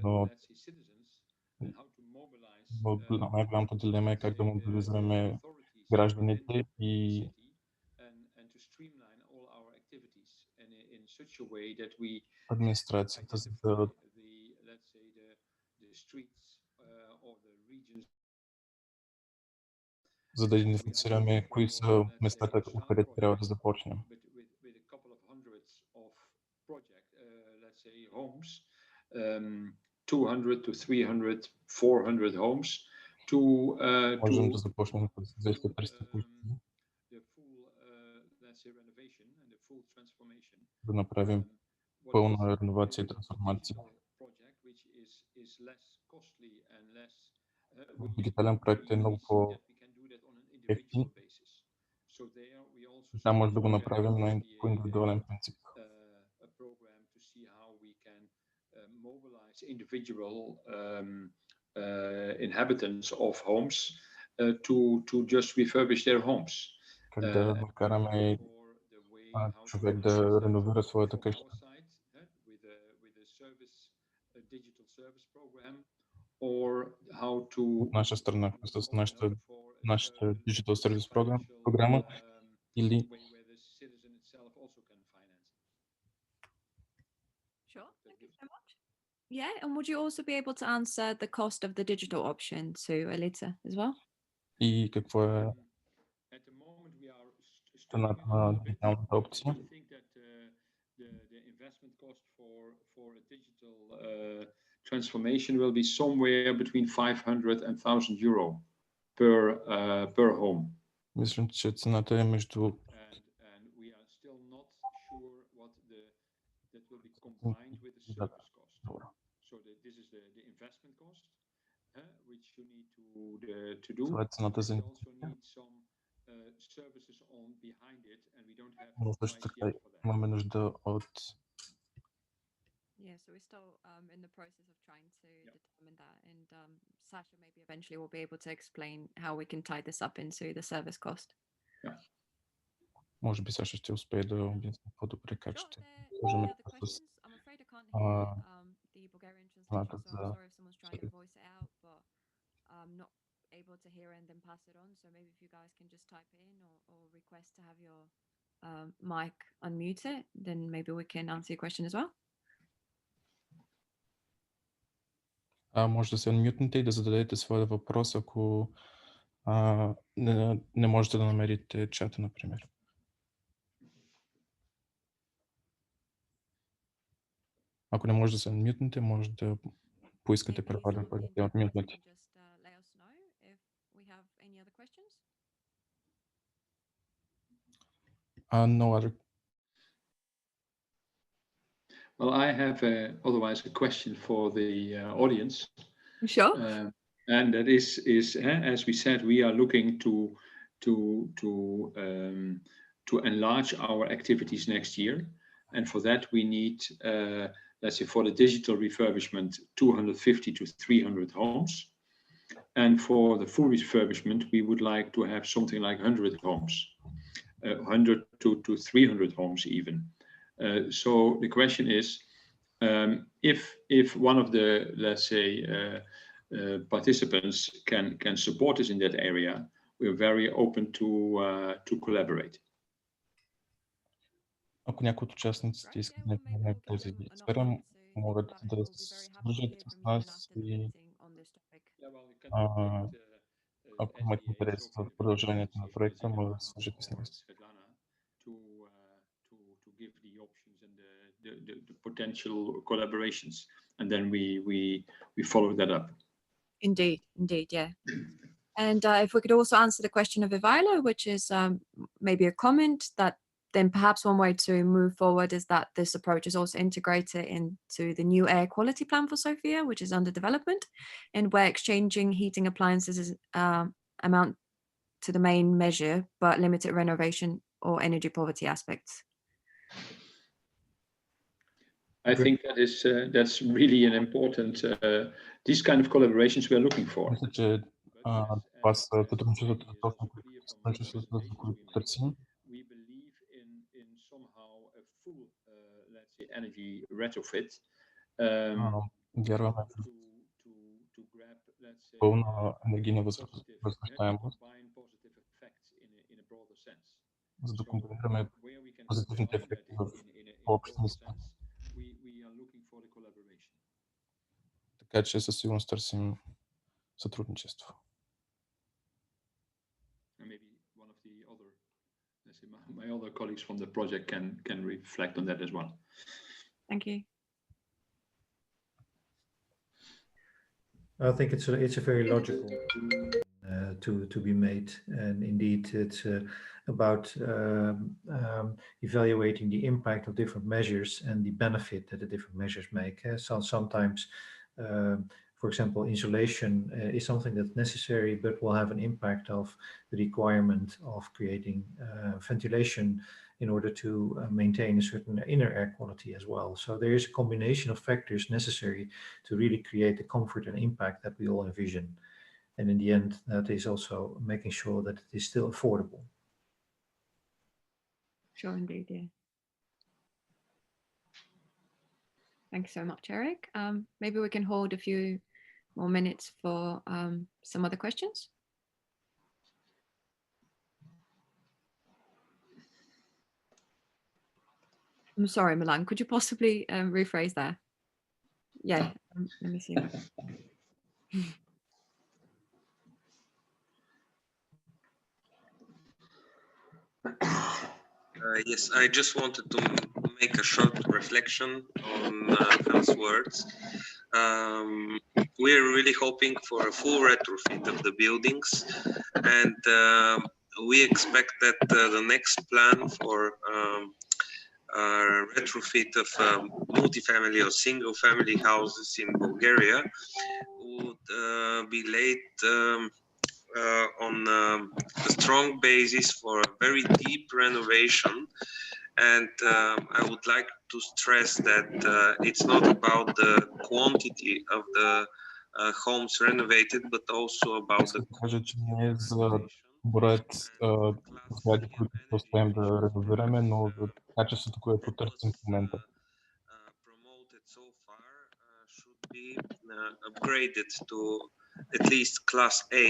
но най-голямата дилема е как да мобилизираме гражданите и администрацията, за да идентифицираме кои са местата, откъдето трябва да започнем. Можем да започнем с 200-300 къщи, да направим пълна реновация и трансформация. Дигитален проект е много по-ефтин. Там може да го направим по индивидуален принцип. Inhabitants of homes to just refurbish their homes. Как да накараме човек да реновира своята къща. От наша страна, с нашата Digital Service програма или Sure, thank you so much. Yeah, and would you also be able to answer the cost of the digital option to Elita as well? И какво е цената на дигиталната опция? The investment cost for a digital transformation will be somewhere between 500 and 1,000 euro per home. Мисля, че цената е между And we are still not sure what that will be combined with the service cost. So this is the investment cost, which you need to do. Това е цената за services on behind it, and we don't have но също така имаме нужда от Yeah, so we're still in the process of trying to determine that, and Sasha maybe eventually will be able to explain how we can tie this up into the service cost. Yeah. Може би Саша ще успее да обясни по-добре как ще сложим с цената за able to hear and then pass it on, so maybe if you guys can just type in or request to have your mic unmuted, then maybe we can answer your question as well. Може да се unmute и да зададете своя въпрос, ако не можете да намерите чата, например. Ако не може да се unmute, може да поискате права да бъдете unmute. No other. Well, I have otherwise a question for the audience. Sure. And that is as we said, we are looking to enlarge our activities next year, and for that we need, let's say, for the digital refurbishment, 250 to 300 homes, and for the full refurbishment, we would like to have something like 100 homes. 100 to 300 homes even. So the question is, if one of the, let's say, participants can support us in that area, we're very open to collaborate. Ако някои от участниците искат да помогнат в тази сфера, могат да се свържат с нас и ако имат интерес в продължението на проекта, могат да се свържат с нас. Give the options and the potential collaborations, and then we follow that up. Indeed, yeah. And if we could also answer the question of Ivailo, which is maybe a comment that then perhaps one way to move forward is that this approach is also integrated into the new air quality plan for Sofia, which is under development, and where exchanging heating appliances is amount to the main measure, but limited renovation or energy poverty aspects. I think that is that's really an important these kind of collaborations we are looking for. Мисля, че това са сътрудничеството, за които търсим. We believe in somehow a full, let's say, energy retrofit. Вярваме To grab, let's say, пълна енергийна възвръщаемост, in a broader sense. за да комбинираме позитивните ефекти в по-общ смисъл. We are looking for the collaboration. Така че със сигурност търсим сътрудничество. Maybe one of the other, let's say, my other colleagues from the project can reflect on that as well. Thank you. I think it's a very logical to be made, and indeed it's about evaluating the impact of different measures and the benefit that the different measures make. So sometimes, for example, insulation is something that's necessary, but will have an impact of the requirement of creating ventilation in order to maintain a certain inner air quality as well. So there is a combination of factors necessary to really create the comfort and impact that we all envision. And in the end, that is also making sure that it is still affordable. Sure, indeed, yeah. Thank you so much, Eric. Maybe we can hold a few more minutes for some other questions. I'm sorry, Milan, could you possibly rephrase that? Yeah, let me see. Yes, I just wanted to make a short reflection on Hans' words. We're really hoping for a full retrofit of the buildings, and we expect that the next plan for retrofit of multifamily or single family houses in Bulgaria would be laid on a strong basis for a very deep renovation. And I would like to stress that it's not about the quantity of the homes renovated, but also about the броят сгради, които ще успеем да реновираме, но за качеството, което търсим в момента. Promoted so far should be upgraded to at least class A,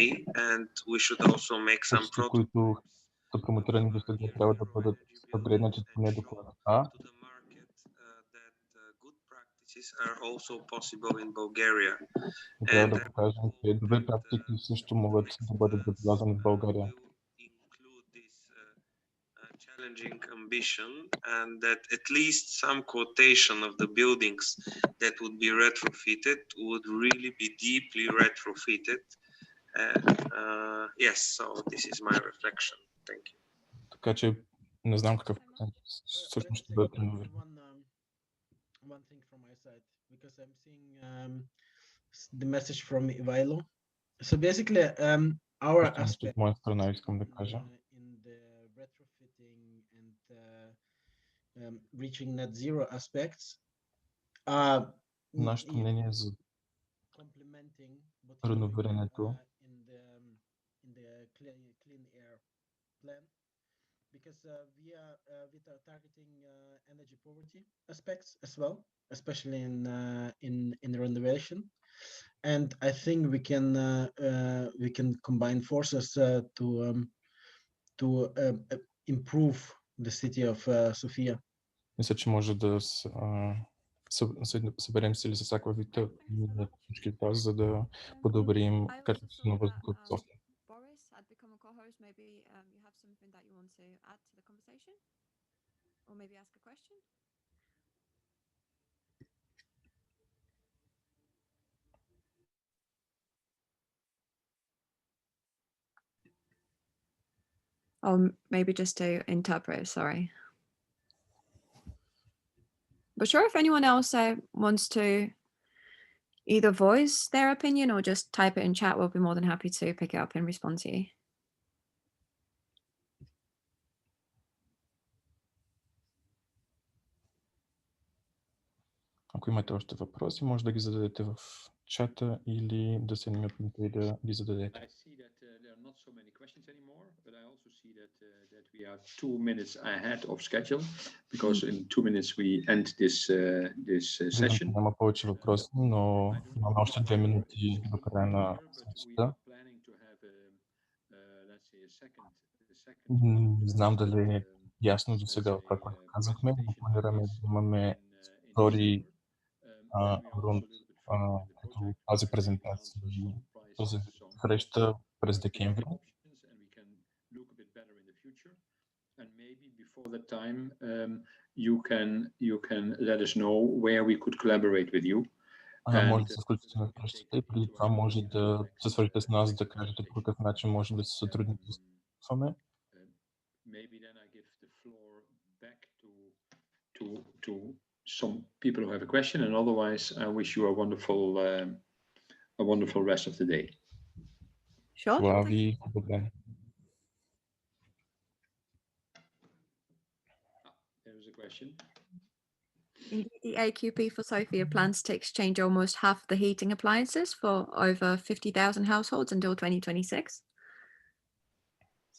and we should also make some progress. Които са промотирани до сега, трябва да бъдат апгрейднати поне до клас А. Are also possible in Bulgaria. Трябва да покажем, че добри практики също могат да бъдат забелязани в България. Challenging ambition, and that at least some quotation of the buildings that would be retrofitted would really be deeply retrofitted. Yes, so this is my reflection. Thank you. Така че не знам какъв процент всъщност ще бъде реновиран. One thing from my side, because I'm seeing the message from Ivailo. So basically, our aspect от моя страна искам да кажа. in the retrofitting and reaching net zero aspects Нашето мнение за complementing реновирането in the clean air plan, because we are targeting energy poverty aspects as well, especially in renovation, and I think we can combine forces to improve the city of Sofia. Мисля, че може да съберем сили с всяка вита всички тази, за да подобрим качеството на въздуха в София. Had become a co-host, maybe you have something that you want to add to the conversation, or maybe ask a question. Or maybe just to interpret, sorry. But sure, if anyone else wants to either voice their opinion or just type it in chat, we'll be more than happy to pick it up and respond to you. Ако имате още въпроси, може да ги зададете в чата или да се намипнете и да ги зададете. I see that there are not so many questions anymore, but I also see that we are 2 minutes ahead of schedule, because in 2 minutes we end this session. Няма повече въпроси, но имаме още 2 минути до края на срещата. Не знам дали е ясно до сега това, което казахме, но планираме да имаме втори рунд като тази презентация и този среща през декември. And maybe before that time, you can let us know where we could collaborate with you. Може да се включите на срещата и преди това може да се свържете с нас, да кажете по какъв начин можем да се сътрудничаме. Maybe then I give the floor back to some people who have a question, and otherwise I wish you a wonderful rest of the day. Sure. There is a question. Indeed, the AQP for Sophia plans to exchange almost half of the heating appliances for over 50,000 households until 2026.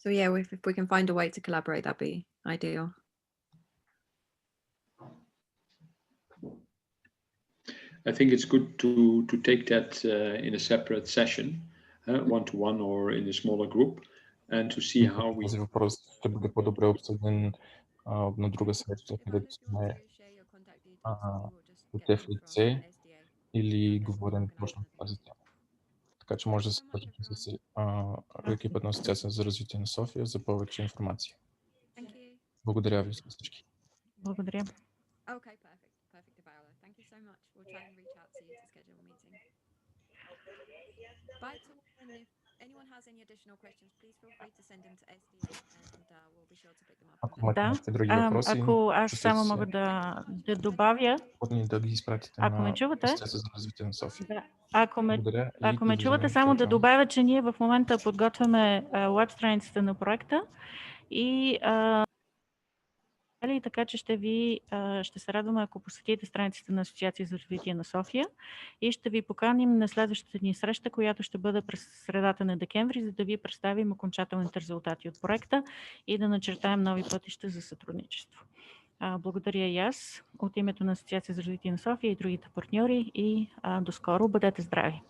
So yeah, if we can find a way to collaborate, that'd be ideal. I think it's good to take that in a separate session, one-to-one or in a smaller group, and to see how we... Този въпрос ще бъде по-добре обсъден на друга среща, където сме в лице или говорим точно по тази тема. Така че може да се свържете с екипът на Асоциация за развитие на София за повече информация. Благодаря ви всички. Благодаря. Okay, perfect, Viola. Thank you so much. We'll try and reach out to you to schedule a meeting. Bye to all, and if anyone has any additional questions, please feel free to send them to SDA, and we'll be sure to pick them up. Да, ако аз само мога да добавя, ако ме чувате, ако ме чувате, само да добавя, че ние в момента подготвяме веб страницата на проекта и така че ще се радваме, ако посетите страницата на Асоциация за развитие на София и ще ви поканим на следващата ни среща, която ще бъде през средата на декември, за да ви представим окончателните резултати от проекта и да начертаем нови пътища за сътрудничество. Благодаря и аз от името на Асоциация за развитие на София и другите партньори и до скоро. Бъдете здрави!